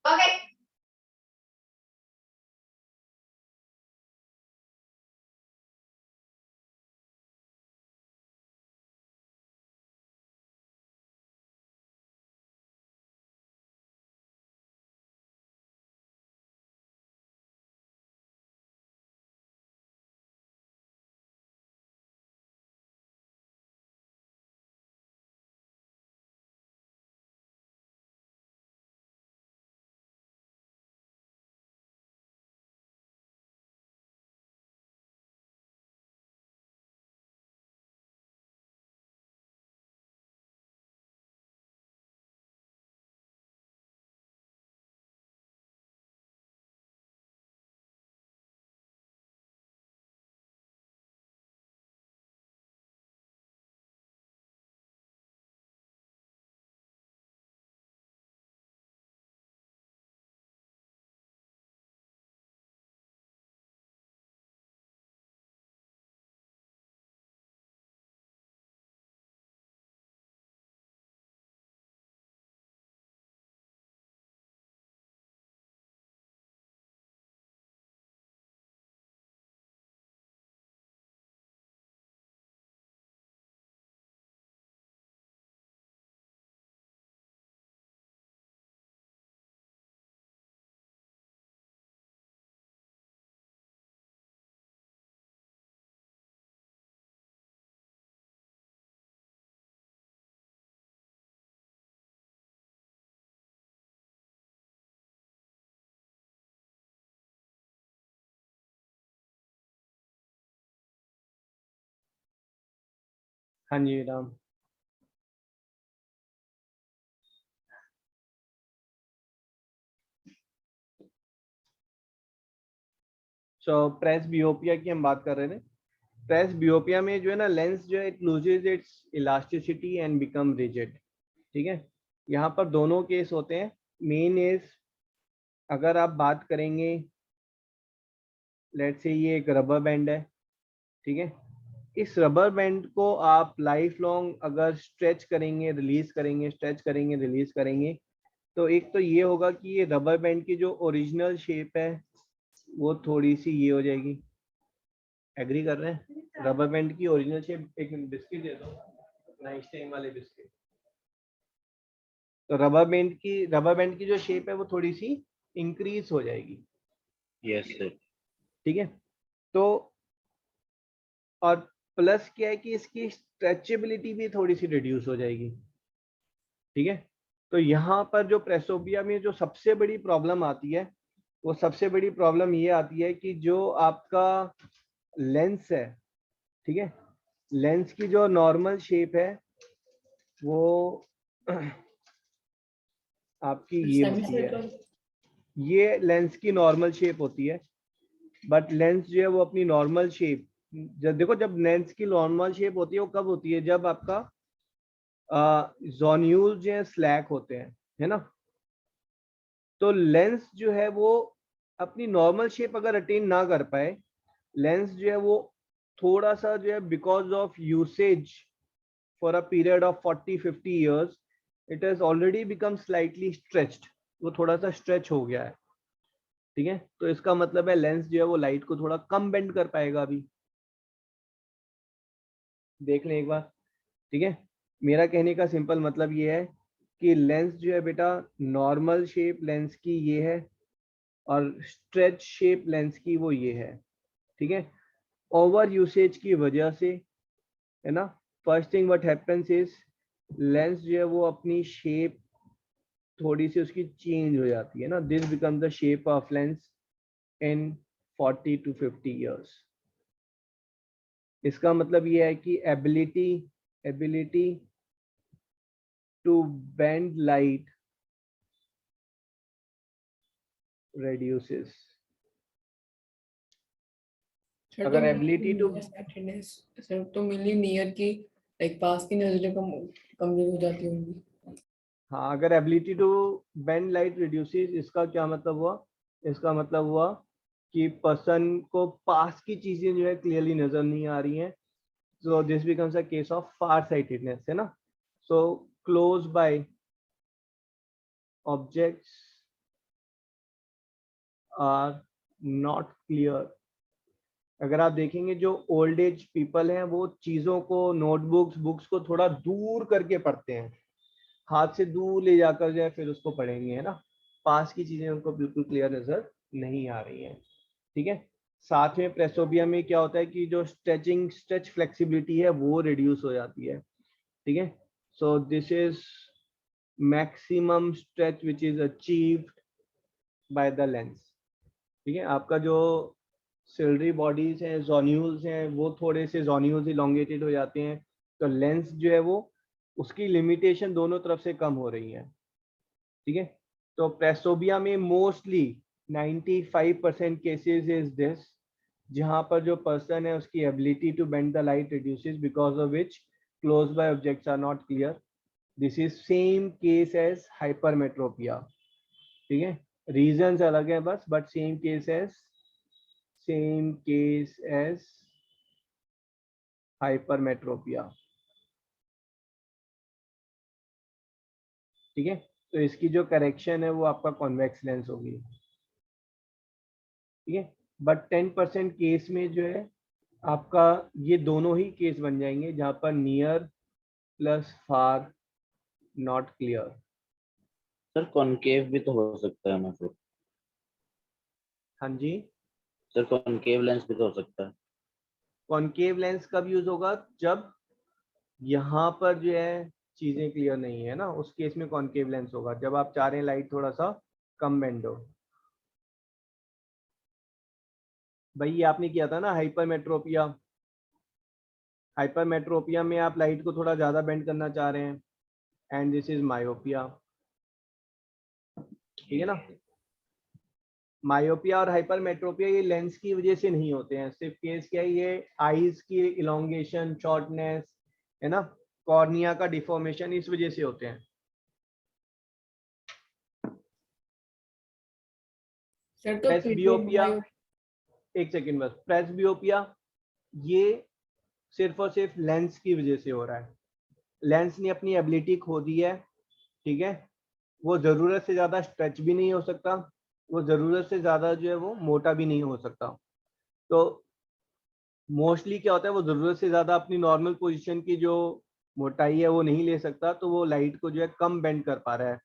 Okay. हाँ जी राम। सो प्रेसबियोपिया की हम बात कर रहे थे। प्रेसबियोपिया में जो है ना, लेंस जो है it loses it's elasticity and become rigid. ठीक है, यहाँ पर दोनों केस होते हैं। मेन इज, अगर आप बात करेंगे, लेट्स से ये एक रबर बैंड है, ठीक है, इस रबर बैंड को आप लाइफ लॉन्ग अगर स्ट्रेच करेंगे रिलीज करेंगे, स्ट्रेच करेंगे रिलीज करेंगे, तो एक तो ये होगा कि ये रबर बैंड की जो ओरिजिनल शेप है वो थोड़ी सी ये हो जाएगी। एग्री कर रहे हैं? रबर बैंड की ओरिजिनल शेप, एक मिनट बिस्किट दे दो, नाइस टाइम वाले बिस्किट। तो रबर बैंड की जो शेप है वो थोड़ी सी इंक्रीज हो जाएगी। Yes sir. ठीक है, तो और प्लस क्या है कि इसकी स्ट्रेचेबिलिटी भी थोड़ी सी रिड्यूस हो जाएगी। ठीक है, तो यहाँ पर जो प्रेसोपिया में जो सबसे बड़ी प्रॉब्लम आती है, वो सबसे बड़ी प्रॉब्लम ये आती है कि जो आपका लेंस है, ठीक है, लेंस की जो नॉर्मल शेप है वो आपकी ये होती है, ये लेंस की नॉर्मल शेप होती है। बट लेंस जो है वो अपनी नॉर्मल शेप, जब देखो, जब लेंस की नॉर्मल शेप होती है वो कब होती है, जब आपका जोन्यूल जो है स्लैक होते हैं, है ना। तो लेंस जो है वो अपनी नॉर्मल शेप अगर अटेन ना कर पाए, लेंस जो है वो थोड़ा सा जो है because of usage for a period of 40-50 years it has already become slightly stretched, वो थोड़ा सा स्ट्रेच हो गया है। ठीक है, तो इसका मतलब है लेंस जो है वो लाइट को थोड़ा कम बेंड कर पाएगा। अभी देख लें एक बार। ठीक है, मेरा कहने का सिंपल मतलब ये है कि लेंस जो है बेटा, नॉर्मल शेप लेंस की ये है और स्ट्रेच शेप लेंस की वो ये है। ठीक है, ओवर यूसेज की वजह से, है ना, first thing what happens is lens जो है वो अपनी शेप थोड़ी सी उसकी चेंज हो जाती है ना। This become the shape of lens in 40 to 50 years। इसका मतलब ये है कि ability to bend light reduces। अगर एबिलिटी टू, सर तो मिली नियर की लाइक पास की नजरें कमजोर हो जाती होंगी। हाँ, अगर ability to bend light reduces, इसका क्या मतलब हुआ? इसका मतलब हुआ कि पर्सन को पास की चीजें जो है क्लियरली नजर नहीं आ रही हैं। So this becomes a case of farsightedness, है ना। So close by objects are not clear. अगर आप देखेंगे जो ओल्ड एज पीपल हैं वो चीजों को, नोटबुक्स, बुक्स को थोड़ा दूर करके पढ़ते हैं, हाथ से दूर ले जाकर जो है फिर उसको पढ़ेंगे, है ना। पास की चीजें उनको बिल्कुल क्लियर नजर नहीं आ रही हैं। ठीक है, साथ में प्रेसोबिया में क्या होता है कि जो स्ट्रेच फ्लेक्सिबिलिटी है वो रिड्यूस हो जाती है। ठीक है, so this is maximum stretch which is achieved by the lens. ठीक है, आपका जो सिलरी बॉडीज हैं, जोन्यूल्स हैं, वो थोड़े से जोन्यूल्स इलोंगेटेड हो जाते हैं, तो लेंस जो है वो उसकी लिमिटेशन दोनों तरफ से कम हो रही है। ठीक है, तो प्रेसोबिया में मोस्टली 95% केसेस इज दिस, जहां पर जो पर्सन है उसकी ability to bend the light reduces because of which close by objects are not clear. This is same case as hypermetropia. ठीक है, रीजंस अलग है बस, but same case as hypermetropia. ठीक है, तो इसकी जो करेक्शन है वो आपका कॉन्वेक्स लेंस होगी। ठीक है, बट 10% केस में जो है आपका ये दोनों ही केस बन जाएंगे जहां पर near plus far not clear. Sir concave भी तो हो सकता है ना फिर? हाँ जी, सर कॉनकेव लेंस भी तो हो सकता है। कॉनकेव लेंस कब यूज होगा? जब यहाँ पर जो है चीजें क्लियर नहीं है ना, उस केस में कॉनकेव लेंस होगा, जब आप चाह रहे हैं लाइट थोड़ा सा कम बेंड हो। भाई ये आपने किया था ना हाइपरमेट्रोपिया, हाइपरमेट्रोपिया में आप लाइट को थोड़ा ज्यादा बेंड करना चाह रहे हैं, एंड दिस इज मायोपिया। ठीक है ना। मायोपिया और हाइपरमेट्रोपिया ये लेंस की वजह से नहीं होते हैं, सिर्फ केस क्या है, ये आईज की इलोंगेशन, शॉर्टनेस, है ना, कॉर्निया का डिफॉर्मेशन, इस वजह से होते हैं। सर तो प्रेसबियोपिया, एक सेकंड बस, प्रेसबियोपिया ये सिर्फ और सिर्फ लेंस की वजह से हो रहा है। लेंस ने अपनी एबिलिटी खो दी है, ठीक है, वो जरूरत से ज्यादा स्ट्रेच भी नहीं हो सकता, वो जरूरत से ज्यादा जो है वो मोटा भी नहीं हो सकता। तो मोस्टली क्या होता है, वो जरूरत से ज्यादा अपनी नॉर्मल पोजीशन की जो मोटाई है वो नहीं ले सकता, तो वो लाइट को जो है कम बेंड कर पा रहा है,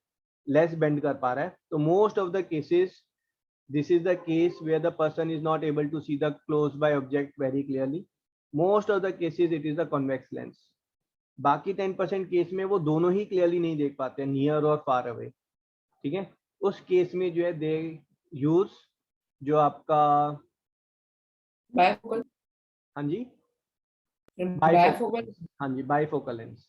लेस बेंड कर पा रहा है। तो most of the cases this is the case where the person is not able to see the close by object very clearly. Most of the cases it is the convex lens. बाकी 10% case में वो दोनों ही clearly नहीं देख पाते, near और far away. ठीक है, उस केस में जो है दे यूज जो आपका बायफोकल, हाँ जी बायफोकल, हाँ जी बाइफोकल लेंस।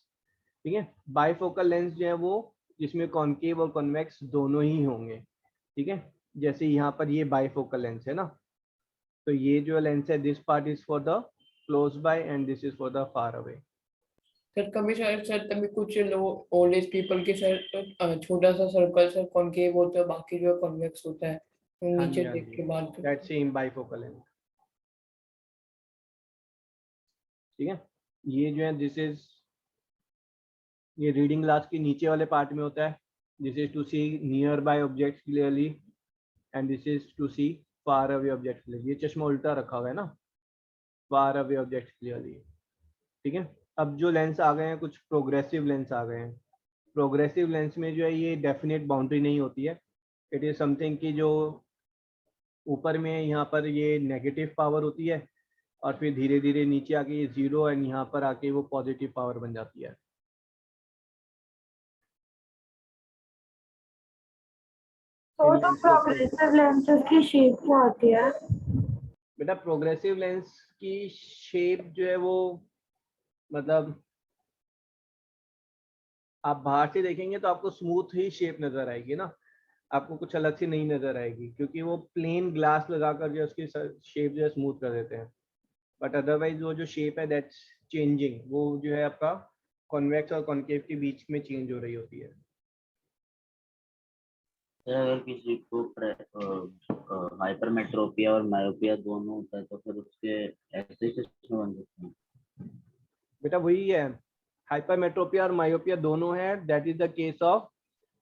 ठीक है, बाइफोकल लेंस जो है वो जिसमें कॉन्केव और कॉन्वेक्स दोनों ही होंगे। ठीक है, जैसे यहाँ पर ये बाइफोकल लेंस है ना, तो ये जो लेंस है, this part is for the close by and this is for the far away. Sir कभी सर तभी कुछ लोग ओल्ड एज पीपल के सर छोटा सा सर्कल सर कॉन्केव होता है, बाकी जो कॉन्वेक्स होता है, तो नीचे देख के बाद दैट सेम बाइफोकल लेंस। ठीक है, ये जो है दिस इज, ये रीडिंग ग्लास के नीचे वाले पार्ट में होता है, this is to see nearby objects clearly and this is to see far away objects clearly. ये चश्मा उल्टा रखा हुआ है ना, फार अवे ऑब्जेक्ट्स क्लियरली। ठीक है, अब जो लेंस आ गए हैं, कुछ प्रोग्रेसिव लेंस आ गए हैं। प्रोग्रेसिव लेंस में जो है ये डेफिनेट बाउंड्री नहीं होती है, इट इज समथिंग की जो ऊपर में यहाँ पर ये नेगेटिव पावर होती है और फिर धीरे धीरे नीचे आके ये जीरो एंड यहाँ पर आके वो पॉजिटिव पावर बन जाती है। तो जो प्रोग्रेसिव लेंसेज की शेप क्या होती है? बेटा प्रोग्रेसिव लेंस की शेप जो है वो, मतलब आप बाहर से देखेंगे तो आपको स्मूथ ही शेप नजर आएगी ना, आपको कुछ अलग से नहीं नजर आएगी, क्योंकि वो प्लेन ग्लास लगाकर जो उसकी शेप जो है स्मूथ कर देते हैं। बट अदरवाइज वो जो शेप है दैट्स चेंजिंग, वो जो है आपका कॉन्वेक्स और कॉन्केव के बीच में चेंज हो रही होती है। अगर किसी को हाइपरमेट्रोपिया और मायोपिया दोनों होता है तो फिर उसके ऐसे चश्मे बन सकते हैं? बेटा वही है, हाइपरमेट्रोपिया और मायोपिया दोनों है, that is the case of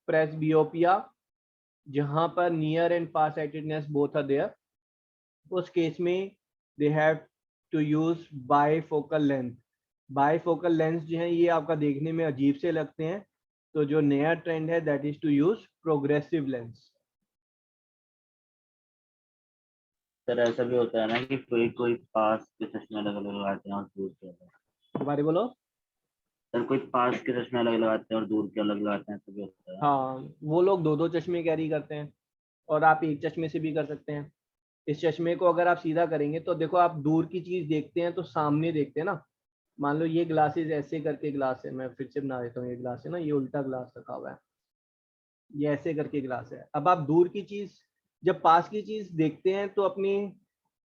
presbyopia, जहां पर near and far sightedness both are there. उस केस में they have to use bifocal lens. Bifocal lens जो है ये आपका देखने में अजीब से लगते हैं, तो जो नया ट्रेंड है that is to use progressive lens. Sir ऐसा भी होता है ना कि कोई कोई पास के चश्मे अलग अलग लगाते हैं और दूर के अलग। दोबारा बोलो सर, कोई पास के चश्मे अलग लगाते हैं और दूर के अलग लगाते हैं, तभी होता है। हाँ, वो लोग दो दो चश्मे कैरी करते हैं और आप एक चश्मे से भी कर सकते हैं। इस चश्मे को अगर आप सीधा करेंगे तो देखो, आप दूर की चीज देखते हैं तो सामने देखते हैं ना। मान लो ये ग्लासेस ऐसे करके ग्लास है, मैं फिर से बना देता हूँ, ये ग्लास है ना, ये उल्टा ग्लास रखा हुआ है, ये ऐसे करके ग्लास है। अब आप दूर की चीज, जब पास की चीज देखते हैं तो अपनी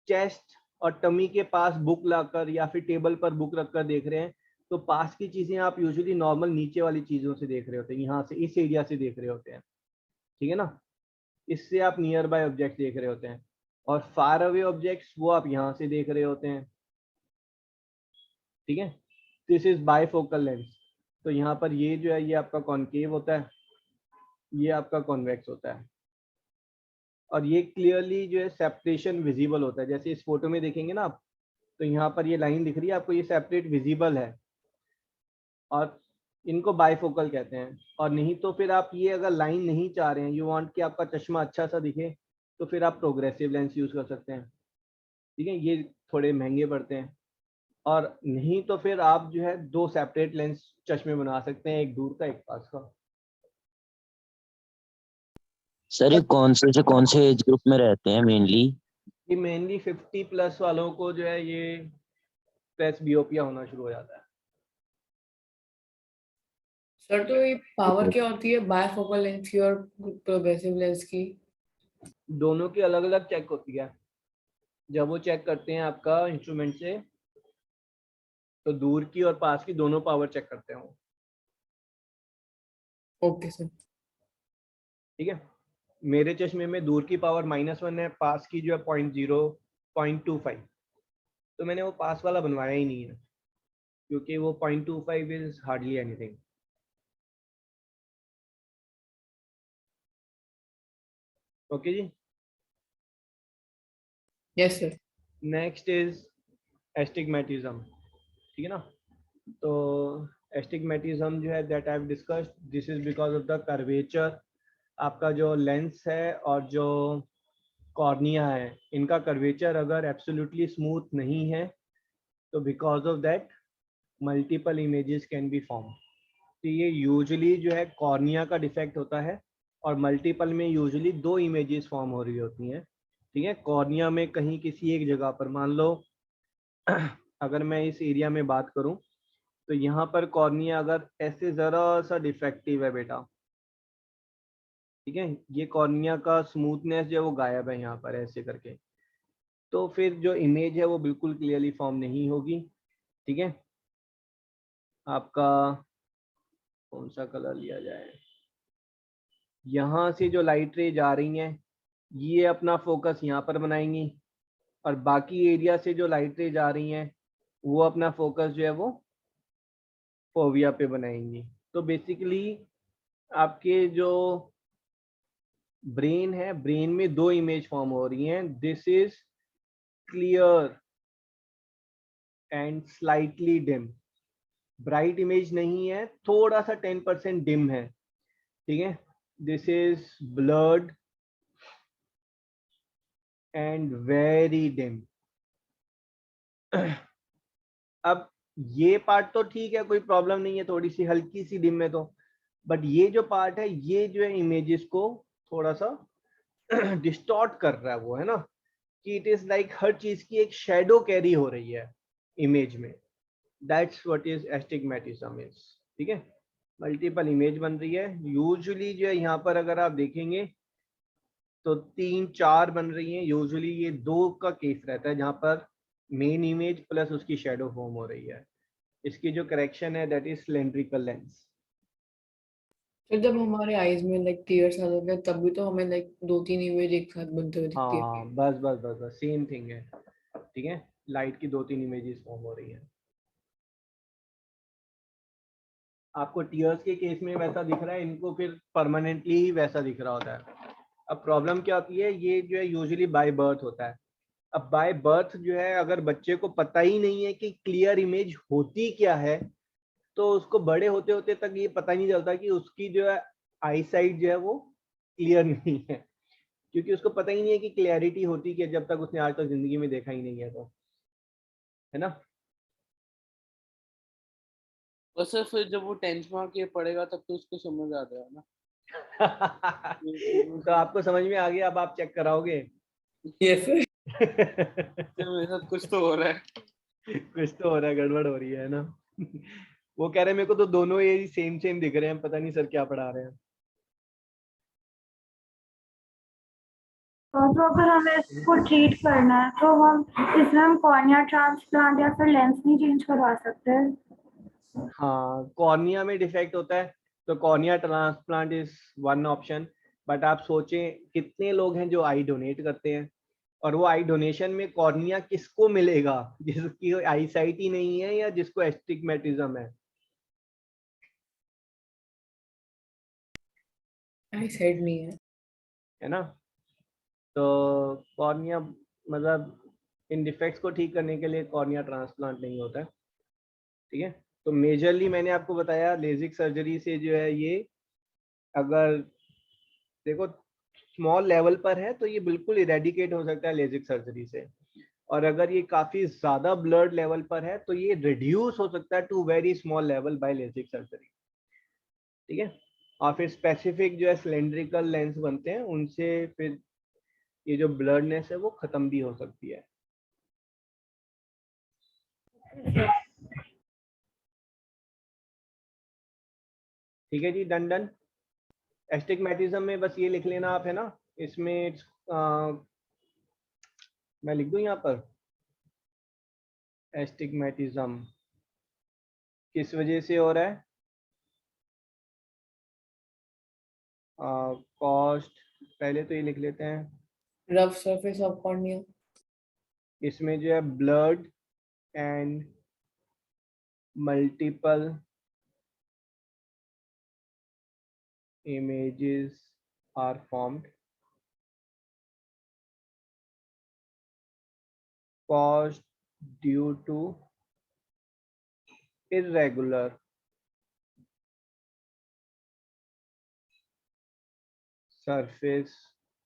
चेस्ट और टमी के पास बुक लाकर या फिर टेबल पर बुक रखकर देख रहे हैं, तो पास की चीजें आप यूजुअली नॉर्मल नीचे वाली चीजों से देख रहे होते हैं, यहाँ से इस एरिया से देख रहे होते हैं। ठीक है ना, इससे आप नियर बाय ऑब्जेक्ट देख रहे होते हैं, और फार अवे ऑब्जेक्ट्स वो आप यहाँ से देख रहे होते हैं। ठीक है, दिस इज बाइफोकल लेंस। तो यहाँ पर ये जो है ये आपका कॉन्केव होता है, ये आपका कॉन्वेक्स होता है, और ये क्लियरली जो है सेपरेशन विजिबल होता है। जैसे इस फोटो में देखेंगे ना आप, तो यहाँ पर ये लाइन दिख रही है आपको, ये सेपरेट विजिबल है, और इनको बाइफोकल कहते हैं। और नहीं तो फिर आप ये अगर लाइन नहीं चाह रहे हैं, यू वांट कि आपका चश्मा अच्छा सा दिखे, तो फिर आप प्रोग्रेसिव लेंस यूज कर सकते हैं। ठीक है, ये थोड़े महंगे पड़ते हैं। और नहीं तो फिर आप जो है दो सेपरेट लेंस चश्मे बना सकते हैं, एक दूर का एक पास का। सर ये कौन से एज ग्रुप में रहते हैं मेनली? ये मेनली 50 प्लस वालों को जो है ये प्रेसबियोपिया होना शुरू हो जाता है। सर तो ये पावर क्या होती है बायफोकल लेंस की और प्रोग्रेसिव लेंस की? दोनों की अलग अलग चेक होती है। जब वो चेक करते हैं आपका इंस्ट्रूमेंट से, तो दूर की और पास की दोनों पावर चेक करते हैं वो। Okay sir. ठीक है, मेरे चश्मे में दूर की पावर -1 है, पास की जो है 0.25। तो मैंने वो पास वाला बनवाया ही नहीं है, क्योंकि वो 0.25 इज हार्डली एनीथिंग। ओके जी। Yes sir. Next is astigmatism. ठीक है ना। तो एस्टिग्मेटिज्म जो है that I have discussed, this is because of the curvature. आपका जो लेंस है और जो कॉर्निया है, इनका कर्वेचर अगर एब्सोल्युटली स्मूथ नहीं है, तो because of that multiple images can be form. तो ये यूजुअली जो है कॉर्निया का डिफेक्ट होता है, और मल्टीपल में यूजुअली 2 इमेजेस फॉर्म हो रही होती हैं। ठीक है, कॉर्निया में कहीं किसी एक जगह पर, मान लो अगर मैं इस एरिया में बात करूं, तो यहाँ पर कॉर्निया अगर ऐसे जरा सा डिफेक्टिव है बेटा, ठीक है, ये कॉर्निया का स्मूथनेस जो है वो गायब है यहाँ पर ऐसे करके, तो फिर जो इमेज है वो बिल्कुल क्लियरली फॉर्म नहीं होगी। ठीक है, आपका कौन सा कलर लिया जाए, यहाँ से जो लाइट रे जा रही हैं ये अपना फोकस यहाँ पर बनाएंगी, और बाकी एरिया से जो लाइट रे जा रही हैं वो अपना फोकस जो है वो फोविया पे बनाएंगी। तो बेसिकली आपके जो ब्रेन है, ब्रेन में 2 इमेज फॉर्म हो रही हैं। This is clear and slightly dim. Bright image नहीं है, थोड़ा सा 10% डिम है। ठीक है, this is blurred and very dim. अब ये पार्ट तो ठीक है, कोई प्रॉब्लम नहीं है, थोड़ी सी हल्की सी डिम है तो, बट ये जो पार्ट है ये जो है इमेजेस को थोड़ा सा डिस्टॉर्ट कर रहा है वो, है ना, कि इट इज लाइक हर चीज की एक शेडो कैरी हो रही है इमेज में। That's what is astigmatism is. ठीक है, मल्टीपल इमेज बन रही है। यूजुअली जो है यहाँ पर अगर आप देखेंगे तो 3-4 बन रही हैं। यूजुअली ये 2 का केस रहता है जहाँ पर मेन इमेज प्लस उसकी शेडो फॉर्म हो रही है। इसकी जो करेक्शन है दैट इज सिलेंड्रिकल लेंस। फिर जब हमारे आईज में लाइक टीयर्स आ जाते हैं तब भी तो हमें लाइक 2-3 इमेज एक साथ बनते हुए दिखती है। हाँ, बस बस बस बस सेम थिंग है। ठीक है, लाइट की 2-3 इमेजेस फॉर्म हो रही हैं। आपको टीयर्स के केस में वैसा दिख रहा है, इनको फिर परमानेंटली ही वैसा दिख रहा होता है। अब प्रॉब्लम क्या होती है, ये जो है यूजुअली बाय बर्थ होता है। अब बाय बर्थ जो है अगर बच्चे को पता ही नहीं है कि क्लियर इमेज होती क्या है, तो उसको बड़े होते होते तक ये पता ही नहीं चलता कि उसकी जो है आई साइट जो है वो क्लियर नहीं है, क्योंकि उसको पता ही नहीं है कि क्लियरिटी होती क्या, जब तक उसने आज तक जिंदगी में देखा ही नहीं है, तो है ना। और सर फिर जब वो 10th मार्क ये पढ़ेगा तब तो उसको समझ आ जाएगा ना। तो आपको समझ में आ गया, अब आप चेक कराओगे। Yes sir. मेरे साथ कुछ तो हो रहा है। कुछ तो हो रहा है, गड़बड़ हो रही है ना। वो कह रहे हैं मेरे को तो दोनों ये सेम सेम दिख रहे हैं, पता नहीं सर क्या पढ़ा रहे हैं। तो अगर हमें इसको ट्रीट करना है तो हम इसमें हम कॉर्निया ट्रांसप्लांट या फिर लेंस नहीं चेंज करवा सकते? हाँ, कॉर्निया में डिफेक्ट होता है तो cornea transplant is one option. But आप सोचें कितने लोग हैं जो आई डोनेट करते हैं, और वो आई डोनेशन में कॉर्निया किसको मिलेगा, जिसकी आई साइट ही नहीं है या जिसको एस्टिग्मेटिज्म आई साइड नहीं है ना। तो कॉर्निया मतलब इन डिफेक्ट्स को ठीक करने के लिए कॉर्निया ट्रांसप्लांट नहीं होता है। ठीक है, तो मेजरली मैंने आपको बताया लेजिक सर्जरी से जो है ये, अगर देखो स्मॉल लेवल पर है तो ये बिल्कुल इरेडिकेट हो सकता है लेजिक सर्जरी से, और अगर ये काफी ज्यादा ब्लड लेवल पर है तो ये रिड्यूस हो सकता है to very small level by LASIK surgery. ठीक है, और फिर स्पेसिफिक जो है सिलेंड्रिकल लेंस बनते हैं, उनसे फिर ये जो ब्लडनेस है वो खत्म भी हो सकती है। ठीक है जी, डन डन। एस्टिग्मेटिज्म में बस ये लिख लेना आप, है ना, इसमें मैं लिख दूं यहाँ पर एस्टिग्मेटिज्म किस वजह से हो रहा है, कॉस्ट, पहले तो ये लिख लेते हैं रफ सरफेस ऑफ कॉर्निया, इसमें जो है blood and multiple images are formed caused due to irregular surface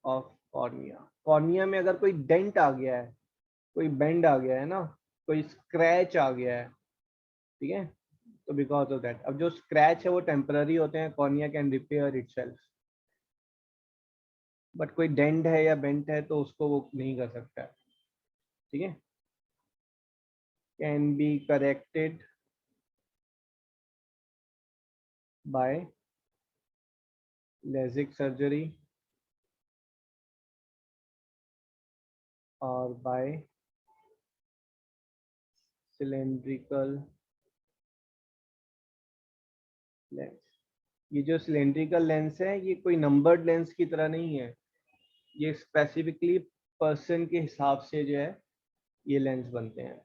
of cornea। Cornea में अगर कोई डेंट आ गया है, कोई बेंड आ गया है ना, कोई स्क्रैच आ गया है, ठीक है, तो बिकॉज ऑफ दैट। अब जो स्क्रैच है वो टेम्पररी होते हैं, cornea can repair itself, but कोई डेंट है या बेंट है तो उसको वो नहीं कर सकता है, ठीक है। Can be corrected bye LASIK surgery और बाय सिलेंड्रिकल लेंस। ये जो सिलेंड्रिकल लेंस है ये कोई नंबर्ड लेंस की तरह नहीं है, ये स्पेसिफिकली पर्सन के हिसाब से जो है ये लेंस बनते हैं।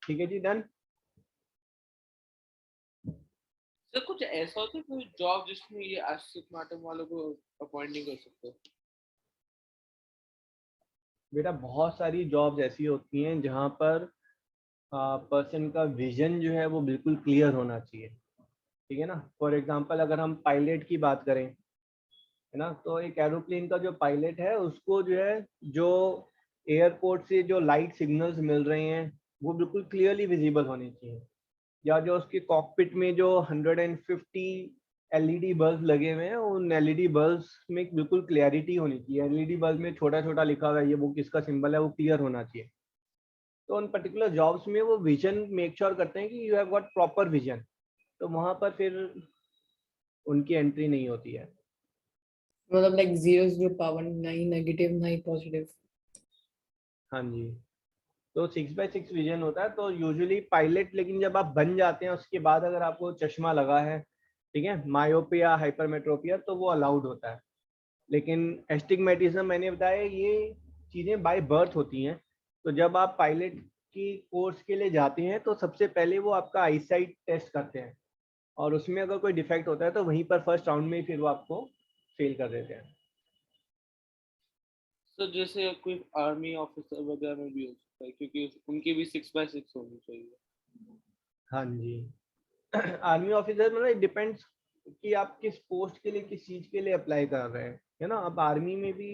ठीक है जी, डन। सर कुछ ऐसा होता है कोई जॉब जिसमें ये एस्टिग्मेटिज्म वालों को अपॉइंट नहीं कर सकते? बेटा बहुत सारी जॉब्स ऐसी होती हैं जहाँ पर पर्सन का विजन जो है वो बिल्कुल क्लियर होना चाहिए, ठीक है ना। फॉर एग्जांपल अगर हम पायलट की बात करें, है ना, तो एक एरोप्लेन का जो पायलट है उसको जो है जो एयरपोर्ट से जो लाइट सिग्नल्स मिल रहे हैं वो बिल्कुल क्लियरली विजिबल होने चाहिए, या जो उसके कॉकपिट में जो 150 LED बल्ब लगे हुए हैं उन LED बल्ब्स में बिल्कुल क्लियरिटी होनी चाहिए। LED बल्ब में छोटा छोटा लिखा हुआ है ये वो किसका सिंबल है वो क्लियर होना चाहिए। तो उन पर्टिकुलर जॉब्स में वो विजन मेक श्योर करते हैं कि you have got proper vision, तो वहां पर फिर उनकी एंट्री नहीं होती है। मतलब लाइक 0 0 पावर, नहीं नेगेटिव नहीं पॉजिटिव। हाँ जी, तो 6x6 विजन होता है। तो यूजुअली पायलट, लेकिन जब आप बन जाते हैं उसके बाद अगर आपको चश्मा लगा है, ठीक है, मायोपिया हाइपरमेट्रोपिया, तो वो अलाउड होता है। लेकिन एस्टिग्मेटिज्म मैंने बताया ये चीज़ें बाय बर्थ होती हैं। तो जब आप पायलट की कोर्स के लिए जाते हैं तो सबसे पहले वो आपका आईसाइट टेस्ट करते हैं और उसमें अगर कोई डिफेक्ट होता है तो वहीं पर फर्स्ट राउंड में ही फिर वो आपको फेल कर देते हैं। तो जैसे कोई आर्मी ऑफिसर वगैरह में भी हो सकता है क्योंकि उनकी भी 6x6 होनी चाहिए। हाँ जी, आर्मी ऑफिसर मतलब डिपेंड्स कि आप किस पोस्ट के लिए किस चीज के लिए अप्लाई कर रहे हैं, है ना। अब आर्मी में भी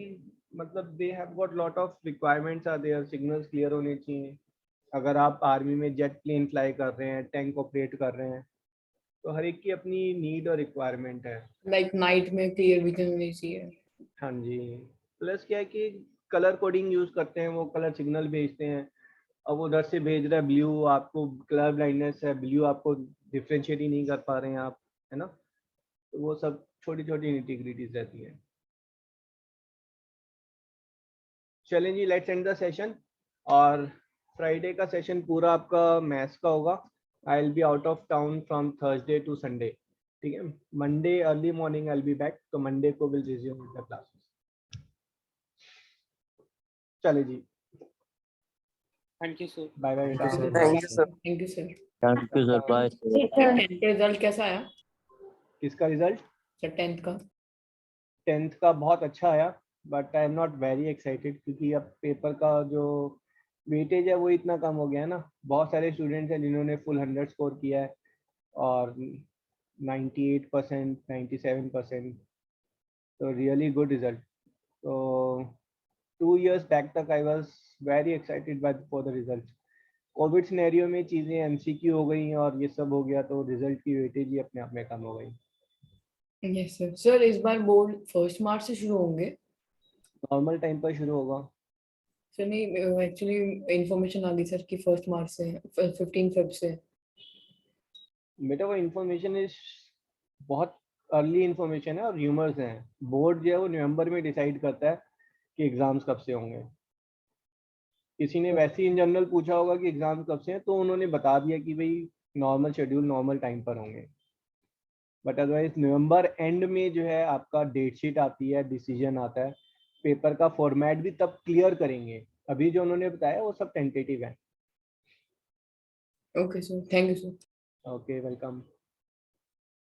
मतलब they have got lot of requirements are there, signals clear होने चाहिए। अगर आप आर्मी में जेट प्लेन फ्लाई कर रहे हैं, टैंक ऑपरेट कर रहे हैं, तो हर एक की अपनी नीड और रिक्वायरमेंट है। लाइक नाइट में क्लियर विजन होनी चाहिए। हाँ जी, प्लस क्या है कि कलर कोडिंग यूज करते हैं, वो कलर सिग्नल भेजते हैं। अब उधर से भेज रहा है ब्लू, आपको कलर ब्लाइंडनेस है, ब्लू आपको डिफ्रेंशिएट ही नहीं कर पा रहे हैं आप, है ना। तो वो सब छोटी छोटी इंटीग्रिटीज रहती है। चलें जी, लेट्स एंड द सेशन। और फ्राइडे का सेशन पूरा आपका मैथ्स का होगा। I will be out of town from Thursday to Sunday, ठीक है। Monday early morning I will be back, तो मंडे को will resume with the classes. चले जी, thank you sir. Bye bye. Thank you sir. Thank you sir, bye. 10th का result कैसा आया? किसका रिजल्ट? सर 10th का। 10th का बहुत अच्छा आया, but I am not very excited क्योंकि अब पेपर का जो वेटेज है वो इतना कम हो गया है ना। बहुत सारे स्टूडेंट्स हैं जिन्होंने फुल 100 स्कोर किया है और 98%, 97%, So really good result. So 2 years back तक I was very excited for the results. Covid scenario में चीजें एमसीक्यू हो गई और ये सब हो गया तो रिजल्ट की वेटेज ही अपने आप में कम हो गई। Yes sir. सर इस बार बोर्ड 1 मार्च से शुरू होंगे? नॉर्मल टाइम पर शुरू होगा। सर नहीं, एक्चुअली इंफॉर्मेशन आ गई सर कि 1 मार्च से 15 फेब से। बेटा वो इंफॉर्मेशन इज बहुत अर्ली इंफॉर्मेशन है और र्यूमर्स हैं। बोर्ड जो है वो नवंबर में डिसाइड करता है कि एग्जाम्स कब से होंगे। किसी ने वैसे ही इन जनरल पूछा होगा कि एग्जाम कब से हैं तो उन्होंने बता दिया कि भाई नॉर्मल शेड्यूल नॉर्मल टाइम पर होंगे, बट अदरवाइज नवंबर एंड में जो है आपका डेट शीट आती है, डिसीजन आता है, पेपर का फॉर्मेट भी तब क्लियर करेंगे। अभी जो उन्होंने बताया वो सब टेंटेटिव है। Okay sir, thank you sir. Okay, welcome.